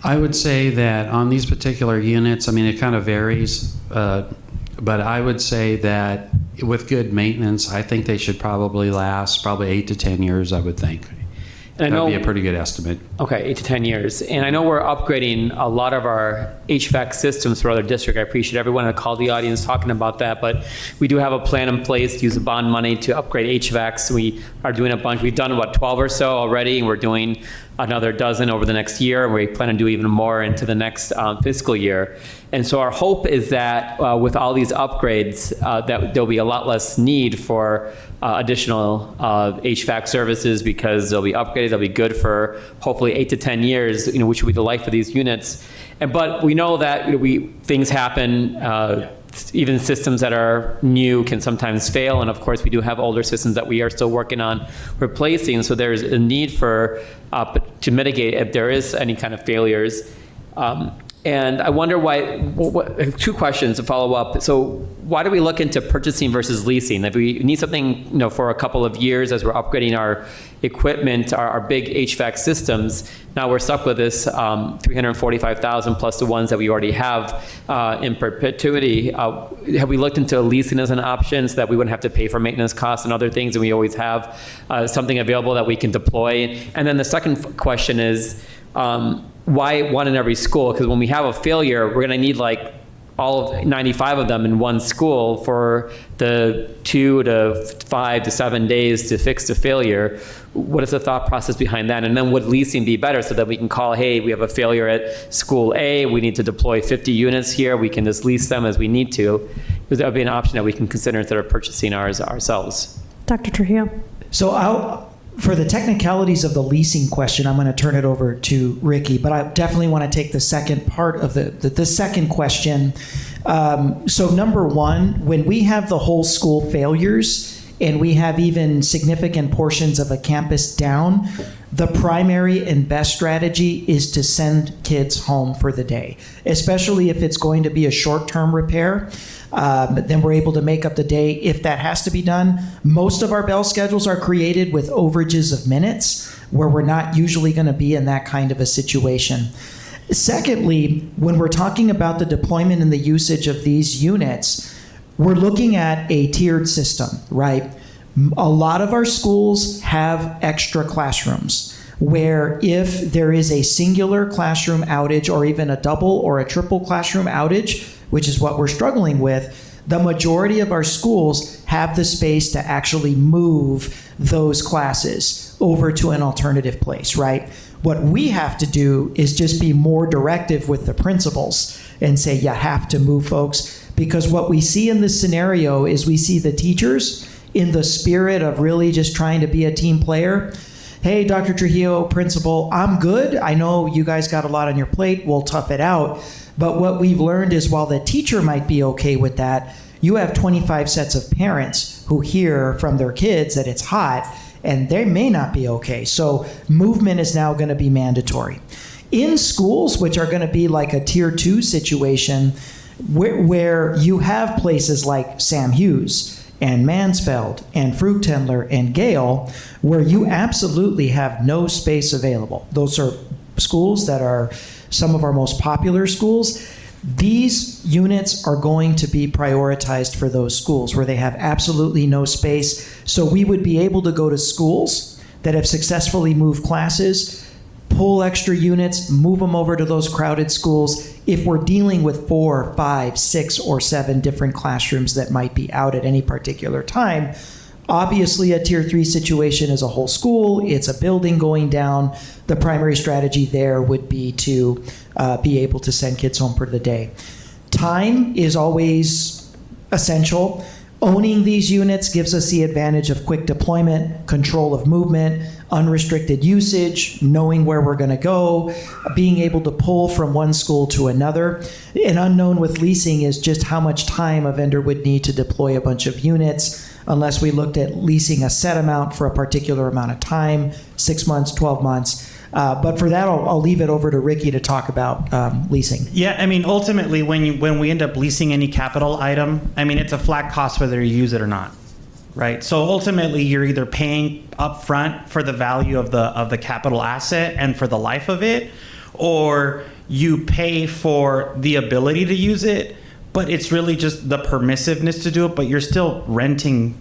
I would say that on these particular units, I mean, it kind of varies, but I would say that with good maintenance, I think they should probably last 8 to 10 years, I would think. And That'd be a pretty good estimate. Okay, 8 to 10 years. And I know we're upgrading a lot of our HVAC systems for other districts. I appreciate everyone that called the audience talking about that, but we do have a plan in place to use the bond money to upgrade HVACs. We are doing a bunch. We've done, 12 or so already, and we're doing another dozen over the next year. We plan to do even more into the next fiscal year. And so our hope is that with all these upgrades, that there'll be a lot less need for additional HVAC services because they'll be upgraded. They'll be good for hopefully 8 to 10 years, which will be the life of these units. But we know that things happen. Even systems that are new can sometimes fail, and of course we do have older systems that we are still working on replacing. So there's a need for to mitigate if there is any kind of failures. And I wonder why. Two questions to follow up. So why do we look into purchasing versus leasing? If we need something, for a couple of years as we're upgrading our equipment, our big HVAC systems, now we're stuck with this $345,000 plus the ones that we already have in perpetuity. Have we looked into leasing as an option so that we wouldn't have to pay for maintenance costs and other things, and we always have something available that we can deploy? And then the second question is, why one in every school? Because when we have a failure, we're going to need all of 95 of them in one school for the 2 to 5 to 7 days to fix the failure. What is the thought process behind that? And then would leasing be better so that we can call, hey, we have a failure at school A, we need to deploy 50 units here, we can just lease them as we need to? Because that would be an option that we can consider instead of purchasing ours ourselves. Dr. Trujillo. So for the technicalities of the leasing question, I'm going to turn it over to Ricky, but I definitely want to take the second part of the second question. So number one, when we have the whole school failures and we have even significant portions of a campus down, the primary and best strategy is to send kids home for the day, especially if it's going to be a short-term repair. Then we're able to make up the day if that has to be done. Most of our bell schedules are created with overages of minutes where we're not usually going to be in that kind of a situation. Secondly, when we're talking about the deployment and the usage of these units, we're looking at a tiered system, right? A lot of our schools have extra classrooms where if there is a singular classroom outage or even a double or a triple classroom outage, which is what we're struggling with, the majority of our schools have the space to actually move those classes. over to an alternative place, right? What we have to do is just be more directive with the principals and say, you have to move, folks. Because what we see in this scenario is we see the teachers in the spirit of really just trying to be a team player. Hey, Dr. Trujillo, principal, I'm good. I know you guys got a lot on your plate. We'll tough it out. But what we've learned is while the teacher might be okay with that, you have 25 sets of parents who hear from their kids that it's hot, and they may not be okay. So movement is now going to be mandatory. In schools, which are going to be like a tier 2 situation, where you have places like Sam Hughes and Mansfeld and Fruchtendler and Gale, where you absolutely have no space available. Those are schools that are some of our most popular schools. These units are going to be prioritized for those schools where they have absolutely no space. So we would be able to go to schools that have successfully moved classes, pull extra units, move them over to those crowded schools if we're dealing with 4, 5, 6, or 7 different classrooms that might be out at any particular time. Obviously, a tier 3 situation is a whole school. It's a building going down. The primary strategy there would be to be able to send kids home for the day. Time is always essential. Owning these units gives us the advantage of quick deployment, control of movement, unrestricted usage, knowing where we're going to go, being able to pull from one school to another. An unknown with leasing is just how much time a vendor would need to deploy a bunch of units, unless we looked at leasing a set amount for a particular amount of time, 6 months, 12 months. But for that, I'll leave it over to Ricky to talk about leasing. Yeah, I mean, ultimately, when we end up leasing any capital item, I mean, it's a flat cost whether you use it or not, right? So ultimately, you're either paying upfront for the value of the capital asset and for the life of it, or you pay for the ability to use it, but it's really just the permissiveness to do it, but you're still renting,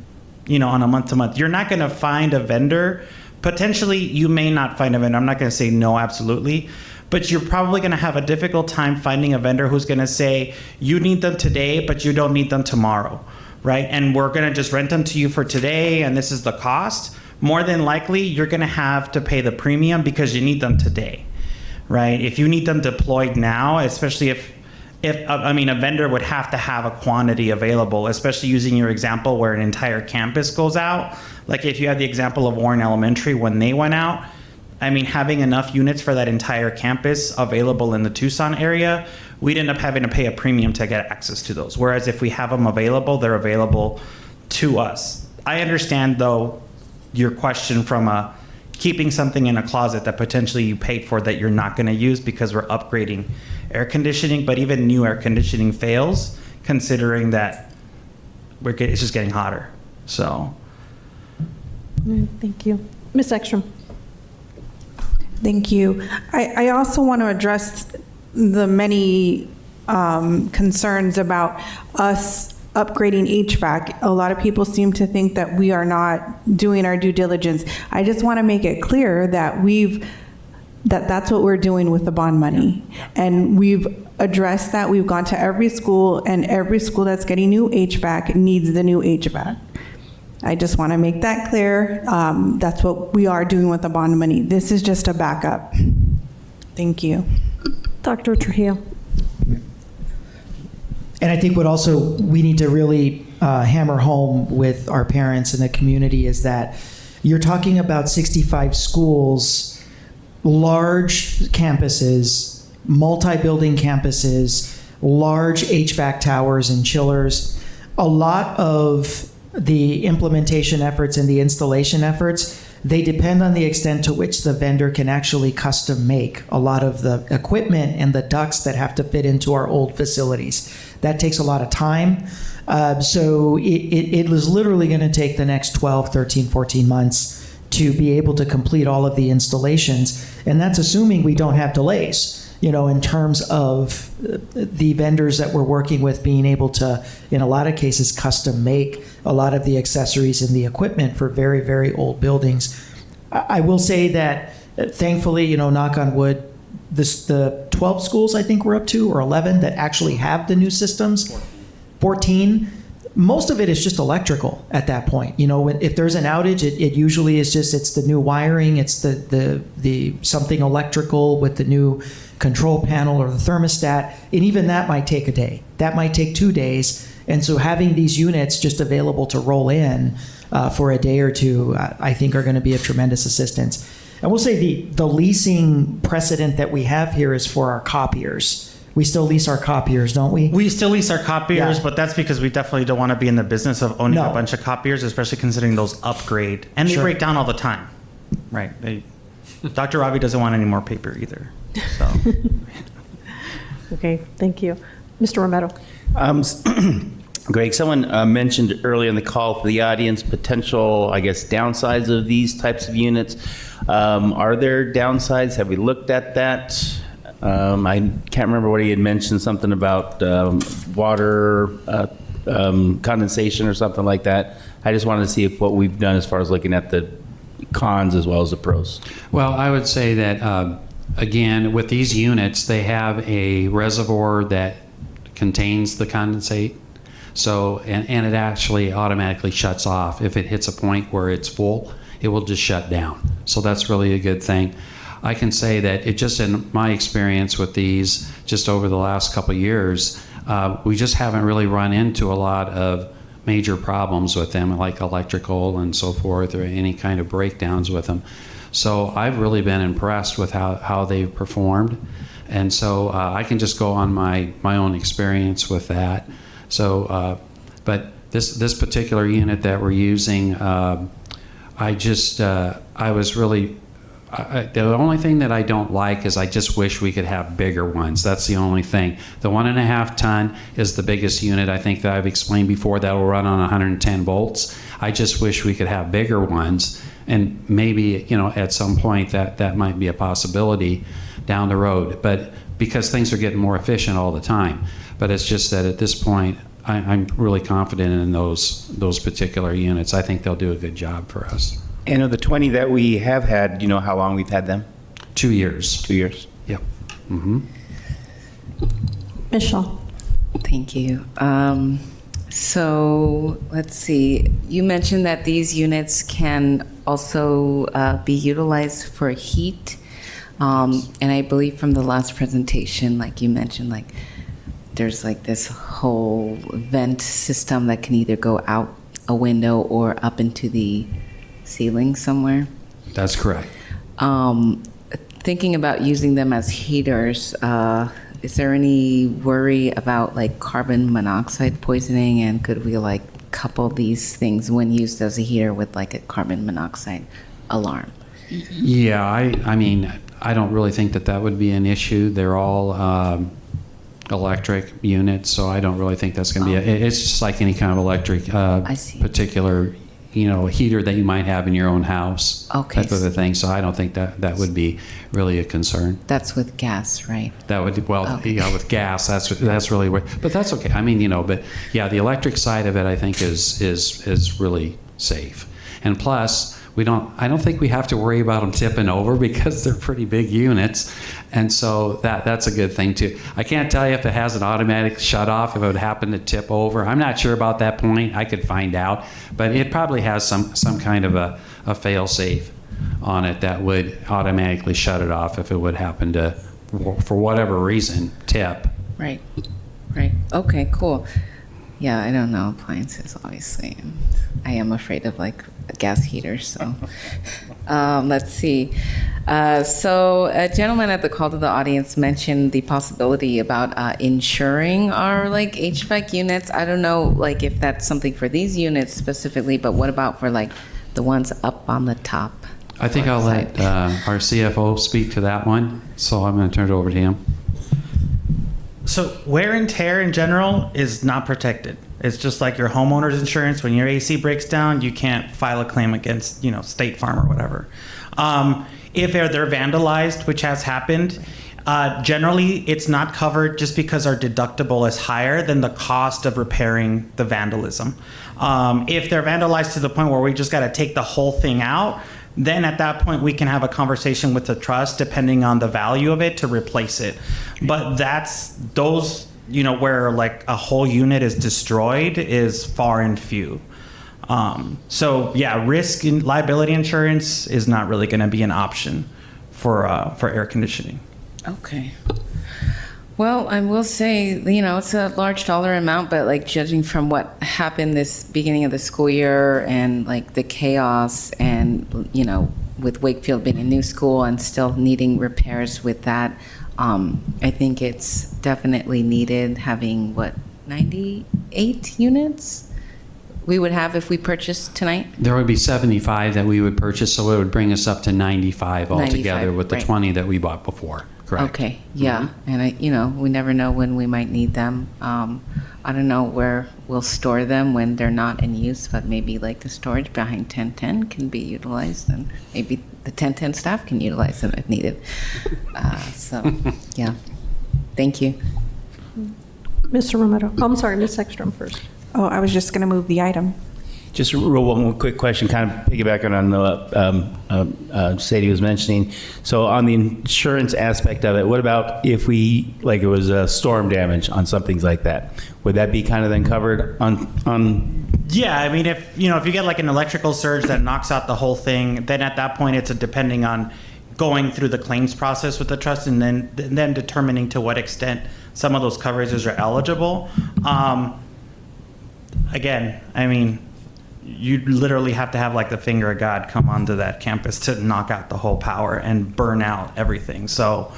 on a month-to-month. You're not going to find a vendor. Potentially, you may not find a vendor. I'm not going to say no, absolutely. But you're probably going to have a difficult time finding a vendor who's going to say, you need them today, but you don't need them tomorrow, right? And we're going to just rent them to you for today, and this is the cost. More than likely, you're going to have to pay the premium because you need them today, right? If you need them deployed now, especially if a vendor would have to have a quantity available, especially using your example where an entire campus goes out. Like if you had the example of Warren Elementary when they went out, I mean, having enough units for that entire campus available in the Tucson area, we'd end up having to pay a premium to get access to those. Whereas if we have them available, they're available to us. I understand, though, your question from keeping something in a closet that potentially you paid for that you're not going to use because we're upgrading air conditioning, but even new air conditioning fails, considering that it's just getting hotter. So. Thank you. Ms. Ekstrom. Thank you. I also want to address the many concerns about us upgrading HVAC. A lot of people seem to think that we are not doing our due diligence. I just want to make it clear that that's what we're doing with the bond money. And we've addressed that. We've gone to every school, and every school that's getting new HVAC needs the new HVAC. I just want to make that clear. That's what we are doing with the bond money. This is just a backup. Thank you. Dr. Trujillo. And I think what also we need to really hammer home with our parents and the community is that you're talking about 65 schools, large campuses, multi-building campuses, large HVAC towers and chillers. A lot of the implementation efforts and the installation efforts, they depend on the extent to which the vendor can actually custom make a lot of the equipment and the ducts that have to fit into our old facilities. That takes a lot of time. So it was literally going to take the next 12, 13, 14 months to be able to complete all of the installations. And that's assuming we don't have delays, in terms of the vendors that we're working with being able to, in a lot of cases, custom make a lot of the accessories and the equipment for very, very old buildings. I will say that, thankfully, knock on wood, the 12 schools I think we're up to, or 11, that actually have the new systems. 14. most of it is just electrical at that point. If there's an outage, it usually is just, it's the new wiring, it's the something electrical with the new control panel or the thermostat, and even that might take a day. That might take 2 days. And so having these units just available to roll in for a day or two, I think are going to be a tremendous assistance. I will say the leasing precedent that we have here is for our copiers. We still lease our copiers, don't we? We still lease our copiers, Yeah. but that's because we definitely don't want to be in the business of owning No. a bunch of copiers, especially considering those upgrade. And they Sure. break down all the time. Right. Dr. Ravi doesn't want any more paper either. So. Okay, thank you. Mr. Romero. Greg, someone mentioned earlier in the call for the audience potential, I guess, downsides of these types of units. Are there downsides? Have we looked at that? I can't remember what he had mentioned, something about water condensation or something like that. I just wanted to see if what we've done as far as looking at the cons as well as the pros. Well, I would say that, again, with these units, they have a reservoir that contains the condensate. So, and it actually automatically shuts off. If it hits a point where it's full, it will just shut down. So that's really a good thing. I can say that it just, in my experience with these, just over the last couple of years, we just haven't really run into a lot of major problems with them, like electrical and so forth, or any kind of breakdowns with them. So I've really been impressed with how they've performed. And so I can just go on my own experience with that. So, but this particular unit that we're using, I was really, the only thing that I don't like is I just wish we could have bigger ones. That's the only thing. The 1.5 ton is the biggest unit, I think, that I've explained before, that will run on 110 volts. I just wish we could have bigger ones, and maybe, at some point that might be a possibility down the road, but because things are getting more efficient all the time. But it's just that at this point, I'm really confident in those particular units. I think they'll do a good job for us. And of the 20 that we have had, do you know how long we've had them? 2 years. 2 years. Yep. Mm-hmm. Michelle. Thank you. So let's see. You mentioned that these units can also be utilized for heat. And I believe from the last presentation, like you mentioned, like there's like this whole vent system that can either go out a window or up into the ceiling somewhere. That's correct. Thinking about using them as heaters, is there any worry about like carbon monoxide poisoning, and could we like couple these things when used as a heater with like a carbon monoxide alarm? Yeah, I mean, I don't really think that would be an issue. They're all electric units, so I don't really think that's going to be it's just like any kind of electric particular heater that you might have in your own house. Okay. That sort of thing. So I don't think that would be really a concern. That's with gas, right? That would, with gas, that's really where, but that's okay. I mean, but yeah, the electric side of it, I think is really safe. And plus, I don't think we have to worry about them tipping over because they're pretty big units. And so that's a good thing too. I can't tell you if it has an automatic shut off, if it would happen to tip over. I'm not sure about that point. I could find out, but it probably has some kind of a fail safe on it that would automatically shut it off if it would happen to, for whatever reason, tip. Right. Okay, cool. Yeah, I don't know appliances, obviously. I am afraid of like a gas heater, so let's see. So a gentleman at the call to the audience mentioned the possibility about insuring our like HVAC units. I don't know like if that's something for these units specifically, but what about for like the ones up on the top? I think I'll let our CFO speak to that one, so I'm going to turn it over to him. So wear and tear in general is not protected. It's just like your homeowner's insurance. When your AC breaks down, you can't file a claim against, State Farm or whatever. If they're vandalized, which has happened, generally it's not covered just because our deductible is higher than the cost of repairing the vandalism. If they're vandalized to the point where we just got to take the whole thing out, then at that point we can have a conversation with the trust depending on the value of it to replace it. But where like a whole unit is destroyed is far and few. So yeah, risk and liability insurance is not really going to be an option for air conditioning. Okay. Well, I will say, it's a large dollar amount, but like judging from what happened this beginning of the school year and like the chaos and, with Wakefield being a new school and still needing repairs with that, I think it's definitely needed having 98 units we would have if we purchased tonight? There would be 75 that we would purchase, so it would bring us up to 95 altogether 95, with the right. 20 that we bought before. Correct. Okay, yeah. And we never know when we might need them. I don't know where we'll store them when they're not in use, but maybe like the storage behind 1010 can be utilized, and maybe the 1010 staff can utilize them if needed. Yeah. Thank you. Mr. Romero. Oh, I'm sorry, Ms. Ekstrom first. Oh, I was just going to move the item. Just one quick question, kind of piggybacking on what Sadie was mentioning. So on the insurance aspect of it, what about if it was a storm damage on some things like that? Would that be kind of then covered on? Yeah, I mean, if you get like an electrical surge that knocks out the whole thing, then at that point it's depending on going through the claims process with the trust and then determining to what extent some of those coverages are eligible. Again, I mean, you literally have to have like the finger of God come onto that campus to knock out the whole power and burn out everything. So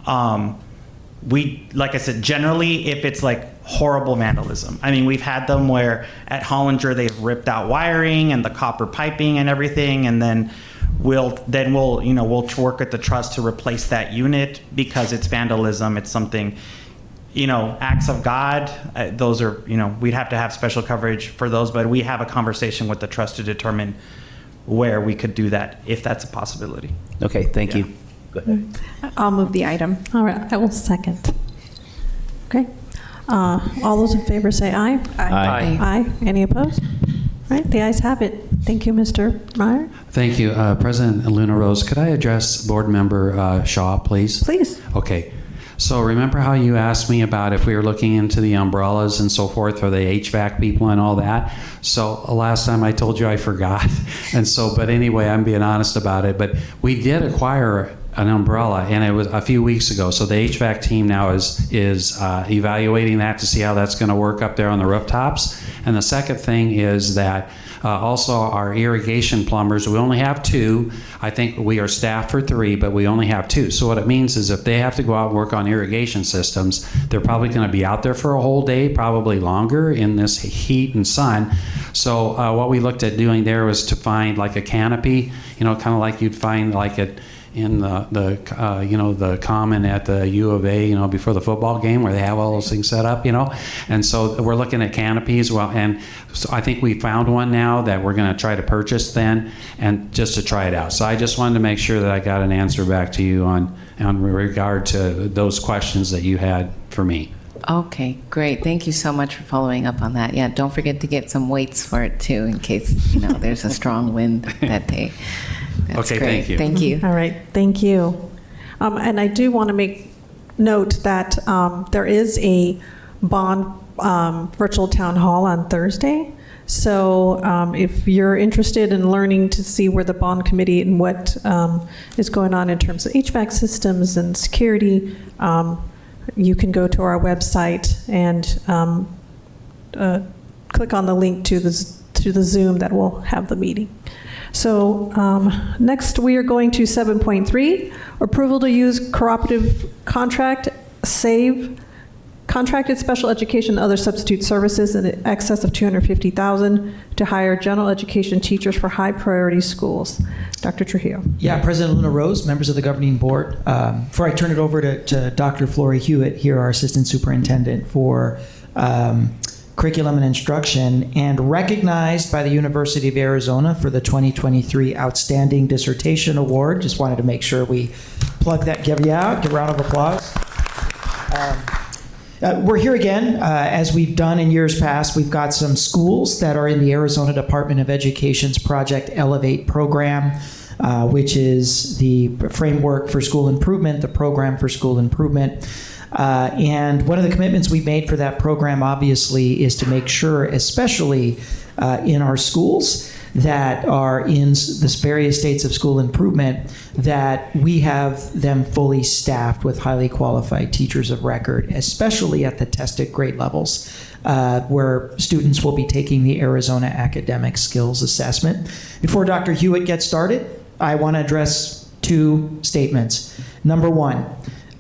like I said, generally if it's like horrible vandalism, I mean, we've had them where at Hollinger they've ripped out wiring and the copper piping and everything, and then we'll work with the trust to replace that unit because it's vandalism. It's something, acts of God, those are, we'd have to have special coverage for those, but we have a conversation with the trust to determine where we could do that, if that's a possibility. Okay, thank you. Go ahead. I'll move the item. All right, I will second. Okay. All those in favor say aye. Aye. Aye. Any opposed? All right, the ayes have it. Thank you, Mr. Meyer. Thank you. President Luna Rose, could I address Board Member Shaw, please? Please. Okay. So remember how you asked me about if we were looking into the umbrellas and so forth for the HVAC people and all that? So last time I told you I forgot. And so, but anyway, I'm being honest about it. But we did acquire an umbrella, and it was a few weeks ago. So the HVAC team now is evaluating that to see how that's going to work up there on the rooftops. And the second thing is that also our irrigation plumbers, we only have 2. I think we are staffed for 3, but we only have 2. So what it means is if they have to go out and work on irrigation systems, they're probably going to be out there for a whole day, probably longer in this heat and sun. So what we looked at doing there was to find like a canopy, kind of like you'd find like in the common at the U of A, before the football game where they have all those things set up, And so we're looking at canopies. Well, and so I think we found one now that we're going to try to purchase then, and just to try it out. So I just wanted to make sure that I got an answer back to you on regard to those questions that you had for me. Okay, great. Thank you so much for following up on that. Yeah, don't forget to get some weights for it too in case, there's a strong wind that day. That's okay, great. thank you. Thank you. All right, thank you. And I do want to make note that there is a bond virtual town hall on Thursday. So if you're interested in learning to see where the bond committee and what is going on in terms of HVAC systems and security, you can go to our website and click on the link to the Zoom that will have the meeting. So next we are going to 7.3, approval to use cooperative contract SAVE contracted special education and other substitute services in excess of $250,000 to hire general education teachers for high priority schools. Dr. Trujillo. Yeah, President Luna Rose, members of the governing board. Before I turn it over to Dr. Flory Hewitt, here, our assistant superintendent for curriculum and instruction, and recognized by the University of Arizona for the 2023 Outstanding Dissertation Award. Just wanted to make sure we plug that, give you out, give a round of applause. We're here again, as we've done in years past. We've got some schools that are in the Arizona Department of Education's Project Elevate program, which is the framework for school improvement, the program for school improvement. And one of the commitments we made for that program, obviously, is to make sure, especially in our schools that are in the various states of school improvement, that we have them fully staffed with highly qualified teachers of record, especially at the tested grade levels, where students will be taking the Arizona Academic Skills Assessment. Before Dr. Hewitt gets started, I want to address two statements. Number one,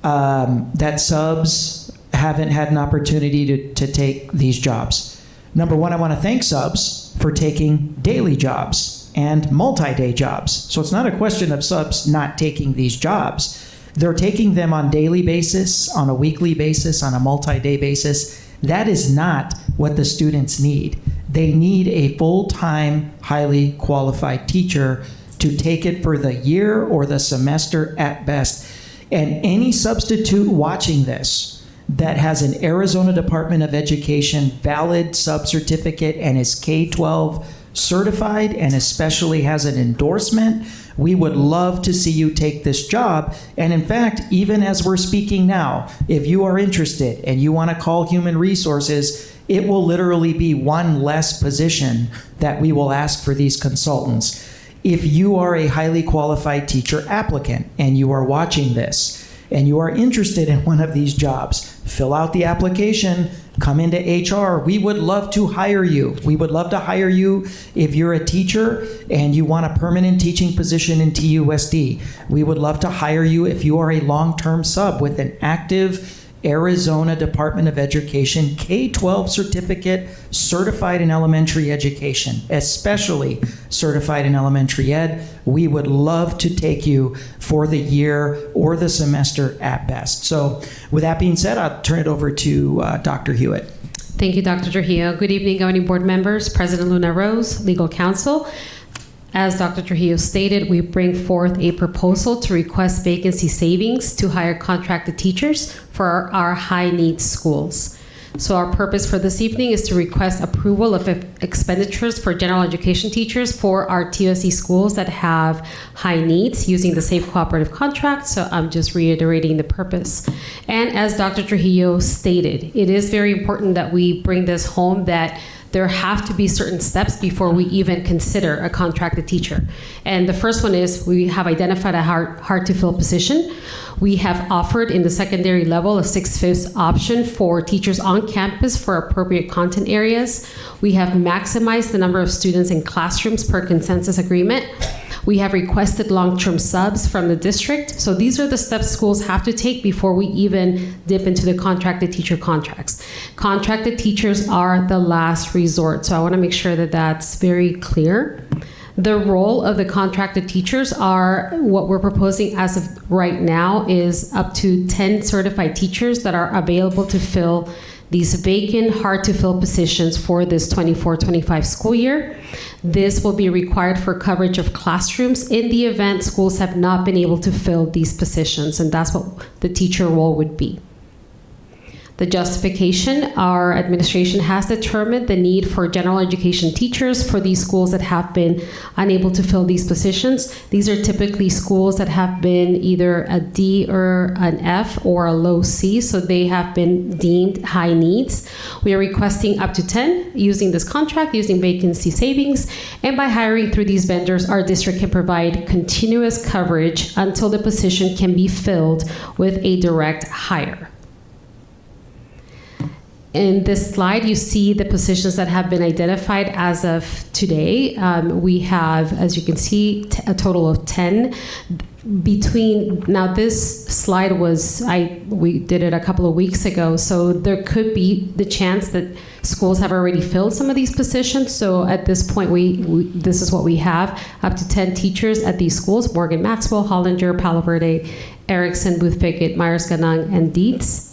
that subs haven't had an opportunity to take these jobs. Number one, I want to thank subs for taking daily jobs and multi-day jobs. So it's not a question of subs not taking these jobs. They're taking them on daily basis, on a weekly basis, on a multi-day basis. That is not what the students need. They need a full-time, highly qualified teacher to take it for the year or the semester at best. And any substitute watching this that has an Arizona Department of Education valid sub-certificate and is K-12 certified and especially has an endorsement, we would love to see you take this job. And in fact, even as we're speaking now, if you are interested and you want to call Human Resources, it will literally be one less position that we will ask for these consultants. If you are a highly qualified teacher applicant and you are watching this, and you are interested in one of these jobs, fill out the application, come into HR. We would love to hire you. We would love to hire you if you're a teacher and you want a permanent teaching position in TUSD. We would love to hire you if you are a long-term sub with an active Arizona Department of Education K-12 certificate certified in elementary education, especially certified in elementary ed. We would love to take you for the year or the semester at best. So with that being said, I'll turn it over to Dr. Hewitt. Thank you, Dr. Trujillo. Good evening, governing board members, President Luna Rose, legal counsel. As Dr. Trujillo stated, we bring forth a proposal to request vacancy savings to hire contracted teachers for our high-needs schools. So our purpose for this evening is to request approval of expenditures for general education teachers for our TUSD schools that have high needs using the Safe Cooperative Contract. So I'm just reiterating the purpose. And as Dr. Trujillo stated, it is very important that we bring this home, that there have to be certain steps before we even consider a contracted teacher. And the first one is we have identified a hard to fill position. We have offered in the secondary level a 6/5 option for teachers on campus for appropriate content areas. We have maximized the number of students in classrooms per consensus agreement. We have requested long-term subs from the district. So these are the steps schools have to take before we even dip into the contracted teacher contracts. Contracted teachers are the last resort. So I want to make sure that that's very clear. The role of the contracted teachers are, what we're proposing as of right now is up to 10 certified teachers that are available to fill these vacant, hard-to-fill positions for this 24-25 school year. This will be required for coverage of classrooms in the event schools have not been able to fill these positions, and that's what the teacher role would be. The justification, our administration has determined the need for general education teachers for these schools that have been unable to fill these positions. These are typically schools that have been either a D or an F or a low C, so they have been deemed high needs. We are requesting up to 10 using this contract, using vacancy savings, and by hiring through these vendors, our district can provide continuous coverage until the position can be filled with a direct hire. In this slide, you see the positions that have been identified as of today. We have, as you can see, a total of 10. Now this slide we did it a couple of weeks ago, so there could be the chance that schools have already filled some of these positions. So at this point, this is what we have, up to 10 teachers at these schools: Morgan Maxwell, Hollinger, Palo Verde, Erickson, Booth Pickett, Myers-Ganong, and Dietz.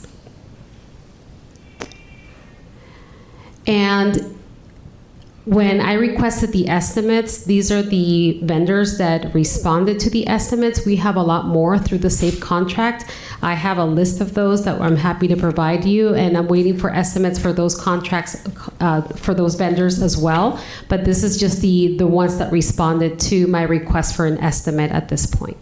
And when I requested the estimates, these are the vendors that responded to the estimates. We have a lot more through the SAFE contract. I have a list of those that I'm happy to provide you, and I'm waiting for estimates for those contracts, for those vendors as well. But this is just the ones that responded to my request for an estimate at this point.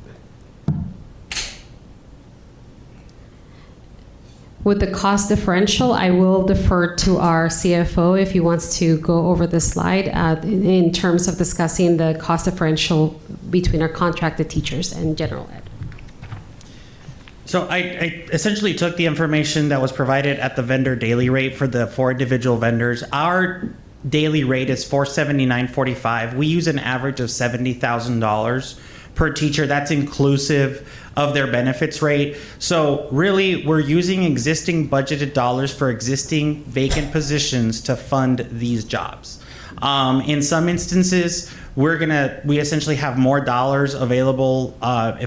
With the cost differential, I will defer to our CFO if he wants to go over the slide in terms of discussing the cost differential between our contracted teachers and general ed. So I essentially took the information that was provided at the vendor daily rate for the 4 individual vendors. Our daily rate is $479.45. We use an average of $70,000 per teacher. That's inclusive of their benefits rate. So really, we're using existing budgeted dollars for existing vacant positions to fund these jobs. In some instances, we essentially have more dollars available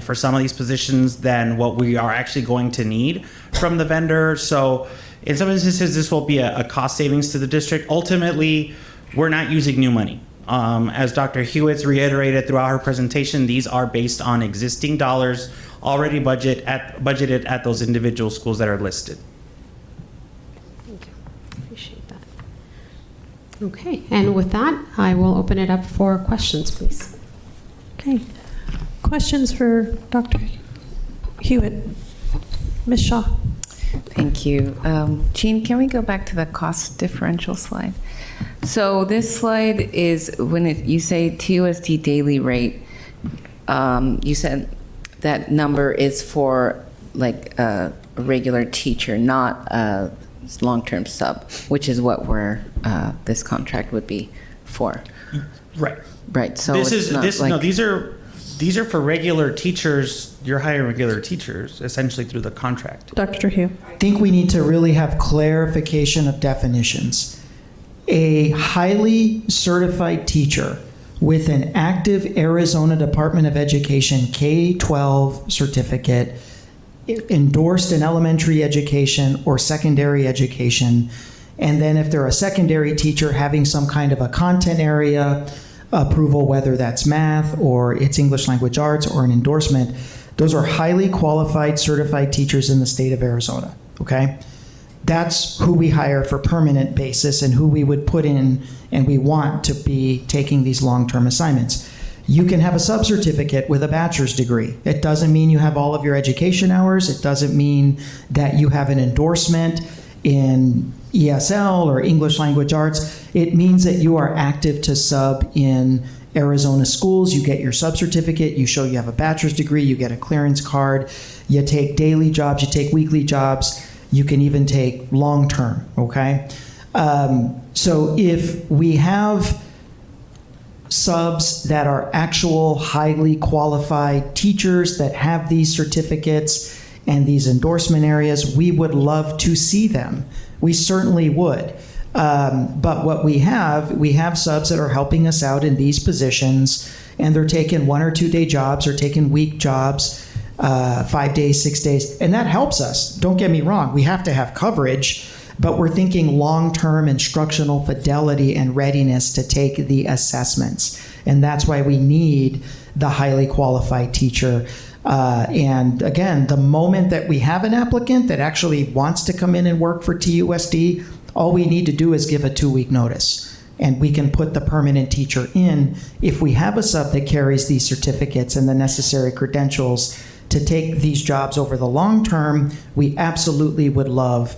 for some of these positions than what we are actually going to need from the vendor. So in some instances, this will be a cost savings to the district. Ultimately, we're not using new money. As Dr. Hewitt's reiterated throughout her presentation, these are based on existing dollars already budgeted at those individual schools that are listed. Thank you. Appreciate that. Okay, and with that, I will open it up for questions, please. Okay. Questions for Dr. Hewitt? Ms. Shaw. Thank you. Jean, can we go back to the cost differential slide? So this slide is when you say TUSD daily rate, you said that number is for like a regular teacher, not a long-term sub, which is what this contract would be for. Right. Right. So these are for regular teachers. You're hiring regular teachers essentially through the contract. Dr. Trujillo. I think we need to really have clarification of definitions. A highly certified teacher with an active Arizona Department of Education K-12 certificate, endorsed in elementary education or secondary education, and then if they're a secondary teacher having some kind of a content area approval, whether that's math or it's English language arts or an endorsement, those are highly qualified certified teachers in the state of Arizona, okay? That's who we hire for permanent basis and who we would put in and we want to be taking these long-term assignments. You can have a sub-certificate with a bachelor's degree. It doesn't mean you have all of your education hours. It doesn't mean that you have an endorsement in ESL or English language arts. It means that you are active to sub in Arizona schools. You get your sub-certificate, you show you have a bachelor's degree, you get a clearance card, you take daily jobs, you take weekly jobs, you can even take long-term, okay? So if we have subs that are actual highly qualified teachers that have these certificates and these endorsement areas, we would love to see them. We certainly would. But what we have subs that are helping us out in these positions, and they're taking 1 or 2 day jobs or taking week jobs, 5 days, 6 days, and that helps us. Don't get me wrong, we have to have coverage, but we're thinking long-term instructional fidelity and readiness to take the assessments. And that's why we need the highly qualified teacher. And again, the moment that we have an applicant that actually wants to come in and work for TUSD, all we need to do is give a 2-week notice. And we can put the permanent teacher in if we have a sub that carries these certificates and the necessary credentials to take these jobs over the long term. We absolutely would love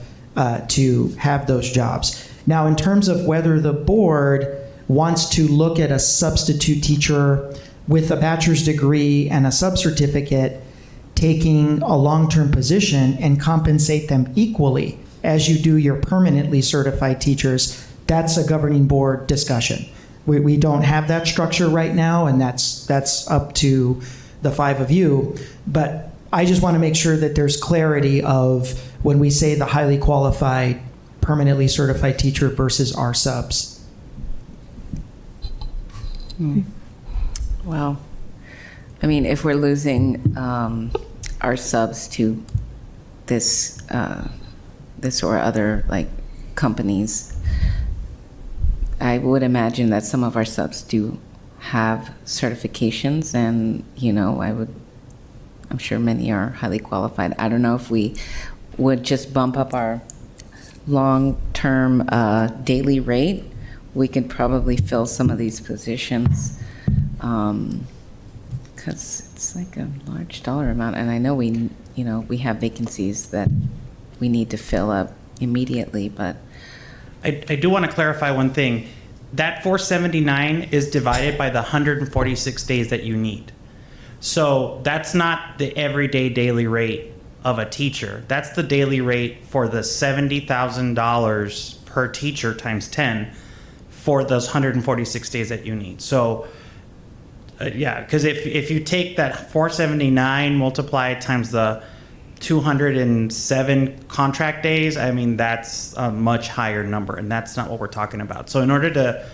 to have those jobs. Now, in terms of whether the board wants to look at a substitute teacher with a bachelor's degree and a sub-certificate taking a long-term position and compensate them equally as you do your permanently certified teachers, that's a governing board discussion. We don't have that structure right now, and that's up to the 5 of you. But I just want to make sure that there's clarity of when we say the highly qualified, permanently certified teacher versus our subs. Well, I mean, if we're losing our subs to this or other like companies, I would imagine that some of our subs do have certifications, and I'm sure many are highly qualified. I don't know if we would just bump up our long-term daily rate. We could probably fill some of these positions because it's like a large dollar amount, and I know we have vacancies that we need to fill up immediately, but I do want to clarify one thing. That 479 is divided by the 146 days that you need. So that's not the everyday daily rate of a teacher. That's the daily rate for the $70,000 per teacher times 10 for those 146 days that you need. So yeah, because if you take that 479 multiplied times the 207 contract days, I mean, that's a much higher number, and that's not what we're talking about. So in order to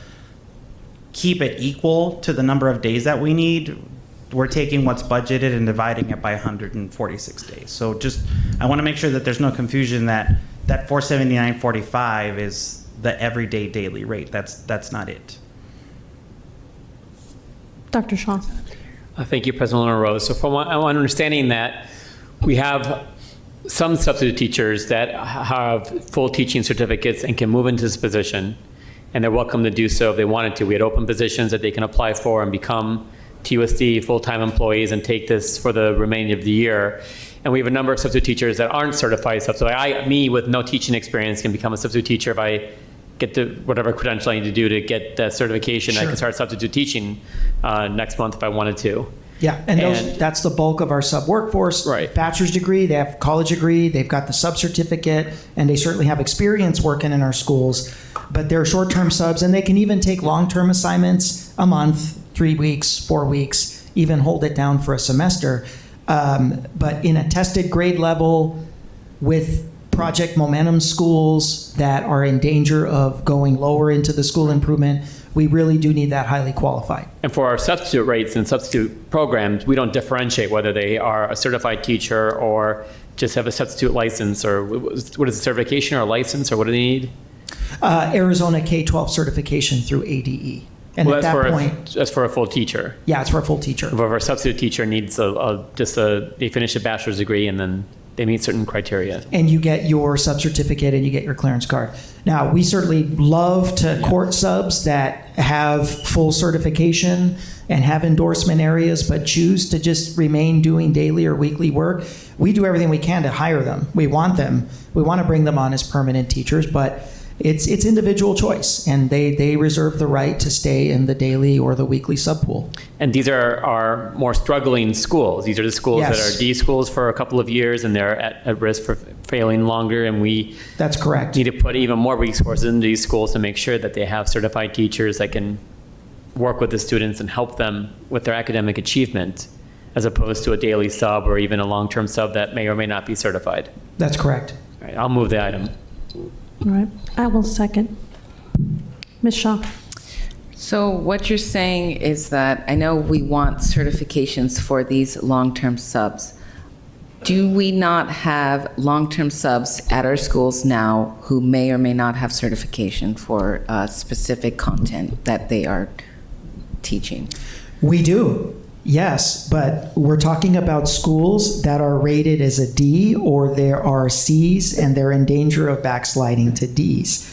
keep it equal to the number of days that we need, we're taking what's budgeted and dividing it by 146 days. So just, I want to make sure that there's no confusion that 479.45 is the everyday daily rate. That's not it. Dr. Shaw. Thank you, President Luna Rose. So from my understanding that we have some substitute teachers that have full teaching certificates and can move into this position, and they're welcome to do so if they wanted to. We had open positions that they can apply for and become TUSD full-time employees and take this for the remainder of the year. And we have a number of substitute teachers that aren't certified substitute. Me, with no teaching experience, can become a substitute teacher if I get the whatever credential I need to do to get the certification. Sure. I can start substitute teaching next month if I wanted to. Yeah, and that's the bulk of our sub workforce. Right. Bachelor's degree, they have college degree, they've got the sub certificate, and they certainly have experience working in our schools. But they're short-term subs, and they can even take long-term assignments, a month, 3 weeks, 4 weeks, even hold it down for a semester. But in a tested grade level with Project Momentum schools that are in danger of going lower into the school improvement, we really do need that highly qualified. And for our substitute rates and substitute programs, we don't differentiate whether they are a certified teacher or just have a substitute license, or what is the certification or a license, or what do they need? Arizona K-12 certification through ADE. And Well, at that point, that's for a full teacher. yeah, it's for a full teacher. If our substitute teacher needs they finish a bachelor's degree and then they meet certain criteria. And you get your sub certificate and you get your clearance card. Now, we certainly love to court subs that have full certification and have endorsement areas, but choose to just remain doing daily or weekly work. We do everything we can to hire them. We want them. We want to bring them on as permanent teachers, but it's individual choice, and they reserve the right to stay in the daily or the weekly sub pool. And these are our more struggling schools. These are the schools Yes. that are D schools for a couple of years and they're at risk for failing longer. And we That's correct. need to put even more resources into these schools to make sure that they have certified teachers that can work with the students and help them with their academic achievement, as opposed to a daily sub or even a long-term sub that may or may not be certified. That's correct. All right, I'll move the item. All right, I will second. Ms. Shaw. So what you're saying is that, I know we want certifications for these long-term subs. Do we not have long-term subs at our schools now who may or may not have certification for specific content that they are teaching? We do, yes, but we're talking about schools that are rated as a D, or there are Cs and they're in danger of backsliding to Ds.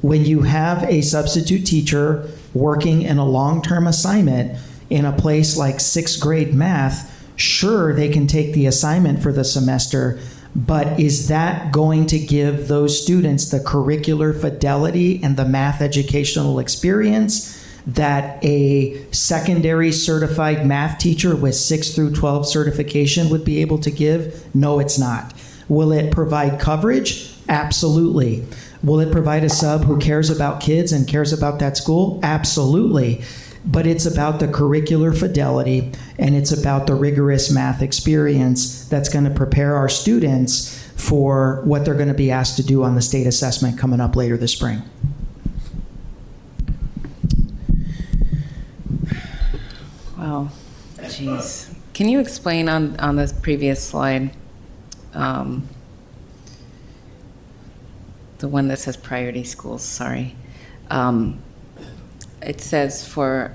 When you have a substitute teacher working in a long-term assignment in a place like sixth grade math, sure, they can take the assignment for the semester, but is that going to give those students the curricular fidelity and the math educational experience that a secondary certified math teacher with 6 through 12 certification would be able to give? No, it's not. Will it provide coverage? Absolutely. Will it provide a sub who cares about kids and cares about that school? Absolutely. But it's about the curricular fidelity, and it's about the rigorous math experience that's going to prepare our students for what they're going to be asked to do on the state assessment coming up later this spring. Wow, jeez. Can you explain on this previous slide, the one that says priority schools, sorry. It says for,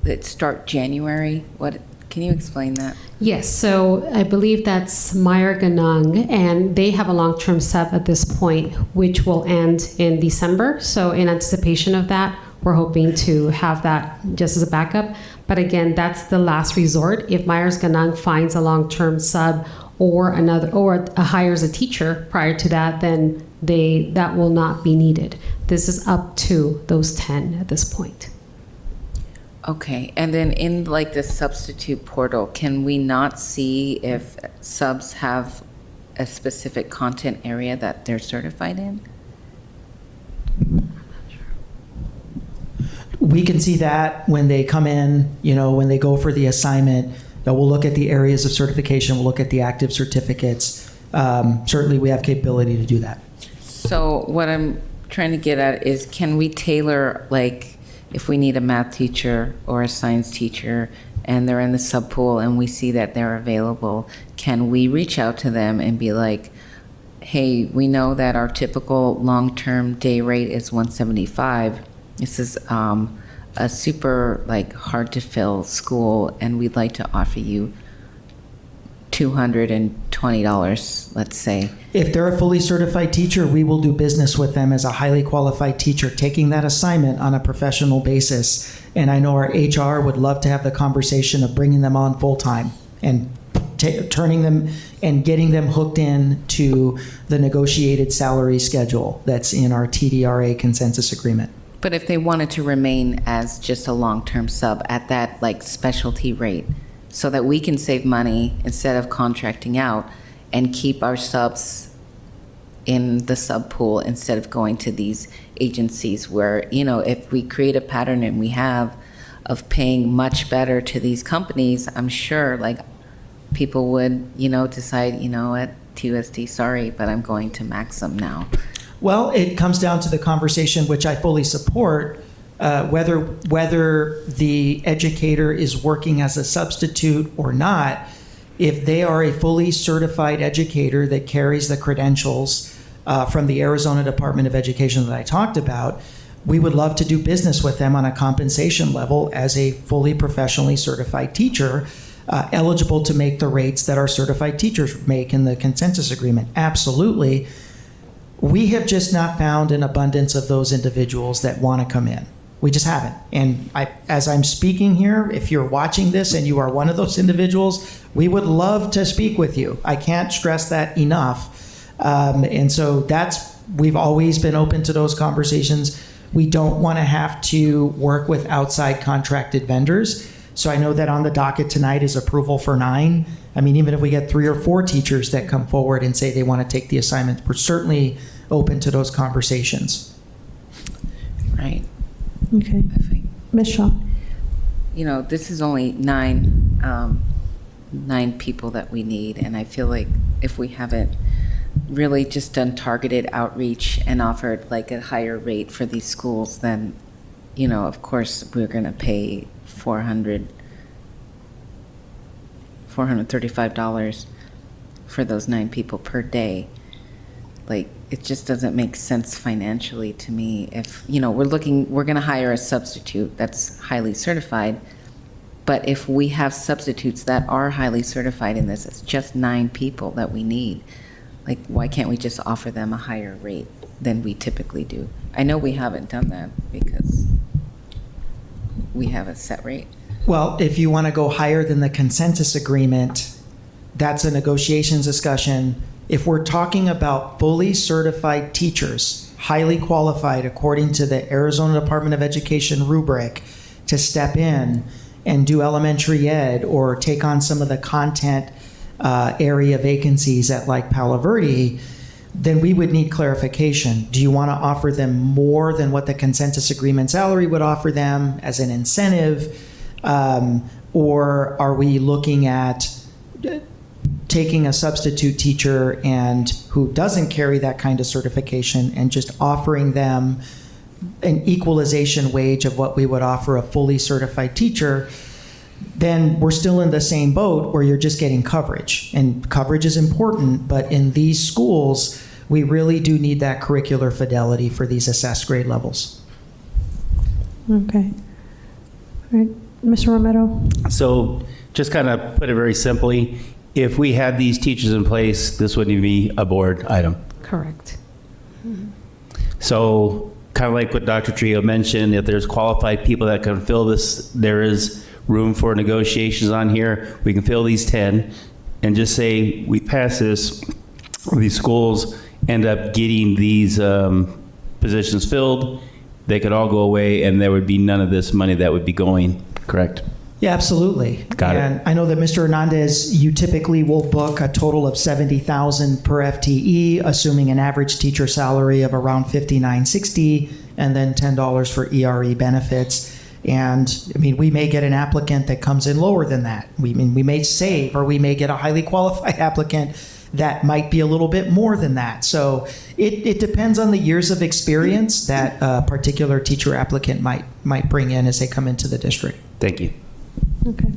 it start January. What, can you explain that? Yes, so I believe that's Meyer Ganong, and they have a long-term sub at this point, which will end in December. So in anticipation of that, we're hoping to have that just as a backup. But again, that's the last resort. If Myers Ganong finds a long-term sub or hires a teacher prior to that, then that will not be needed. This is up to those 10 at this point. Okay, and then in like the substitute portal, can we not see if subs have a specific content area that they're certified in? We can see that when they come in, when they go for the assignment, that we'll look at the areas of certification, we'll look at the active certificates. Certainly we have capability to do that. So what I'm trying to get at is, can we tailor, like, if we need a math teacher or a science teacher and they're in the sub pool and we see that they're available, can we reach out to them and be like, hey, we know that our typical long-term day rate is $175. This is a super hard to fill school, and we'd like to offer you $220, let's say. If they're a fully certified teacher, we will do business with them as a highly qualified teacher, taking that assignment on a professional basis. And I know our HR would love to have the conversation of bringing them on full-time and turning them and getting them hooked in to the negotiated salary schedule that's in our TDRA consensus agreement. But if they wanted to remain as just a long-term sub at that specialty rate, so that we can save money instead of contracting out and keep our subs in the sub pool instead of going to these agencies where, if we create a pattern and we have of paying much better to these companies, I'm sure people would, decide, at TUSD, sorry, but I'm going to Maxim now. Well, it comes down to the conversation, which I fully support, whether the educator is working as a substitute or not. If they are a fully certified educator that carries the credentials from the Arizona Department of Education that I talked about, we would love to do business with them on a compensation level as a fully professionally certified teacher, eligible to make the rates that our certified teachers make in the consensus agreement. Absolutely. We have just not found an abundance of those individuals that want to come in. We just haven't. And as I'm speaking here, if you're watching this and you are one of those individuals, we would love to speak with you. I can't stress that enough. And so we've always been open to those conversations. We don't want to have to work with outside contracted vendors. So I know that on the docket tonight is approval for 9. I mean, even if we get 3 or 4 teachers that come forward and say they want to take the assignment, we're certainly open to those conversations. Right. Okay. Ms. Shaw. This is only 9 people that we need, and I feel like if we haven't really just done targeted outreach and offered a higher rate for these schools, then, of course, we're going to pay $435 for those 9 people per day. It just doesn't make sense financially to me. If, we're going to hire a substitute that's highly certified, but if we have substitutes that are highly certified in this, it's just 9 people that we need. Why can't we just offer them a higher rate than we typically do? I know we haven't done that because we have a set rate. Well, if you want to go higher than the consensus agreement, that's a negotiations discussion. If we're talking about fully certified teachers, highly qualified according to the Arizona Department of Education rubric, to step in and do elementary ed or take on some of the content area vacancies at Palo Verde, then we would need clarification. Do you want to offer them more than what the consensus agreement salary would offer them as an incentive? Or are we looking at taking a substitute teacher and who doesn't carry that kind of certification and just offering them an equalization wage of what we would offer a fully certified teacher? Then we're still in the same boat where you're just getting coverage. And coverage is important, but in these schools, we really do need that curricular fidelity for these assessed grade levels. Okay. All right. Mr. Romero. So just kind of put it very simply, if we had these teachers in place, this wouldn't be a board item. Correct. So kind of like what Dr. Trio mentioned, if there's qualified people that can fill this, there is room for negotiations on here. We can fill these 10. and just say we pass this, these schools end up getting these positions filled, they could all go away and there would be none of this money that would be going, correct? Yeah, absolutely. Got it. And I know that Mr. Hernandez, you typically will book a total of $70,000 per FTE, assuming an average teacher salary of around $59.60, and then $10 for ERE benefits. And I mean, we may get an applicant that comes in lower than that. We may save, or we may get a highly qualified applicant that might be a little bit more than that. So it depends on the years of experience that a particular teacher applicant might bring in as they come into the district. Thank you. Okay.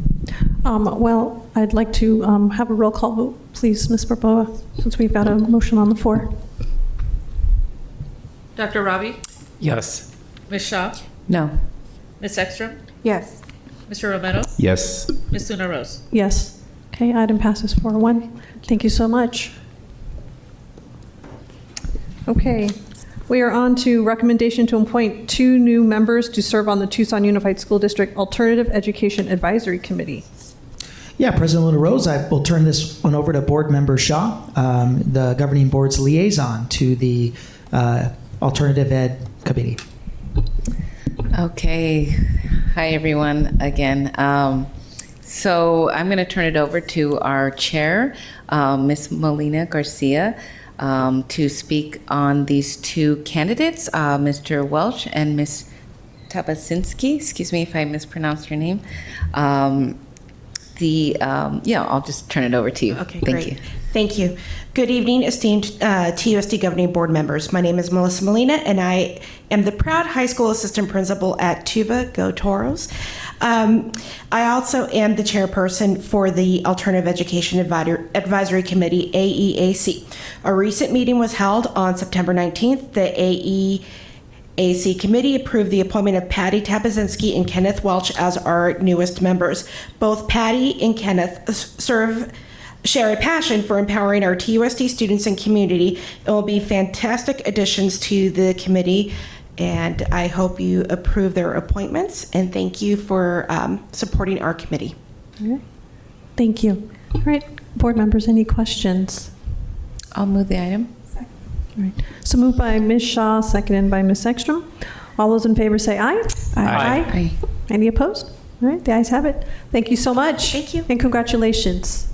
Well, I'd like to have a roll call vote, please, Ms. Barboa, since we've got a motion on the floor. Dr. Ravi? Yes. Ms. Shaw? No. Ms. Ekstrom? Yes. Mr. Romero? Yes. Ms. Luna Rose? Yes. Okay, item passes 4-1. Thank you so much. Okay, we are on to recommendation to appoint 2 new members to serve on the Tucson Unified School District Alternative Education Advisory Committee. Yeah, President Luna Rose, I will turn this one over to Board Member Shaw, the governing board's liaison to the Alternative Ed Committee. Okay. Hi, everyone, again. So I'm going to turn it over to our chair, Ms. Molina Garcia, to speak on these 2 candidates, Mr. Welch and Ms. Tabasinski. Excuse me if I mispronounced your name. I'll just turn it over to you. Okay, Thank great. you. Thank you. Good evening, esteemed TUSD governing board members. My name is Melissa Molina, and I am the proud high school assistant principal at Tuva. Go Toros. I also am the chairperson for the Alternative Education Advisory Committee, AEAC. A recent meeting was held on September 19th. The AEAC committee approved the appointment of Patty Tabazinski and Kenneth Welch as our newest members. Both Patty and Kenneth share a passion for empowering our TUSD students and community. It will be fantastic additions to the committee, and I hope you approve their appointments, and thank you for supporting our committee. All right. Thank you. All right, board members, any questions? I'll move the item. All right. So moved by Ms. Shaw, seconded by Ms. Ekstrom. All those in favor say aye. Aye. Any opposed? All right, the ayes have it. Thank you so much. Thank you. And congratulations.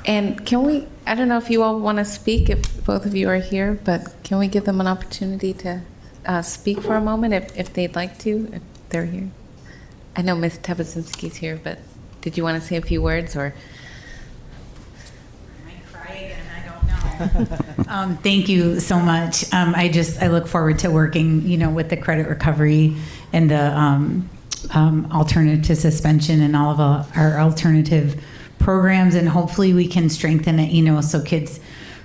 And can we, I don't know if you all want to speak, if both of you are here, but can we give them an opportunity to speak for a moment if they'd like to, if they're here? I know Ms. Tabazinski's here, but did you want to say a few words or? Thank you so much. I look forward to working, with the credit recovery and the alternative to suspension and all of our alternative programs, and hopefully we can strengthen it, so kids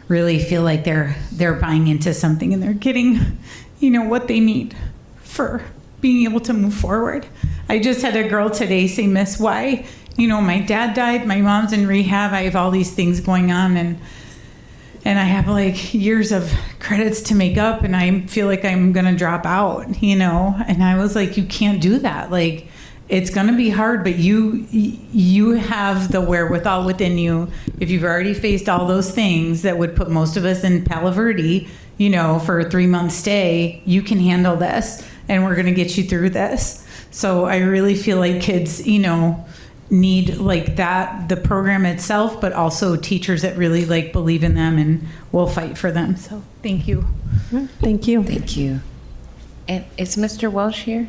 really feel like they're buying into something and they're getting, what they need for being able to move forward. I just had a girl today say, Miss, why? My dad died, my mom's in rehab, I have all these things going on, and I have like years of credits to make up, and I feel like I'm gonna drop out, and I was like, you can't do that. Like, it's gonna be hard, but you have the wherewithal within you. If you've already faced all those things that would put most of us in Palo Verde, for a 3-month stay, you can handle this, and we're gonna get you through this. So I really feel like kids, need like that, the program itself, but also teachers that really believe in them and will fight for them. So thank you. Thank you. Thank you. And is Mr. Welsh here?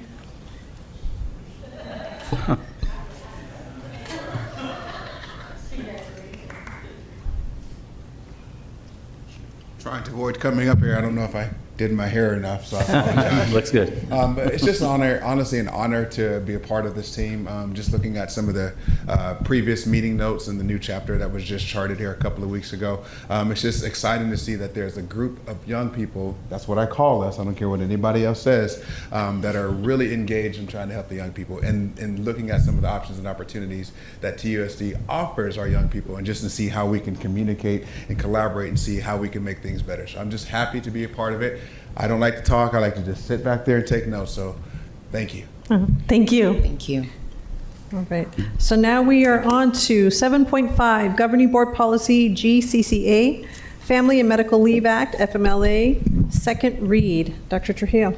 Trying to avoid coming up here. I don't know if I did my hair enough, so I apologize. Looks good. But it's just an honor, honestly, an honor to be a part of this team. Just looking at some of the previous meeting notes and the new chapter that was just charted here a couple of weeks ago, it's just exciting to see that there's a group of young people, that's what I call us, I don't care what anybody else says, that are really engaged in trying to help the young people and looking at some of the options and opportunities that TUSD offers our young people, and just to see how we can communicate and collaborate and see how we can make things better. So I'm just happy to be a part of it. I don't like to talk. I like to just sit back there and take notes. So thank you. Thank you. Thank you. All right. So now we are on to 7.5, Governing Board Policy GCCA, Family and Medical Leave Act, FMLA, second read. Dr. Trujillo.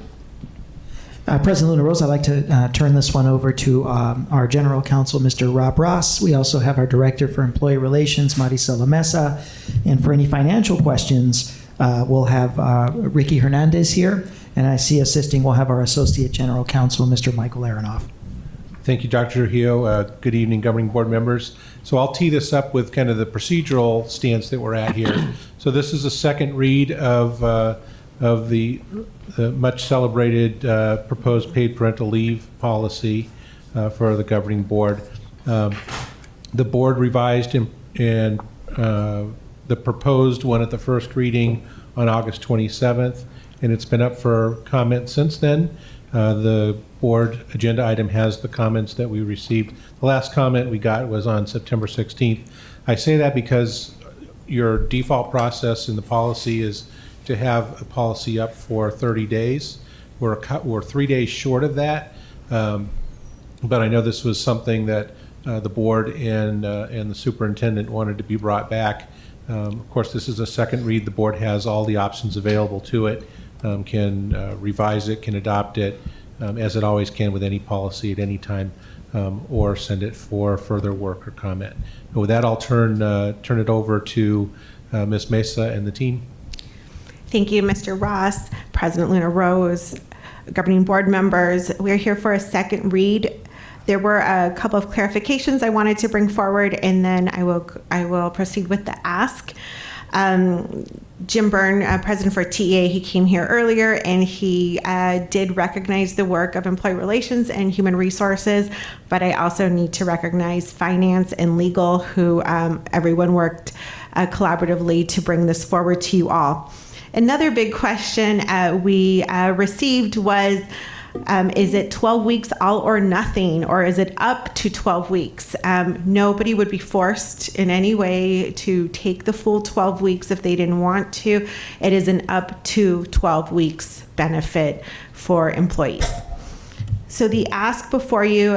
President Luna Rose, I'd like to turn this one over to our General Counsel, Mr. Rob Ross. We also have our Director for Employee Relations, Maricela Mesa. And for any financial questions, we'll have Ricky Hernandez here. And I see assisting, we'll have our Associate General Counsel, Mr. Michael Aronoff. Thank you, Dr. Trujillo. Good evening, governing board members. So I'll tee this up with kind of the procedural stance that we're at here. So this is a second read of the much celebrated proposed paid parental leave policy for the governing board. The board revised and the proposed one at the first reading on August 27th, and it's been up for comment since then. The board agenda item has the comments that we received. The last comment we got was on September 16th. I say that because your default process in the policy is to have a policy up for 30 days. We're 3 days short of that, but I know this was something that the board and the superintendent wanted to be brought back. Of course, this is a second read. The board has all the options available to it, can revise it, can adopt it, as it always can with any policy at any time, or send it for further work or comment. And with that, I'll turn it over to Ms. Mesa and the team. Thank you, Mr. Ross, President Luna Rose, governing board members. We're here for a second read. There were a couple of clarifications I wanted to bring forward, and then I will proceed with the ask. Jim Byrne, president for TEA, he came here earlier, and he did recognize the work of employee relations and human resources, but I also need to recognize finance and legal, who everyone worked collaboratively to bring this forward to you all. Another big question we received was, is it 12 weeks all or nothing, or is it up to 12 weeks? Nobody would be forced in any way to take the full 12 weeks if they didn't want to. It is an up to 12 weeks benefit for employees. So the ask before you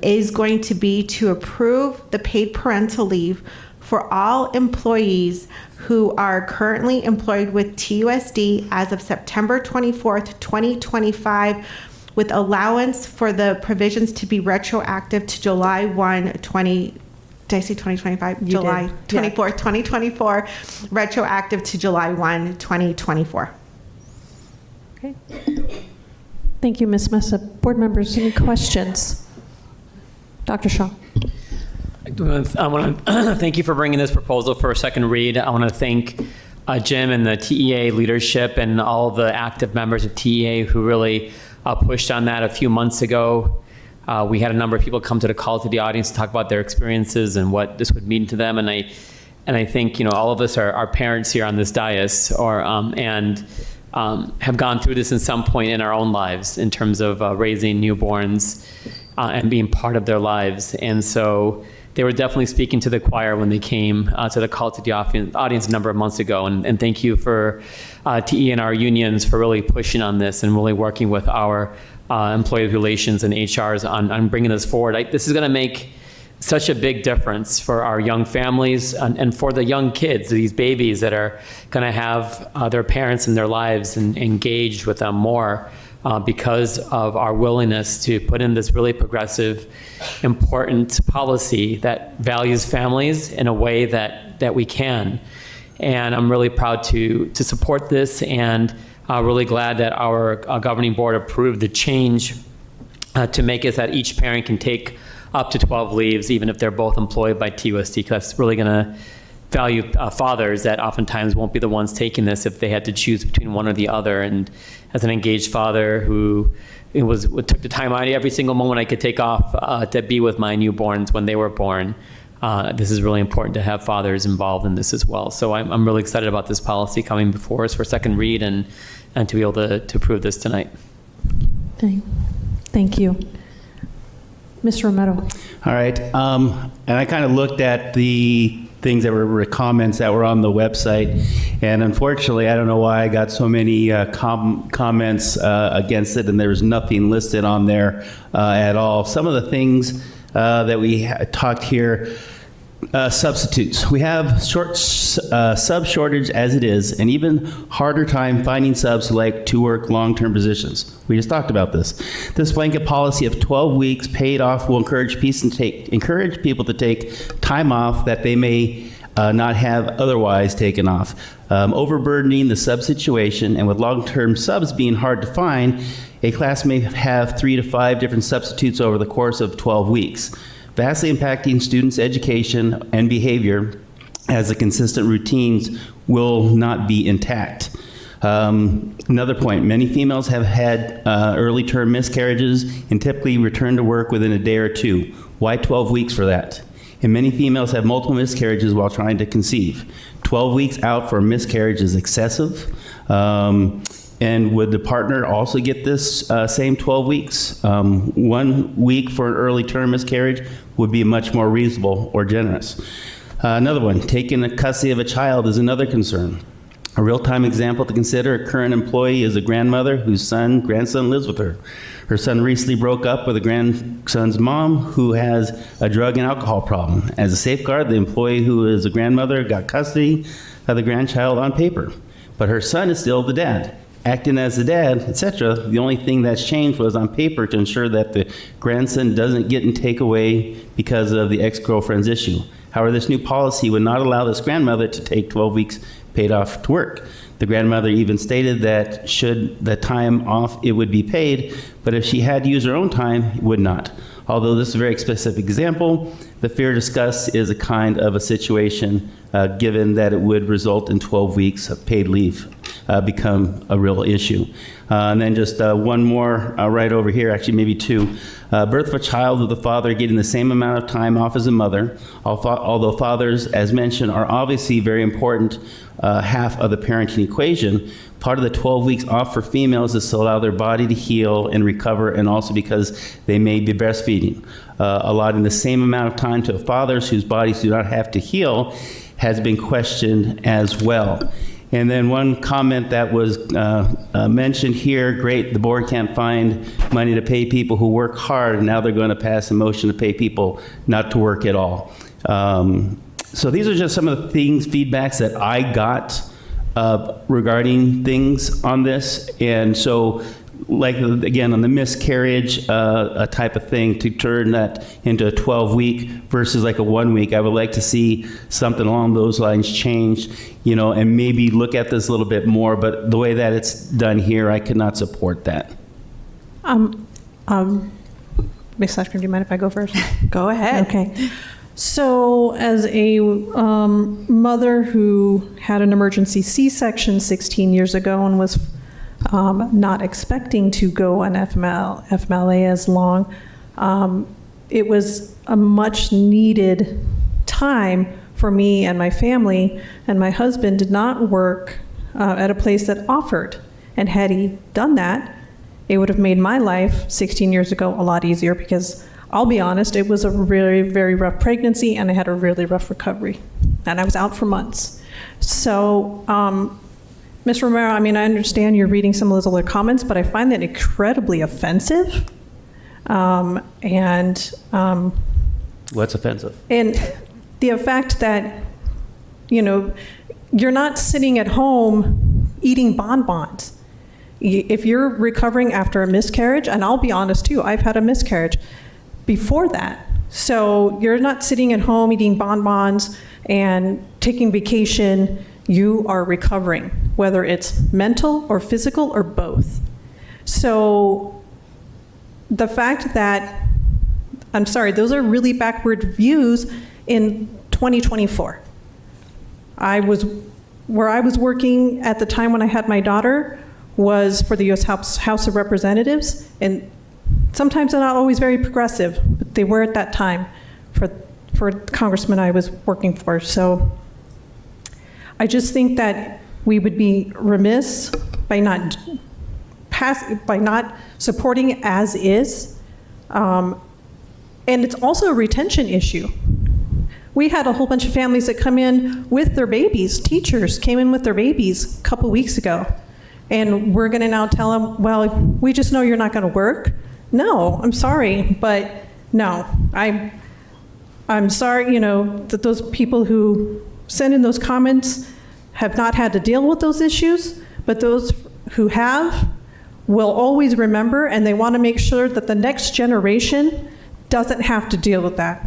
is going to be to approve the paid parental leave for all employees who are currently employed with TUSD as of September 24th, 2025, with allowance for the provisions to be retroactive to July 1, 2025? July 24th, 2024, retroactive to July 1, 2024. Okay. Thank you, Ms. Mesa. Board members, any questions? Dr. Shaw. I want to thank you for bringing this proposal for a second read. I want to thank Jim and the TEA leadership and all the active members of TEA who really pushed on that a few months ago. We had a number of people come to the call to the audience to talk about their experiences and what this would mean to them. And I think, you know, all of us are parents here on this dais, or have gone through this in some point in our own lives in terms of raising newborns and being part of their lives. And so they were definitely speaking to the choir when they came to the call to the audience a number of months ago. And thank you for TE and our unions for really pushing on this and really working with our employee relations and HRs on bringing this forward. This is going to make such a big difference for our young families and for the young kids, these babies that are going to have their parents in their lives and engaged with them more. Because of our willingness to put in this really progressive, important policy that values families in a way that we can. And I'm really proud to support this, and really glad that our governing board approved the change to make it that each parent can take up to 12 leaves, even if they're both employed by TUSD, because that's really going to value fathers that oftentimes won't be the ones taking this if they had to choose between one or the other. And as an engaged father who took the time out every single moment I could take off to be with my newborns when they were born, this is really important to have fathers involved in this as well. So I'm really excited about this policy coming before us for second read and to be able to approve this tonight. Okay. Thank you. Mr. Romero. All right. And I kind of looked at the things that were comments that were on the website, and unfortunately, I don't know why I got so many comments against it, and there's nothing listed on there at all. Some of the things that we talked here. Substitutes. We have sub shortage as it is, and even harder time finding subs who like to work long-term positions. We just talked about this. This blanket policy of 12 weeks paid off will encourage people to take time off that they may not have otherwise taken off. Overburdening the sub situation, and with long-term subs being hard to find, a class may have 3 to 5 different substitutes over the course of 12 weeks. Vastly impacting students' education and behavior, as the consistent routines will not be intact. Another point, many females have had early term miscarriages and typically return to work within a day or two. Why 12 weeks for that? And many females have multiple miscarriages while trying to conceive. 12 weeks out for a miscarriage is excessive. And would the partner also get this same 12 weeks? 1 week for an early term miscarriage would be much more reasonable or generous. Another one, taking the custody of a child is another concern. A real-time example to consider, a current employee is a grandmother whose grandson lives with her. Her son recently broke up with a grandson's mom who has a drug and alcohol problem. As a safeguard, the employee who is a grandmother got custody of the grandchild on paper, but her son is still the dad. Acting as the dad, etc. The only thing that's changed was on paper to ensure that the grandson doesn't get and take away because of the ex-girlfriend's issue. However, this new policy would not allow this grandmother to take 12 weeks paid off to work. The grandmother even stated that should the time off, it would be paid, but if she had to use her own time, it would not. Although this is a very specific example, the fear discussed is a kind of a situation given that it would result in 12 weeks of paid leave become a real issue. And then just one more right over here, actually maybe two. Birth of a child with a father getting the same amount of time off as a mother, although fathers, as mentioned, are obviously very important half of the parenting equation. Part of the 12 weeks off for females is to allow their body to heal and recover, and also because they may be breastfeeding. Allotting the same amount of time to fathers whose bodies do not have to heal has been questioned as well. And then one comment that was mentioned here, great, the board can't find money to pay people who work hard, and now they're going to pass a motion to pay people not to work at all. So these are just some of the things, feedbacks that I got regarding things on this. And so, like, again, on the miscarriage type of thing, to turn that into a 12-week versus like a 1 week, I would like to see something along those lines change, you know, and maybe look at this a little bit more. But the way that it's done here, I cannot support that. Ms. Ashburn, do you mind if I go first? Go ahead. Okay. So as a mother who had an emergency C-section 16 years ago and was not expecting to go on FMLA as long, it was a much needed time for me and my family, and my husband did not work at a place that offered. And had he done that, it would have made my life 16 years ago a lot easier, because I'll be honest, it was a very, very rough pregnancy, and I had a really rough recovery, and I was out for months. So, Ms. Romero, I mean, I understand you're reading some of those other comments, but I find that incredibly offensive. What's offensive? And the fact that, you know, you're not sitting at home eating bonbons. If you're recovering after a miscarriage, and I'll be honest too, I've had a miscarriage before that. So you're not sitting at home eating bonbons and taking vacation. You are recovering, whether it's mental or physical or both. So the fact that, I'm sorry, those are really backward views in 2024. Where I was working at the time when I had my daughter was for the U.S. House of Representatives, and sometimes they're not always very progressive, but they were at that time for congressman I was working for. So I just think that we would be remiss by not supporting as is, and it's also a retention issue. We had a whole bunch of families that come in with their babies. Teachers came in with their babies a couple weeks ago, and we're going to now tell them, well, we just know you're not going to work. No, I'm sorry, but No, I'm sorry, that those people who send in those comments have not had to deal with those issues, but those who have will always remember, and they want to make sure that the next generation doesn't have to deal with that.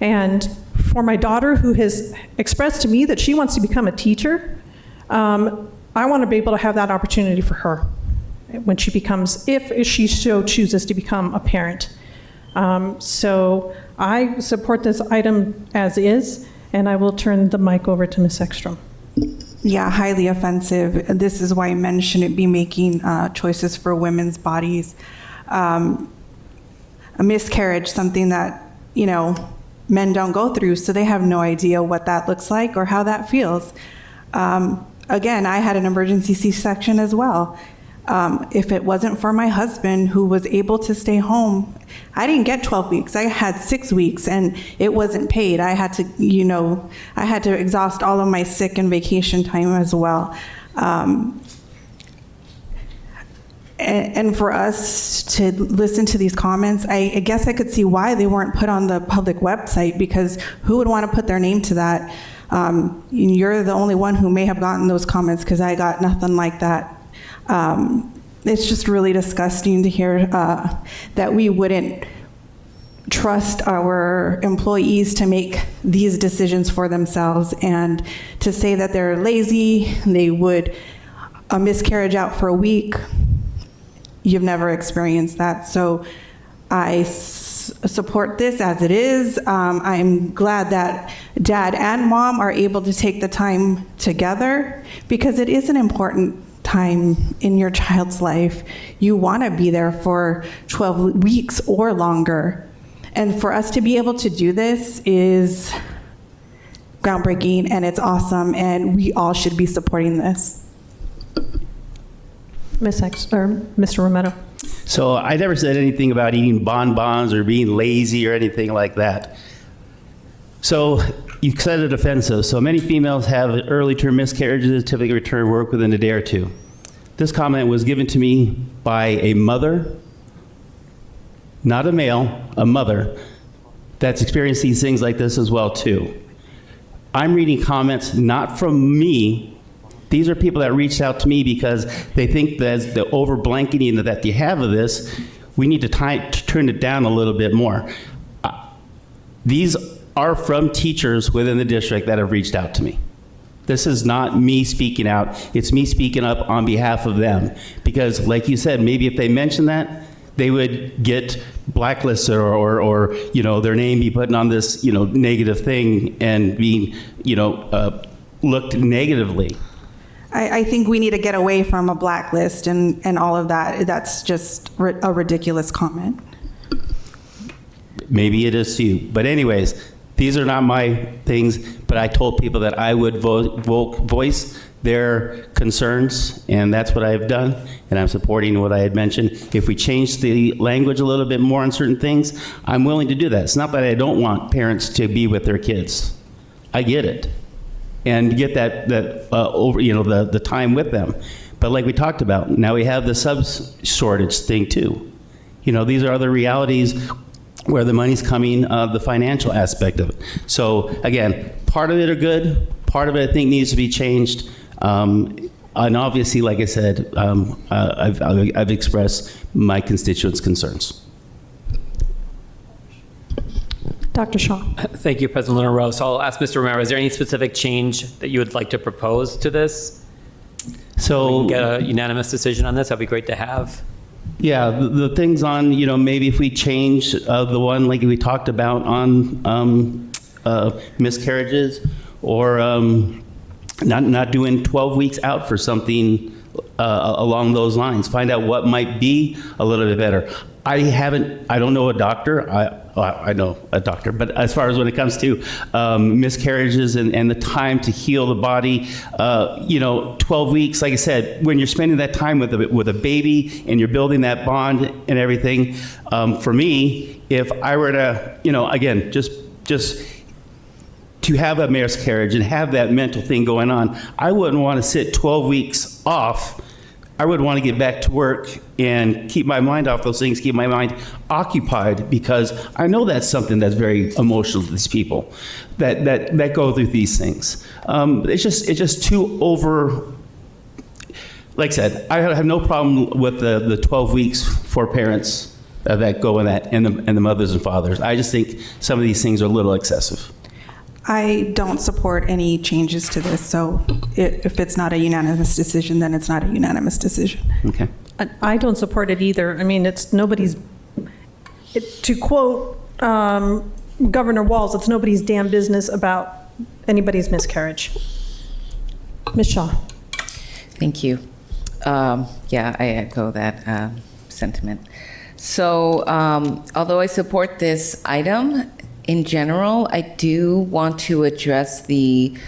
And for my daughter, who has expressed to me that she wants to become a teacher, I want to be able to have that opportunity for her when she becomes, if she so chooses to become a parent. So I support this item as is, and I will turn the mic over to Ms. Ekstrom. Yeah, highly offensive. This is why men shouldn't be making choices for women's bodies. A miscarriage, something that, men don't go through, so they have no idea what that looks like or how that feels. Again, I had an emergency C-section as well. If it wasn't for my husband, who was able to stay home, I didn't get 12 weeks. I had 6 weeks, and it wasn't paid. I had to, I had to exhaust all of my sick and vacation time as well. And for us to listen to these comments, I guess I could see why they weren't put on the public website, because who would want to put their name to that? You're the only one who may have gotten those comments, because I got nothing like that. It's just really disgusting to hear that we wouldn't trust our employees to make these decisions for themselves, and to say that they're lazy, they would a miscarriage out for a week. You've never experienced that. So I support this as it is. I'm glad that dad and mom are able to take the time together, because it is an important time in your child's life. You want to be there for 12 weeks or longer. And for us to be able to do this is groundbreaking, and it's awesome, and we all should be supporting this. Mr. Romero. So I never said anything about eating bonbons or being lazy or anything like that. So you said it offensive. So many females have early term miscarriages, typically return to work within a day or two. This comment was given to me by a mother, not a male, a mother, that's experienced these things like this as well too. I'm reading comments not from me. These are people that reached out to me because they think that the over blanketing that you have of this, we need to turn it down a little bit more. These are from teachers within the district that have reached out to me. This is not me speaking out. It's me speaking up on behalf of them. Because like you said, maybe if they mention that, they would get blacklisted or their name be put on this, negative thing and being, looked negatively. I think we need to get away from a blacklist and all of that. That's just a ridiculous comment. Maybe it is to you. But anyways, these are not my things, but I told people that I would voice their concerns, and that's what I've done, and I'm supporting what I had mentioned. If we change the language a little bit more on certain things, I'm willing to do that. It's not that I don't want parents to be with their kids. I get it. And get that over, the time with them. But like we talked about, now we have the subs shortage thing too. These are other realities where the money's coming, the financial aspect of it. So again, part of it are good, part of it I think needs to be changed. And obviously, like I said, I've expressed my constituents' concerns. Dr. Shaw. Thank you, President Luna Rose. So I'll ask Mr. Romero, is there any specific change that you would like to propose to this? So we can get a unanimous decision on this. That'd be great to have. Yeah, the things on, maybe if we change the one like we talked about on miscarriages, or not doing 12 weeks out for something along those lines. Find out what might be a little bit better. I don't know a doctor. I know a doctor, but as far as when it comes to miscarriages and the time to heal the body, 12 weeks, like I said, when you're spending that time with a baby and you're building that bond and everything, for me, if I were to, again, just to have a miscarriage and have that mental thing going on, I wouldn't want to sit 12 weeks off I would want to get back to work and keep my mind off those things, keep my mind occupied, because I know that's something that's very emotional to these people that go through these things. It's just too over. Like I said, I have no problem with the 12 weeks for parents that go in that, and the mothers and fathers. I just think some of these things are a little excessive. I don't support any changes to this, so if it's not a unanimous decision, then it's not a unanimous decision. Okay. I don't support it either. I mean, it's nobody's, to quote Governor Walz, it's nobody's damn business about anybody's miscarriage. Ms. Shaw. Thank you. Yeah, I echo that sentiment. So, although I support this item, in general, I do want to address these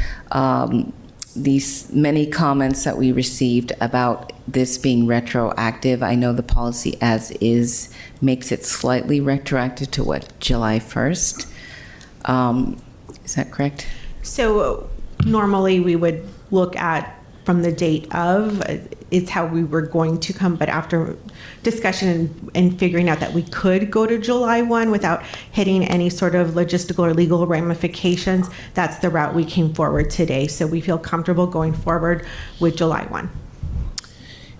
many comments that we received about this being retroactive. I know the policy as is makes it slightly retroactive to what, July 1st? Is that correct? So normally we would look at from the date of, it's how we were going to come, but after discussion and figuring out that we could go to July 1 without hitting any sort of logistical or legal ramifications, that's the route we came forward today. So we feel comfortable going forward with July 1.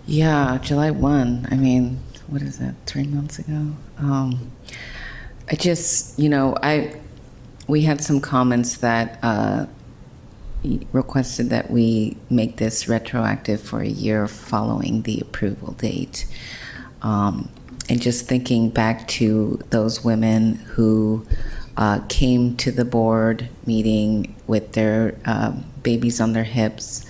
Yeah, July 1. I mean, what is that, 3 months ago? I just, we had some comments that requested that we make this retroactive for a year following the approval date. And just thinking back to those women who came to the board meeting with their babies on their hips,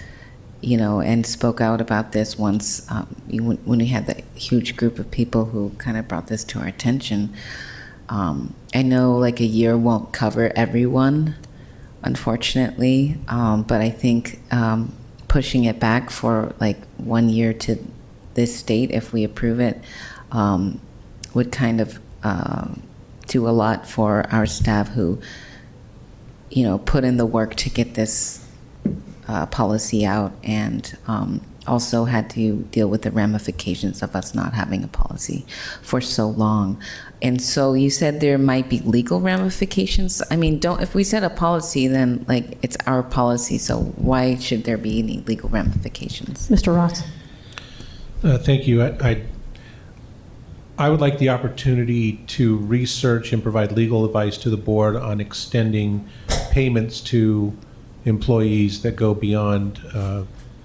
and spoke out about this once when we had the huge group of people who kind of brought this to our attention. I know like a year won't cover everyone, unfortunately, but I think pushing it back for like 1 year to this date, if we approve it, would kind of do a lot for our staff who, put in the work to get this policy out, and also had to deal with the ramifications of us not having a policy for so long. And so you said there might be legal ramifications. I mean, if we set a policy, then like it's our policy. So why should there be any legal ramifications? Mr. Ross. Thank you. I would like the opportunity to research and provide legal advice to the board on extending payments to employees that go beyond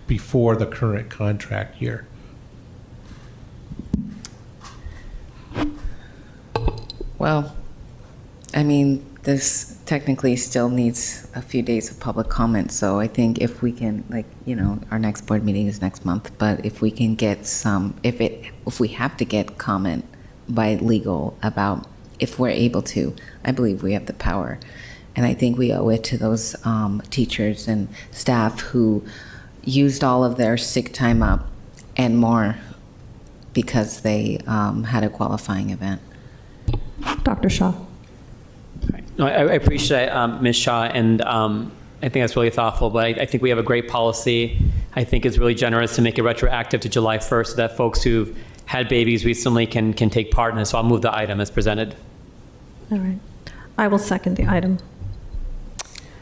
before the current contract year. Well, I mean, this technically still needs a few days of public comment. So I think if we can, our next board meeting is next month, but if we can get some, if we have to get comment by legal about, if we're able to, I believe we have the power. And I think we owe it to those teachers and staff who used all of their sick time up and more because they had a qualifying event. Dr. Shaw. No, I appreciate Ms. Shaw, and I think that's really thoughtful, but I think we have a great policy. I think it's really generous to make it retroactive to July 1st so that folks who've had babies recently can take part in it. So I'll move the item as presented. All right. I will second the item.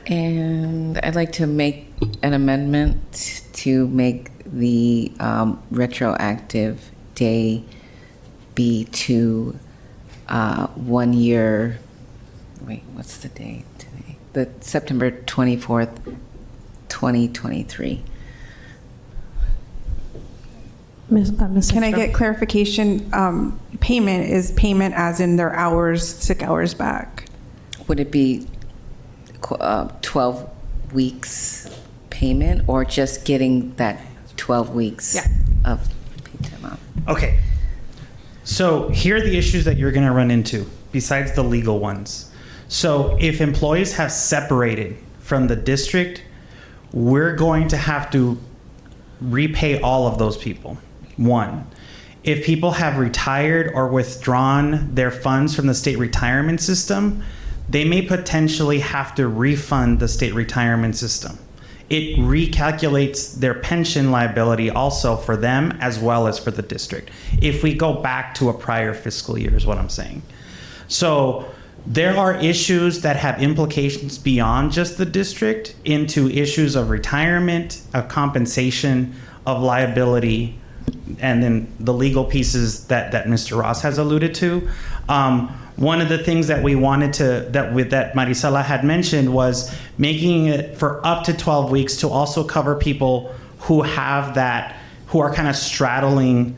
And I'd like to make an amendment to make the retroactive day be to 1 year. Wait, what's the date today? The September 24th, 2023. Can I get clarification? Payment is payment as in their hours, sick hours back. Would it be 12 weeks payment, or just getting that 12 weeks of paid time off? Okay. So here are the issues that you're going to run into besides the legal ones. So if employees have separated from the district, we're going to have to repay all of those people. One, if people have retired or withdrawn their funds from the state retirement system, they may potentially have to refund the state retirement system. it recalculates their pension liability also for them as well as for the district. If we go back to a prior fiscal year is what I'm saying. So there are issues that have implications beyond just the district into issues of retirement, of compensation, of liability, and then the legal pieces that Mr. Ross has alluded to. One of the things that we wanted to, that Marisela had mentioned, was making it for up to 12 weeks to also cover people who have that, who are kind of straddling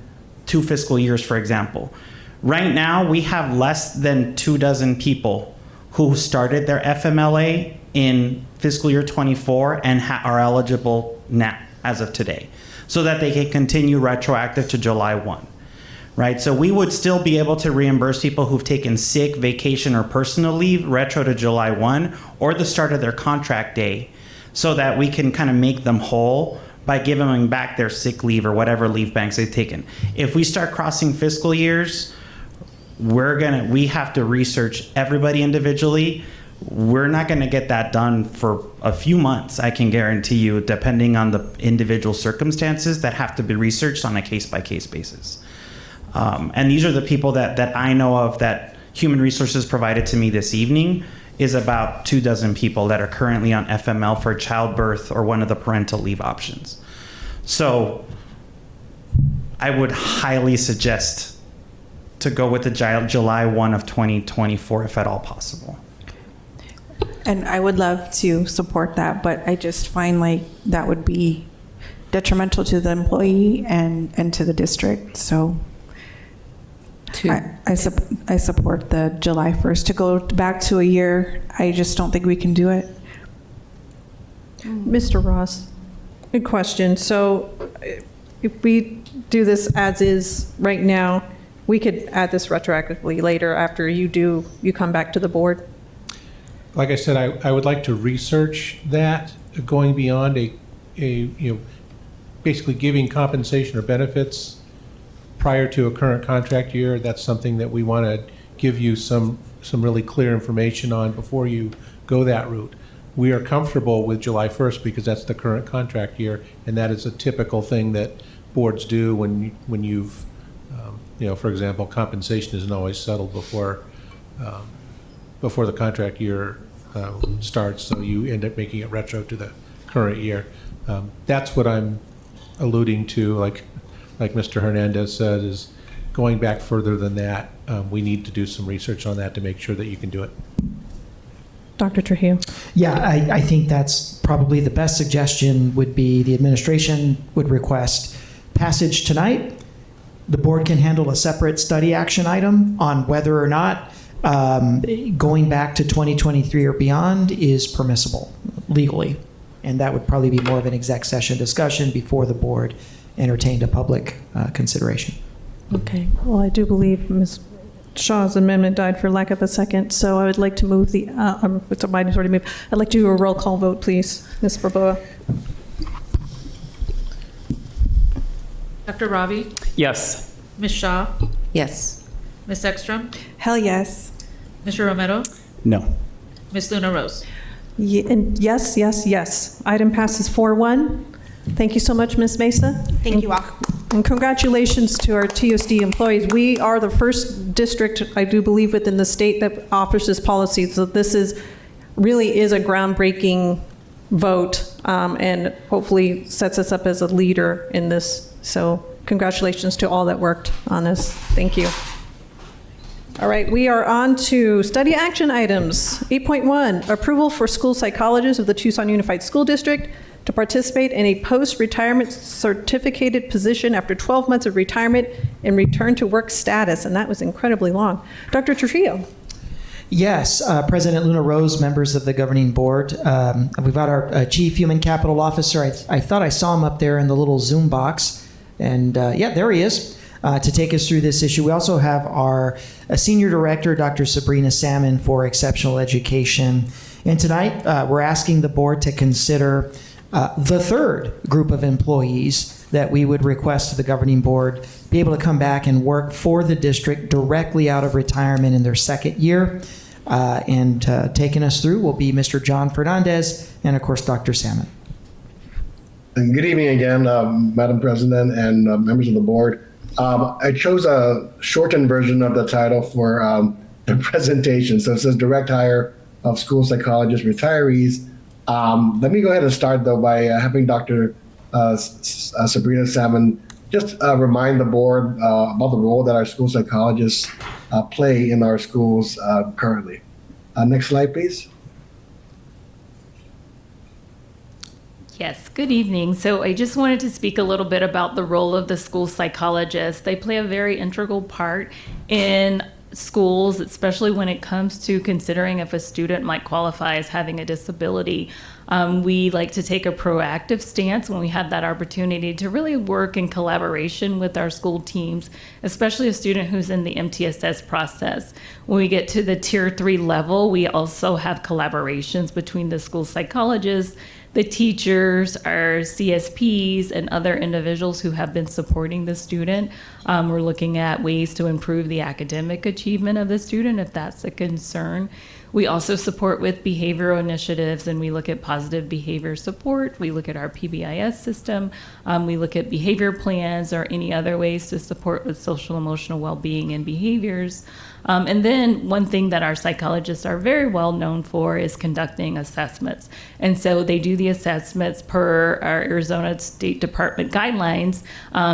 2 fiscal years, for example. Right now, we have less than 24 people who started their FMLA in fiscal year 24 and are eligible now, as of today, so that they can continue retroactive to July 1. Right, so we would still be able to reimburse people who've taken sick, vacation, or personal leave retro to July 1 or the start of their contract day, so that we can kind of make them whole by giving them back their sick leave or whatever leave banks they've taken. If we start crossing fiscal years, we have to research everybody individually. We're not going to get that done for a few months, I can guarantee you, depending on the individual circumstances that have to be researched on a case-by-case basis. And these are the people that I know of that Human Resources provided to me this evening, is about 24 people that are currently on FML for childbirth or one of the parental leave options. So I would highly suggest to go with the July 1 of 2024 if at all possible. And I would love to support that, but I just find like that would be detrimental to the employee and to the district. So I support the July 1st. To go back to a year, I just don't think we can do it. Mr. Ross, good question. So if we do this as is right now, we could add this retroactively later after you come back to the board? Like I said, I would like to research that, going beyond basically giving compensation or benefits prior to a current contract year. That's something that we want to give you some really clear information on before you go that route. We are comfortable with July 1st because that's the current contract year, and that is a typical thing that boards do when you've, for example, compensation isn't always settled before the contract year starts, so you end up making it retro to the current year. That's what I'm alluding to, like Mr. Hernandez said, is going back further than that. We need to do some research on that to make sure that you can do it. Dr. Trujillo. Yeah, I think that's probably the best suggestion. Would be the administration would request passage tonight. The board can handle a separate study action item on whether or not going back to 2023 or beyond is permissible legally. And that would probably be more of an exec session discussion before the board entertained a public consideration. Okay. Well, I do believe Ms. Shaw's amendment died for lack of a second, so I would like to move the, Biden's already moved. I'd like to do a roll call vote, please. Ms. Barboa. Dr. Ravi? Yes. Ms. Shaw? Yes. Ms. Ekstrom? Hell yes. Mr. Romero? No. Ms. Luna Rose? And yes, yes, yes. Item passes 4-1. Thank you so much, Ms. Mesa. Thank you all. And congratulations to our TUSD employees. We are the first district, I do believe, within the state that offers this policy. So this really is a groundbreaking vote, and hopefully sets us up as a leader in this. So congratulations to all that worked on this. Thank you. All right, we are on to study action items. 8.1, approval for school psychologists of the Tucson Unified School District to participate in a post-retirement certificated position after 12 months of retirement and return to work status, and that was incredibly long. Dr. Trujillo. Yes, President Luna Rose, members of the governing board. We've got our Chief Human Capital Officer. I thought I saw him up there in the little Zoom box, and yeah, there he is. To take us through this issue. We also have our Senior Director, Dr. Sabrina Salmon, for Exceptional Education. And tonight, we're asking the board to consider the third group of employees that we would request to the governing board be able to come back and work for the district directly out of retirement in their second year. And taking us through will be Mr. John Fernandez and, of course, Dr. Salmon. And good evening again, Madam President and members of the board. I chose a shortened version of the title for the presentation. So it says direct hire of school psychologist retirees. Let me go ahead and start though by having Dr. Sabrina Salmon just remind the board about the role that our school psychologists play in our schools currently. Next slide, please. Yes, good evening. So I just wanted to speak a little bit about the role of the school psychologist. They play a very integral part in schools, especially when it comes to considering if a student might qualify as having a disability. We like to take a proactive stance when we have that opportunity to really work in collaboration with our school teams, especially a student who's in the MTSS process. When we get to the Tier 3 level, we also have collaborations between the school psychologists, the teachers, our CSPs, and other individuals who have been supporting the student. We're looking at ways to improve the academic achievement of the student if that's a concern. We also support with behavioral initiatives, and we look at positive behavior support. We look at our PBIS system. We look at behavior plans or any other ways to support with social emotional well-being and behaviors. And then one thing that our psychologists are very well known for is conducting assessments. And so they do the assessments per our Arizona State Department guidelines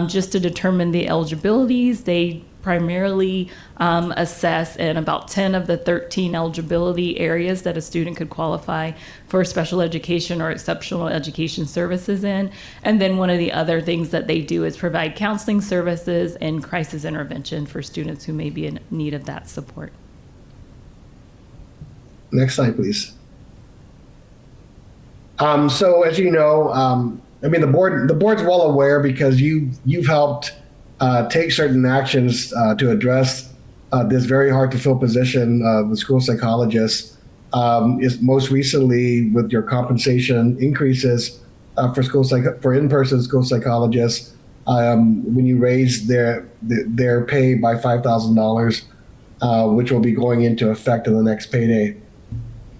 just to determine the eligibilities. They primarily assess in about 10 of the 13 eligibility areas that a student could qualify for special education or exceptional education services in. And then one of the other things that they do is provide counseling services and crisis intervention for students who may be in need of that support. Next slide, please. So as you know, I mean, the board's well aware because you've helped take certain actions to address this very hard to fill position with school psychologists. Is most recently with your compensation increases for in-person school psychologists when you raise their pay by $5,000, which will be going into effect in the next payday.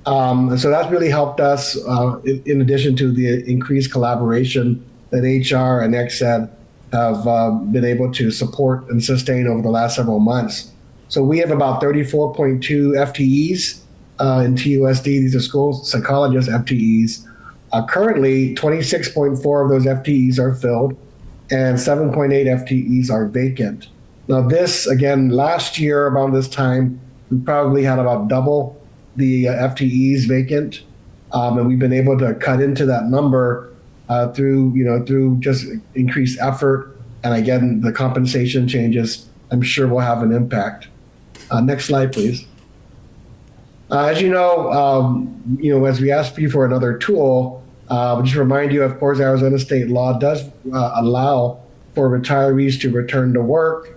So that's really helped us in addition to the increased collaboration that HR and XED have been able to support and sustain over the last several months. So we have about 34.2 FTEs in TUSD. These are school psychologist FTEs. Currently, 26.4 of those FTEs are filled and 7.8 FTEs are vacant. Now this, again, last year around this time, we probably had about double the FTEs vacant. And we've been able to cut into that number through just increased effort, and again, the compensation changes, I'm sure will have an impact. Next slide, please. As you know, as we asked you for another tool, just remind you, of course, Arizona state law does allow for retirees to return to work,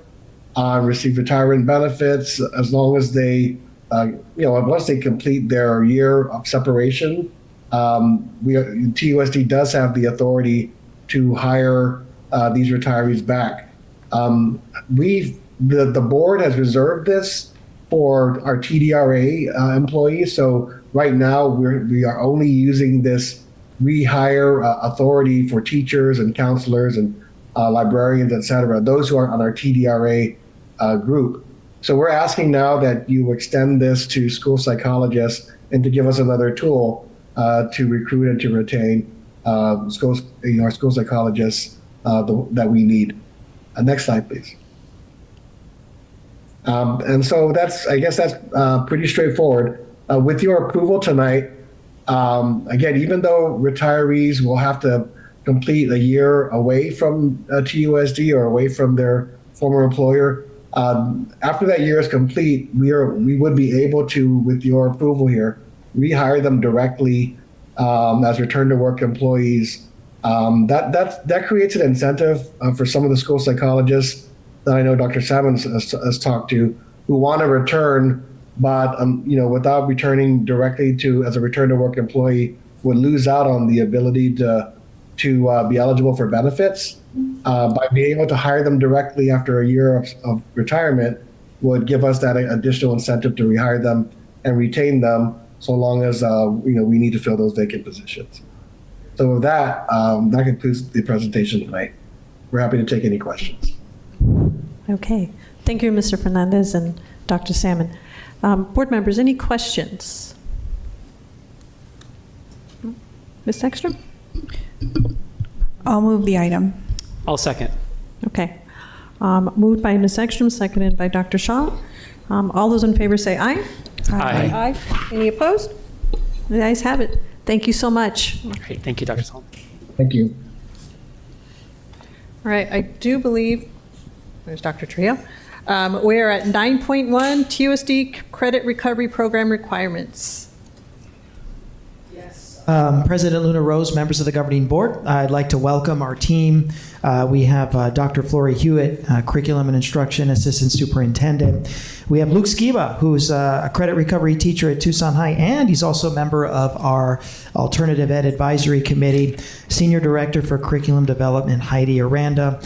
receive retirement benefits as long as they, once they complete their year of separation. TUSD does have the authority to hire these retirees back. The board has reserved this for our TDRA employees. So right now we are only using this rehire authority for teachers and counselors and librarians, et cetera, those who are on our TDRA group. So we're asking now that you extend this to school psychologists and to give us another tool to recruit and to retain our school psychologists that we need. Next slide, please. And so I guess that's pretty straightforward. With your approval tonight, again, even though retirees will have to complete a year away from TUSD or away from their former employer, after that year is complete, we would be able to, with your approval here, rehire them directly as return to work employees. That creates an incentive for some of the school psychologists that I know Dr. Salmon has talked to, who want to return, but without returning directly as a return to work employee, would lose out on the ability to be eligible for benefits. By being able to hire them directly after a year of retirement would give us that additional incentive to rehire them and retain them, so long as we need to fill those vacant positions. So with that, that concludes the presentation tonight. We're happy to take any questions. Okay. Thank you, Mr. Fernandez and Dr. Salmon. Board members, any questions? Ms. Ekstrom? I'll move the item. I'll second. Okay. Moved by Ms. Ekstrom, seconded by Dr. Shaw. All those in favor say aye. Aye. Aye. Any opposed? The ayes have it. Thank you so much. Great. Thank you, Dr. Solomon. Thank you. All right, I do believe, there's Dr. Trio. We are at 9.1 TUSD Credit Recovery Program Requirements. President Luna Rose, members of the governing board, I'd like to welcome our team. We have Dr. Flory Hewitt, Curriculum and Instruction Assistant Superintendent. We have Luke Skiba, who's a credit recovery teacher at Tucson High, and he's also a member of our Alternative Ed Advisory Committee, Senior Director for Curriculum Development, Heidi Aranda.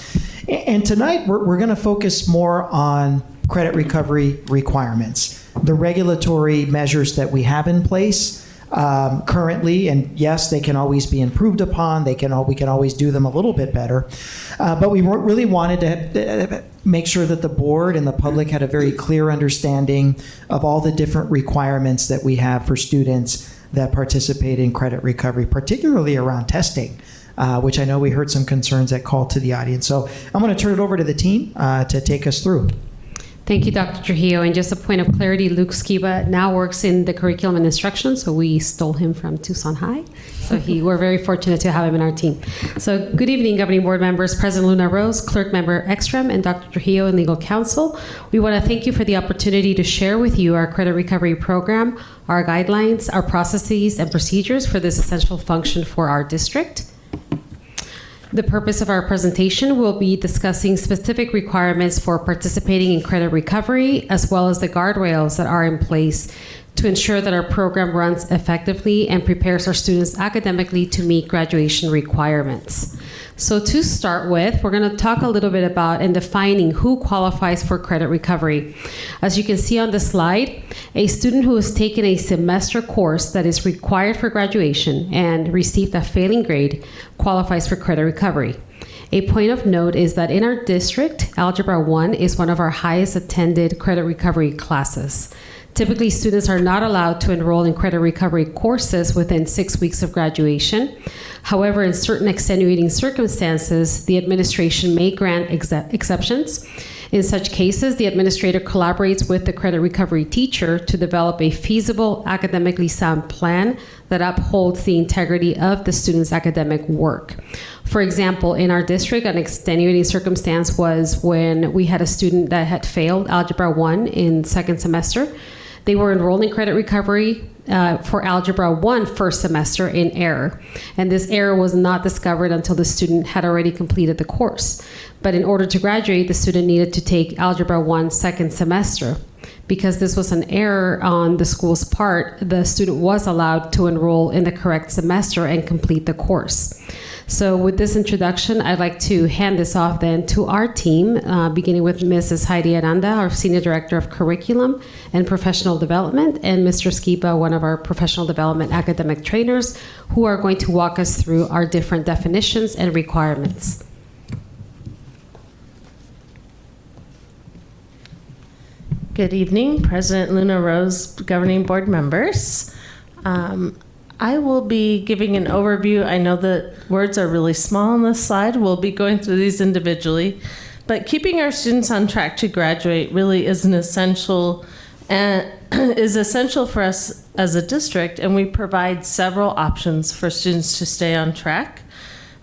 And tonight, we're going to focus more on credit recovery requirements, the regulatory measures that we have in place currently, and yes, they can always be improved upon. We can always do them a little bit better. But we really wanted to make sure that the board and the public had a very clear understanding of all the different requirements that we have for students that participate in credit recovery, particularly around testing, which I know we heard some concerns that called to the audience. So I'm going to turn it over to the team to take us through. Thank you, Dr. Trujillo. And just a point of clarity, Luke Skiba now works in the curriculum and instruction, so we stole him from Tucson High. So we're very fortunate to have him in our team. So good evening, governing board members, President Luna Rose, Clerk Member Ekstrom, and Dr. Trujillo and legal counsel. We want to thank you for the opportunity to share with you our credit recovery program, our guidelines, our processes, and procedures for this essential function for our district. The purpose of our presentation will be discussing specific requirements for participating in credit recovery, as well as the guardrails that are in place to ensure that our program runs effectively and prepares our students academically to meet graduation requirements. So to start with, we're going to talk a little bit about and defining who qualifies for credit recovery. As you can see on the slide, a student who has taken a semester course that is required for graduation and received a failing grade qualifies for credit recovery. A point of note is that in our district, Algebra 1 is one of our highest attended credit recovery classes. Typically, students are not allowed to enroll in credit recovery courses within 6 weeks of graduation. However, in certain extenuating circumstances, the administration may grant exceptions. In such cases, the administrator collaborates with the credit recovery teacher to develop a feasible, academically sound plan that upholds the integrity of the student's academic work. For example, in our district, an extenuating circumstance was when we had a student that had failed Algebra 1 in second semester. They were enrolled in credit recovery for Algebra 1 first semester in error. And this error was not discovered until the student had already completed the course. But in order to graduate, the student needed to take Algebra 1 second semester. Because this was an error on the school's part, the student was allowed to enroll in the correct semester and complete the course. So with this introduction, I'd like to hand this off then to our team, beginning with Mrs. Heidi Aranda, our Senior Director of Curriculum and Professional Development, and Mr. Skiba, one of our Professional Development Academic Trainers, who are going to walk us through our different definitions and requirements. Good evening, President Luna Rose, governing board members. I will be giving an overview. I know that words are really small on this slide. We'll be going through these individually. But keeping our students on track to graduate really is essential for us as a district, and we provide several options for students to stay on track.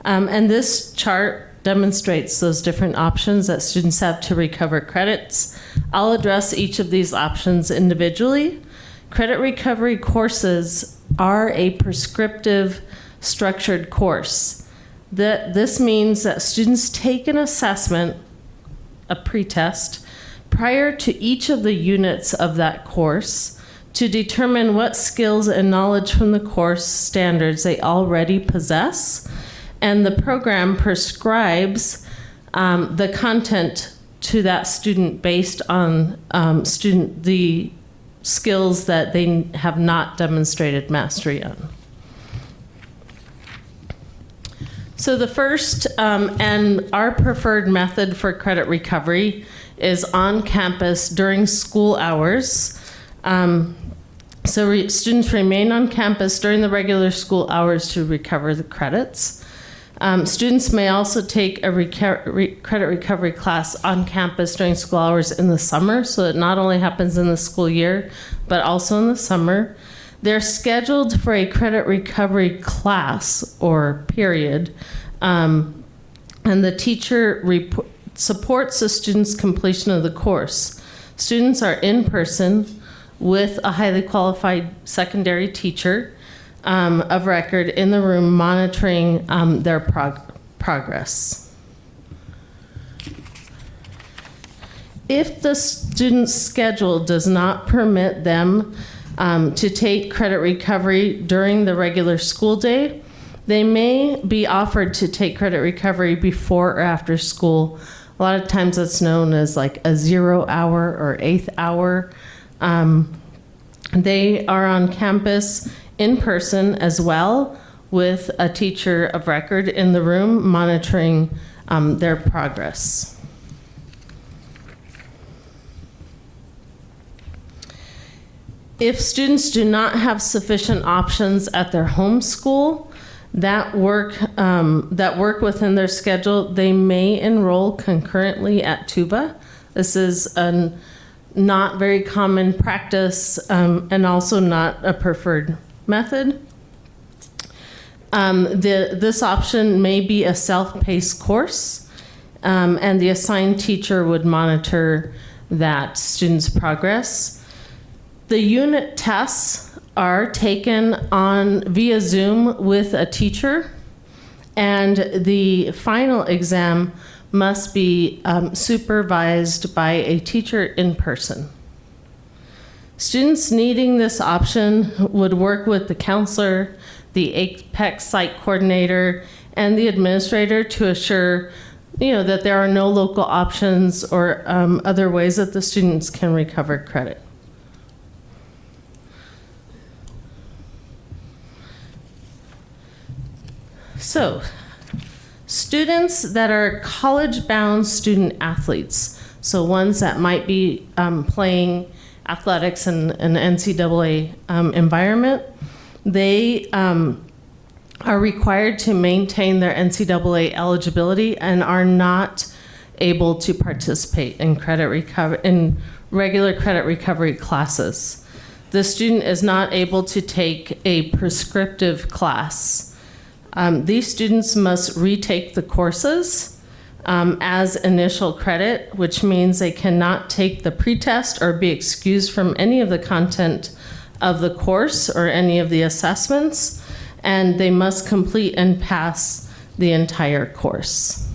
And this chart demonstrates those different options that students have to recover credits. I'll address each of these options individually. Credit recovery courses are a prescriptive, structured course. This means that students take an assessment, a pretest, prior to each of the units of that course to determine what skills and knowledge from the course standards they already possess. And the program prescribes the content to that student based on the skills that they have not demonstrated mastery on. So the first and our preferred method for credit recovery is on campus during school hours. Students remain on campus during the regular school hours to recover the credits. Students may also take a credit recovery class on campus during school hours in the summer, so it not only happens in the school year, but also in the summer. They're scheduled for a credit recovery class or period, and the teacher supports the student's completion of the course. Students are in person with a highly qualified secondary teacher of record in the room monitoring their progress. If the student's schedule does not permit them to take credit recovery during the regular school day, they may be offered to take credit recovery before or after school. A lot of times it's known as like a 0 hour or 8th hour. They are on campus in person as well with a teacher of record in the room monitoring their progress. If students do not have sufficient options at their home school that work within their schedule, they may enroll concurrently at TUBA. This is a not very common practice and also not a preferred method. This option may be a self-paced course, and the assigned teacher would monitor that student's progress. The unit tests are taken via Zoom with a teacher, and the final exam must be supervised by a teacher in person. Students needing this option would work with the counselor, the APEX site coordinator, and the administrator to assure that there are no local options or other ways that the students can recover credit. So, students that are college-bound student athletes, so ones that might be playing athletics in an NCAA environment, they are required to maintain their NCAA eligibility and are not able to participate in regular credit recovery classes. The student is not able to take a prescriptive class. These students must retake the courses as initial credit, which means they cannot take the pretest or be excused from any of the content of the course or any of the assessments, and they must complete and pass the entire course.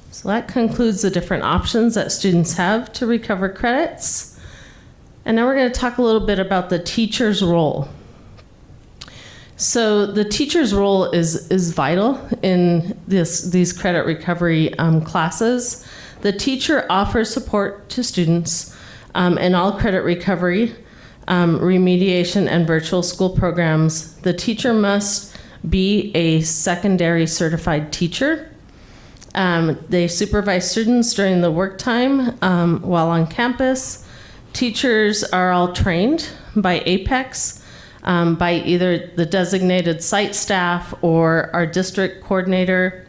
So that concludes the different options that students have to recover credits. And now we're going to talk a little bit about the teacher's role. So the teacher's role is vital in these credit recovery classes. The teacher offers support to students in all credit recovery, remediation, and virtual school programs. The teacher must be a secondary certified teacher. They supervise students during the work time while on campus. Teachers are all trained by APEX, by either the designated site staff or our district coordinator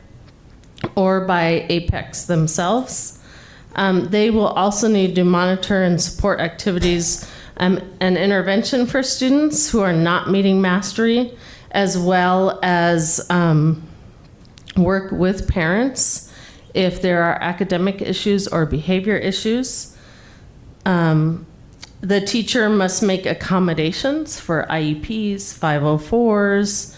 or by APEX themselves. They will also need to monitor and support activities and intervention for students who are not meeting mastery, as well as work with parents if there are academic issues or behavior issues. The teacher must make accommodations for IEPs, 504s,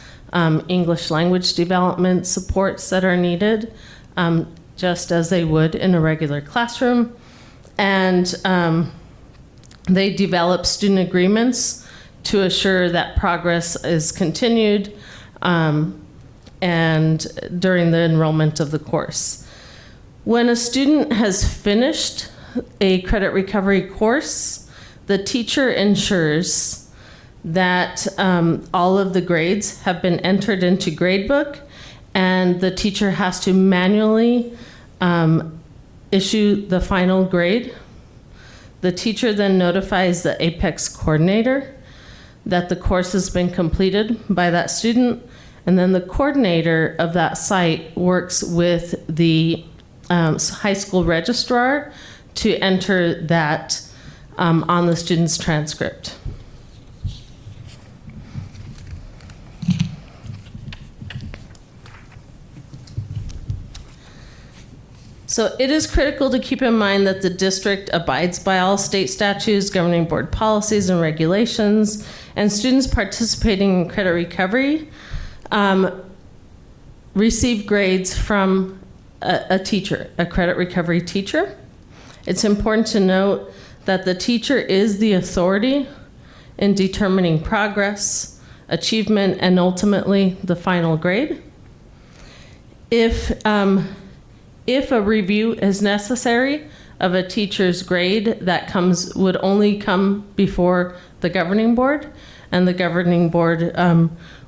English language development supports that are needed, just as they would in a regular classroom. And they develop student agreements to assure that progress is continued and during the enrollment of the course. When a student has finished a credit recovery course, the teacher ensures that all of the grades have been entered into gradebook, and the teacher has to manually issue the final grade. The teacher then notifies the APEX coordinator that the course has been completed by that student, and then the coordinator of that site works with the high school registrar to enter that on the student's transcript. So it is critical to keep in mind that the district abides by all state statutes, governing board policies and regulations, and students participating in credit recovery receive grades from a teacher, a credit recovery teacher. It's important to note that the teacher is the authority in determining progress, achievement, and ultimately the final grade. If a review is necessary of a teacher's grade, that would only come before the governing board, and the governing board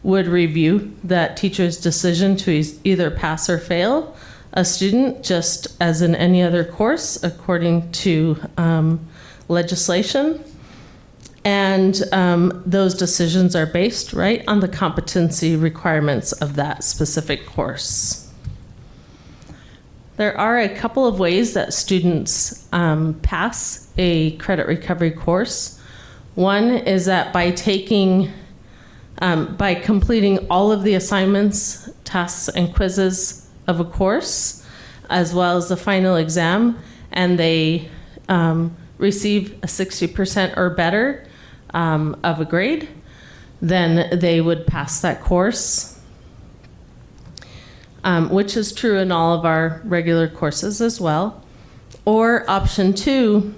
would review that teacher's decision to either pass or fail a student, just as in any other course, according to legislation. And those decisions are based, right, on the competency requirements of that specific course. There are a couple of ways that students pass a credit recovery course. One is that by completing all of the assignments, tasks, and quizzes of a course, as well as the final exam, and they receive a 60% or better of a grade, then they would pass that course. Which is true in all of our regular courses as well. Or option two,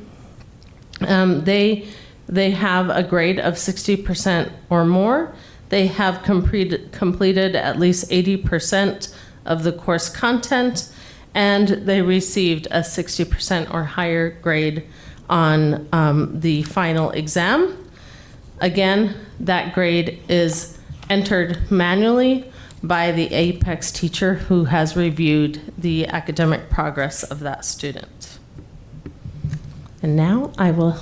they have a grade of 60% or more. They have completed at least 80% of the course content, and they received a 60% or higher grade on the final exam. Again, that grade is entered manually by the APEX teacher who has reviewed the academic progress of that student. And now I will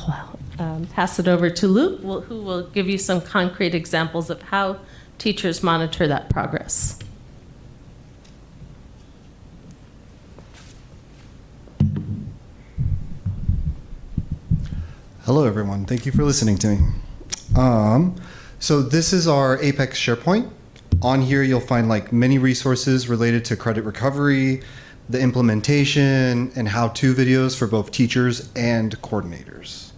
pass it over to Luke, who will give you some concrete examples of how teachers monitor that progress. Hello, everyone. Thank you for listening to me. So this is our APEX SharePoint. On here, you'll find like many resources related to credit recovery, the implementation, and how-to videos for both teachers and coordinators.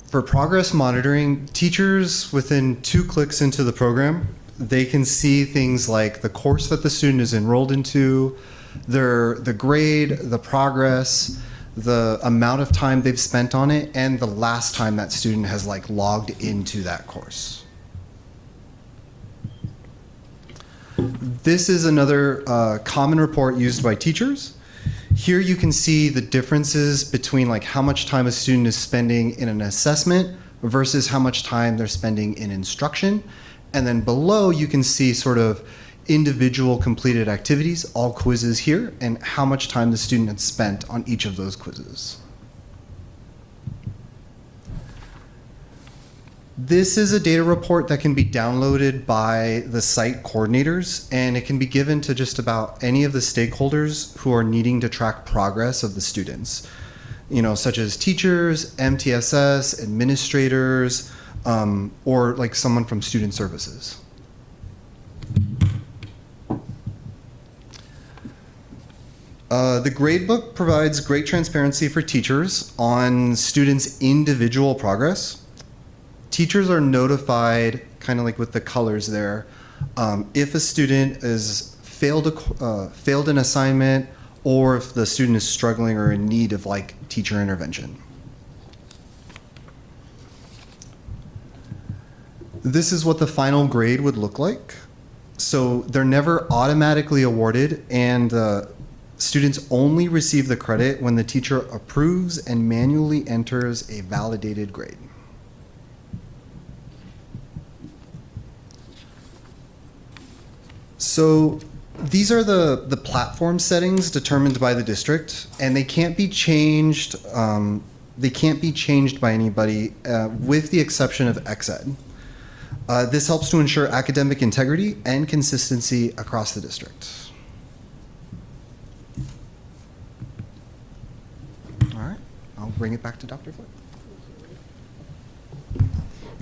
For progress monitoring, teachers, within 2 clicks into the program, they can see things like the course that the student is enrolled into, the grade, the progress, the amount of time they've spent on it, and the last time that student has like logged into that course. This is another common report used by teachers. Here you can see the differences between like how much time a student is spending in an assessment versus how much time they're spending in instruction. And then below you can see sort of individual completed activities, all quizzes here, and how much time the student had spent on each of those quizzes. This is a data report that can be downloaded by the site coordinators, and it can be given to just about any of the stakeholders who are needing to track progress of the students, such as teachers, MTSS, administrators, or like someone from student services. The gradebook provides great transparency for teachers on students' individual progress. Teachers are notified, kind of like with the colors there, if a student is failed an assignment, or if the student is struggling or in need of like teacher intervention. This is what the final grade would look like. So they're never automatically awarded, and Students only receive the credit when the teacher approves and manually enters a validated grade. So these are the platform settings determined by the district, and they can't be changed. They can't be changed by anybody, with the exception of XED. This helps to ensure academic integrity and consistency across the district. All right, I'll bring it back to Dr. Flick.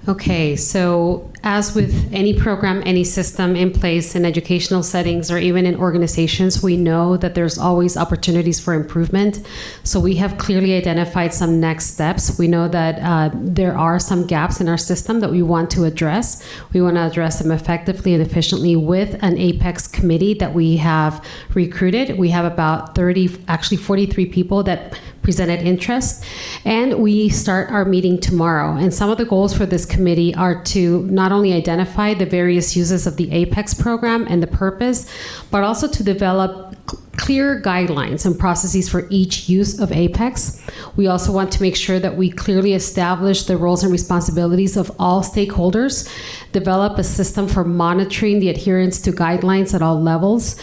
Okay, so as with any program, any system in place in educational settings or even in organizations, we know that there's always opportunities for improvement. So we have clearly identified some next steps. We know that there are some gaps in our system that we want to address. We want to address them effectively and efficiently with an APEX committee that we have recruited. We have about 43 people that presented interest, and we start our meeting tomorrow. And some of the goals for this committee are to not only identify the various uses of the APEX program and the purpose, but also to develop clear guidelines and processes for each use of APEX. We also want to make sure that we clearly establish the roles and responsibilities of all stakeholders, develop a system for monitoring the adherence to guidelines at all levels,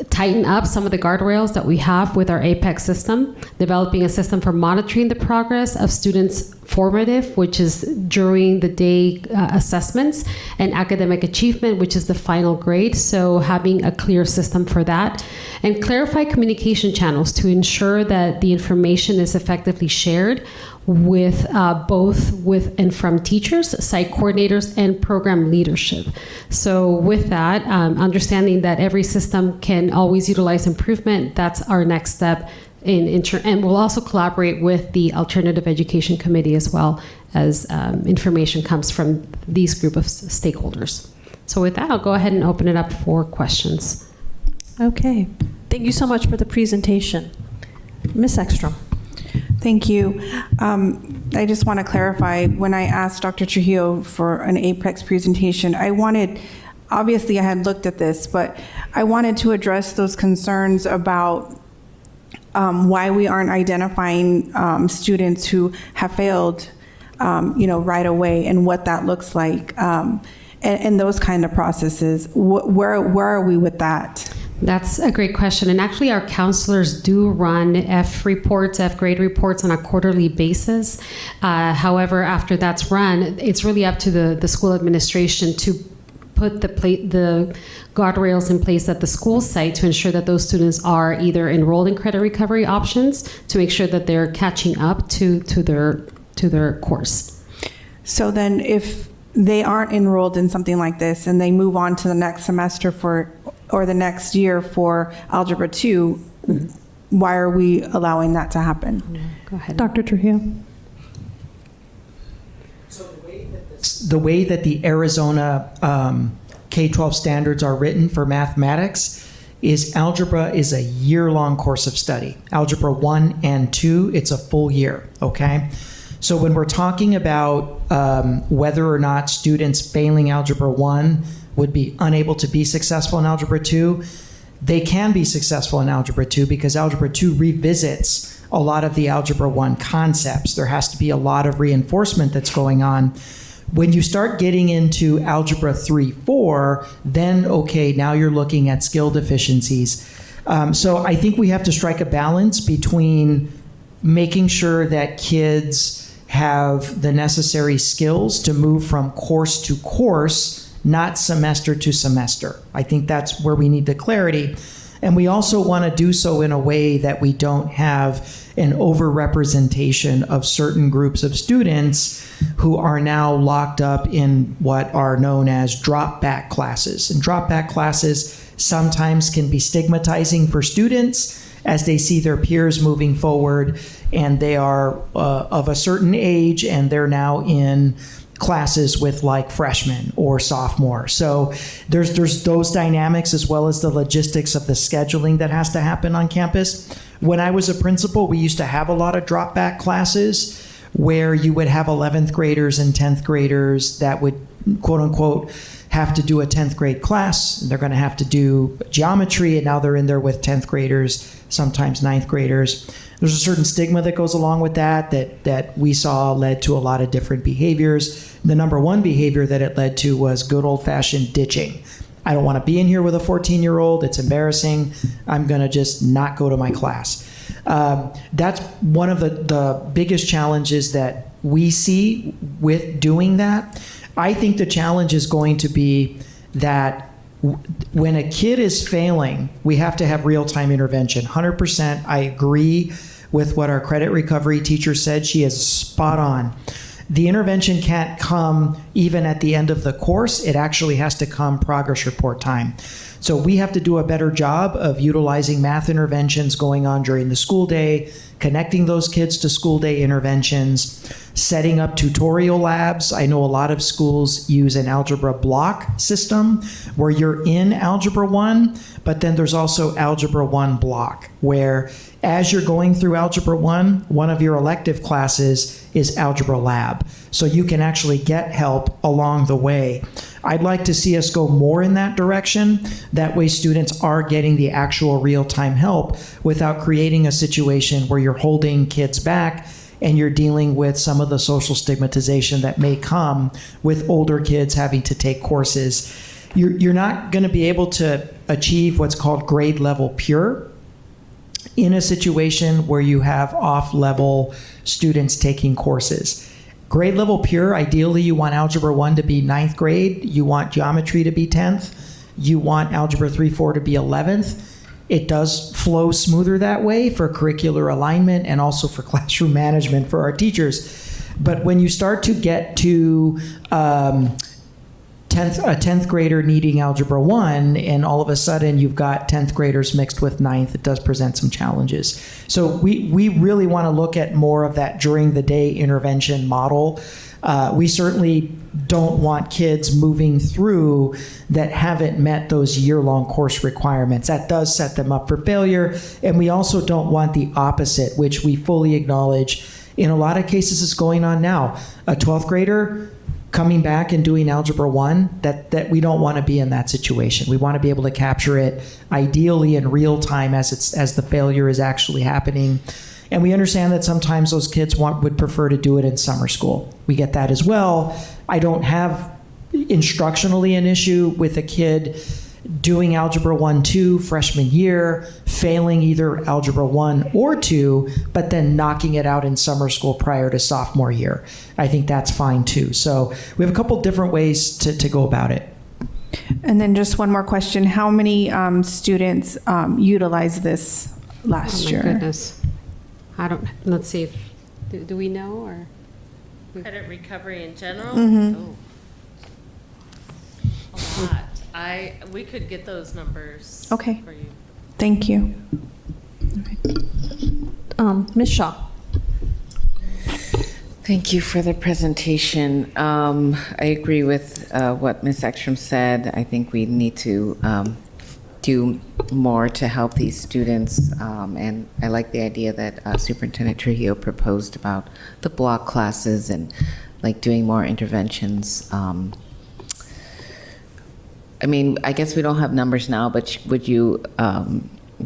tighten up some of the guardrails that we have with our APEX system, developing a system for monitoring the progress of students' formative, which is during the day assessments, and academic achievement, which is the final grade. So having a clear system for that, and clarify communication channels to ensure that the information is effectively shared with both with and from teachers, site coordinators, and program leadership. So with that, understanding that every system can always utilize improvement, that's our next step. And we'll also collaborate with the Alternative Education Committee as well as information comes from these group of stakeholders. So with that, I'll go ahead and open it up for questions. Okay. Thank you so much for the presentation. Ms. Ekstrom. Thank you. I just want to clarify, when I asked Dr. Trujillo for an APEX presentation, obviously I had looked at this, but I wanted to address those concerns about why we aren't identifying students who have failed, right away, and what that looks like, and those kind of processes. Where are we with that? That's a great question. And actually, our counselors do run F grade reports on a quarterly basis. However, after that's run, it's really up to the school administration to put the guardrails in place at the school site to ensure that those students are either enrolled in credit recovery options to make sure that they're catching up to their course. So then if they aren't enrolled in something like this and they move on to the next semester or the next year for Algebra 2, why are we allowing that to happen? Go ahead. Dr. Trujillo. The way that the Arizona K-12 standards are written for mathematics is algebra is a year-long course of study. Algebra 1 and 2, it's a full year, okay? So when we're talking about whether or not students failing Algebra 1 would be unable to be successful in Algebra 2, they can be successful in Algebra 2 because Algebra 2 revisits a lot of the Algebra 1 concepts. There has to be a lot of reinforcement that's going on. When you start getting into Algebra 3, 4, then, okay, now you're looking at skill deficiencies. So I think we have to strike a balance between making sure that kids have the necessary skills to move from course to course, not semester to semester. I think that's where we need the clarity. And we also want to do so in a way that we don't have an overrepresentation of certain groups of students who are now locked up in what are known as drop-back classes. And drop-back classes sometimes can be stigmatizing for students as they see their peers moving forward and they are of a certain age and they're now in classes with like freshmen or sophomore. So there's those dynamics as well as the logistics of the scheduling that has to happen on campus. When I was a principal, we used to have a lot of drop back classes. where you would have 11th graders and 10th graders that would, quote unquote, have to do a 10th grade class. They're going to have to do geometry, and now they're in there with 10th graders, sometimes 9th graders. There's a certain stigma that goes along with that we saw led to a lot of different behaviors. The number one behavior that it led to was good old-fashioned ditching. I don't want to be in here with a 14-year-old. It's embarrassing. I'm going to just not go to my class. That's one of the biggest challenges that we see with doing that. I think the challenge is going to be that when a kid is failing, we have to have real-time intervention. 100%, I agree with what our credit recovery teacher said. She is spot on. The intervention can't come even at the end of the course. It actually has to come progress report time. So we have to do a better job of utilizing math interventions going on during the school day, connecting those kids to school day interventions, setting up tutorial labs. I know a lot of schools use an algebra block system where you're in Algebra 1, but then there's also Algebra 1 block, where as you're going through Algebra 1, one of your elective classes is Algebra Lab. So you can actually get help along the way. I'd like to see us go more in that direction. That way students are getting the actual real-time help without creating a situation where you're holding kids back and you're dealing with some of the social stigmatization that may come with older kids having to take courses. You're not going to be able to achieve what's called grade level pure in a situation where you have off-level students taking courses. Grade level pure, ideally you want Algebra 1 to be 9th grade, you want geometry to be 10th, you want Algebra 3-4 to be 11th. It does flow smoother that way for curricular alignment and also for classroom management for our teachers. But when you start to get to a 10th grader needing Algebra 1, and all of a sudden you've got 10th graders mixed with 9th, it does present some challenges. So we really want to look at more of that during the day intervention model. We certainly don't want kids moving through that haven't met those year-long course requirements. That does set them up for failure. And we also don't want the opposite, which we fully acknowledge in a lot of cases is going on now. A 12th grader coming back and doing Algebra 1, that we don't want to be in that situation. We want to be able to capture it ideally in real time as the failure is actually happening. And we understand that sometimes those kids would prefer to do it in summer school. We get that as well. I don't have instructionally an issue with a kid doing Algebra 1-2 freshman year, failing either Algebra 1 or 2, but then knocking it out in summer school prior to sophomore year. I think that's fine too. So we have a couple different ways to go about it. And then just one more question. How many students utilized this last year? Oh my goodness. Let's see. Do we know or? Credit recovery in general? Mm-hmm. Oh, a lot. We could get those numbers Okay. for you. Thank you. Ms. Shaw. Thank you for the presentation. I agree with what Ms. Ekstrom said. I think we need to do more to help these students. And I like the idea that Superintendent Trujillo proposed about the block classes and like doing more interventions. I mean, I guess we don't have numbers now, but would you,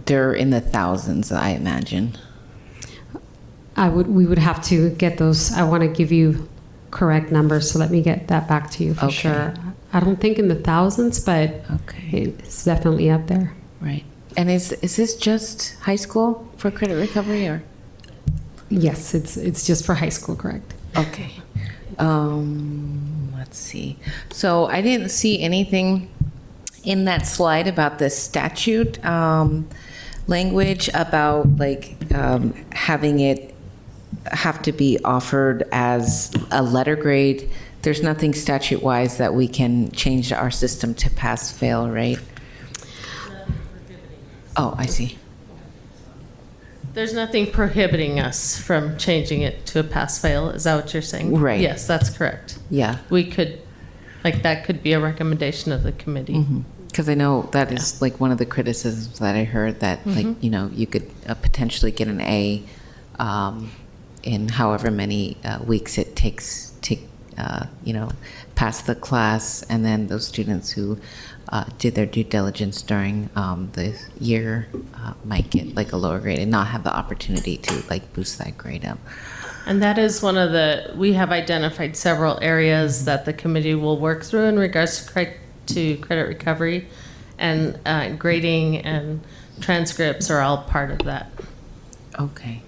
they're in the thousands, I imagine. We would have to get those. I want to give you correct numbers, so let me get that back to you for sure. I don't think in the thousands, but it's definitely up there. Right. And is this just high school for credit recovery, or? Yes, it's just for high school, correct? Okay. Let's see. So I didn't see anything in that slide about the statute language about like having it have to be offered as a letter grade. There's nothing statute-wise that we can change our system to pass-fail, right? Oh, I see. There's nothing prohibiting us from changing it to a pass-fail. Is that what you're saying? Right. Yes, that's correct. Yeah. We could, like, that could be a recommendation of the committee. Because I know that is like one of the criticisms that I heard that, like, you know, you could potentially get an A in however many weeks it takes to, pass the class, and then those students who did their due diligence during the year might get like a lower grade and not have the opportunity to like boost that grade up. And that is one of we have identified several areas that the committee will work through in regards to credit recovery, and grading and transcripts are all part of that. Okay.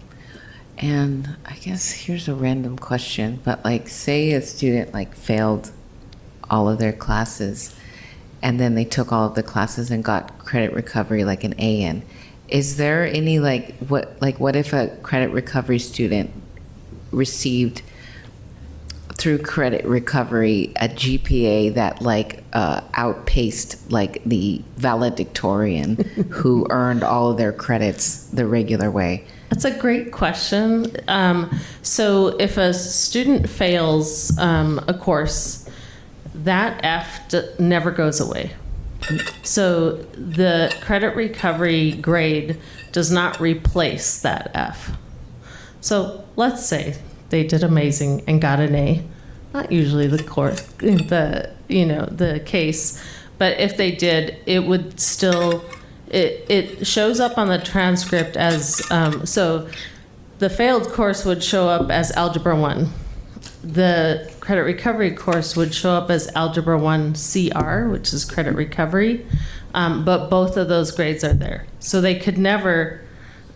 And I guess here's a random question, but like say a student like failed all of their classes and then they took all of the classes and got credit recovery like an A in. Is there any what if a credit recovery student received through credit recovery a GPA that outpaced like the valedictorian who earned all of their credits the regular way? That's a great question. So if a student fails a course, that F never goes away. So the credit recovery grade does not replace that F. So let's say they did amazing and got an A. Not usually the case, but if they did, it would still. It shows up on the transcript as, so the failed course would show up as Algebra 1. The credit recovery course would show up as Algebra 1 CR, which is credit recovery, but both of those grades are there. So they could never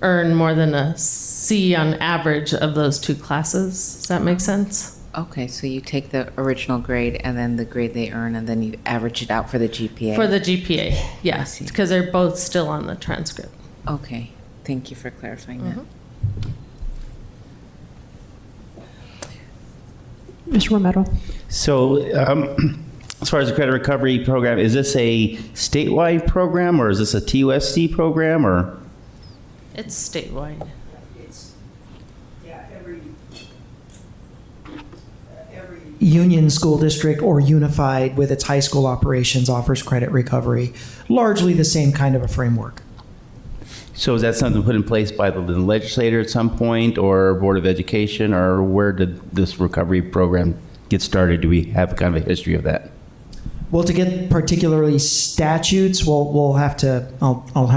earn more than a C on average of those two classes. Does that make sense? Okay, so you take the original grade and then the grade they earn, and then you average it out for the GPA? For the GPA, yes, because they're both still on the transcript. Okay, thank you for clarifying that. Mr. Romero. So, as far as the credit recovery program, is this a statewide program or is this a TUSD program or? It's statewide. Union School District or Unified with its high school operations offers credit recovery, largely the same kind of a framework. So is that something put in place by the legislator at some point or Board of Education, or where did this recovery program get started? Do we have kind of a history of that? Well, to get particularly statutes, I'll have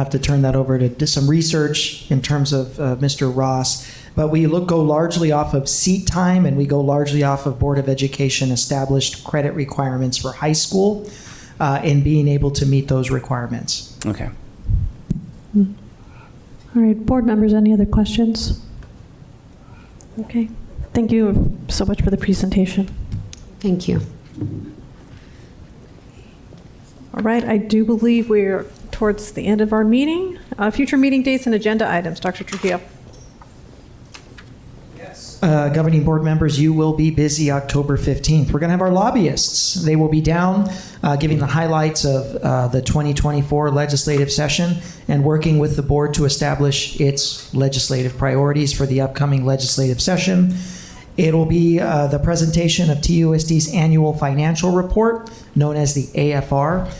to turn that over to some research in terms of Mr. Ross. But we go largely off of seat time, and we go largely off of Board of Education established credit requirements for high school and being able to meet those requirements. Okay. All right, board members, any other questions? Okay, thank you so much for the presentation. Thank you. All right, I do believe we're towards the end of our meeting. Future meeting dates and agenda items, Dr. Trujillo. Governing board members, you will be busy October 15th. We're going to have our lobbyists. They will be down giving the highlights of the 2024 legislative session and working with the board to establish its legislative priorities for the upcoming legislative session. It'll be the presentation of TUSD's annual financial report, known as the AFR.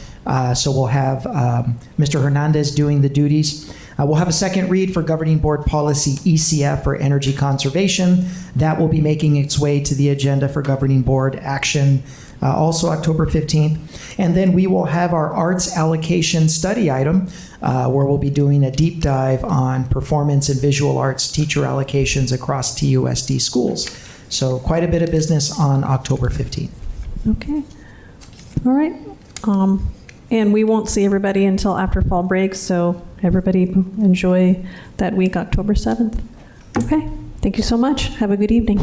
So we'll have Mr. Hernandez doing the duties. We'll have a second read for Governing Board Policy ECF for energy conservation. That will be making its way to the agenda for Governing Board action also October 15th. And then we will have our arts allocation study item where we'll be doing a deep dive on performance and visual arts teacher allocations across TUSD schools. So quite a bit of business on October 15th. Okay. All right. And we won't see everybody until after fall break, so everybody enjoy that week, October 7th. Okay. Thank you so much. Have a good evening.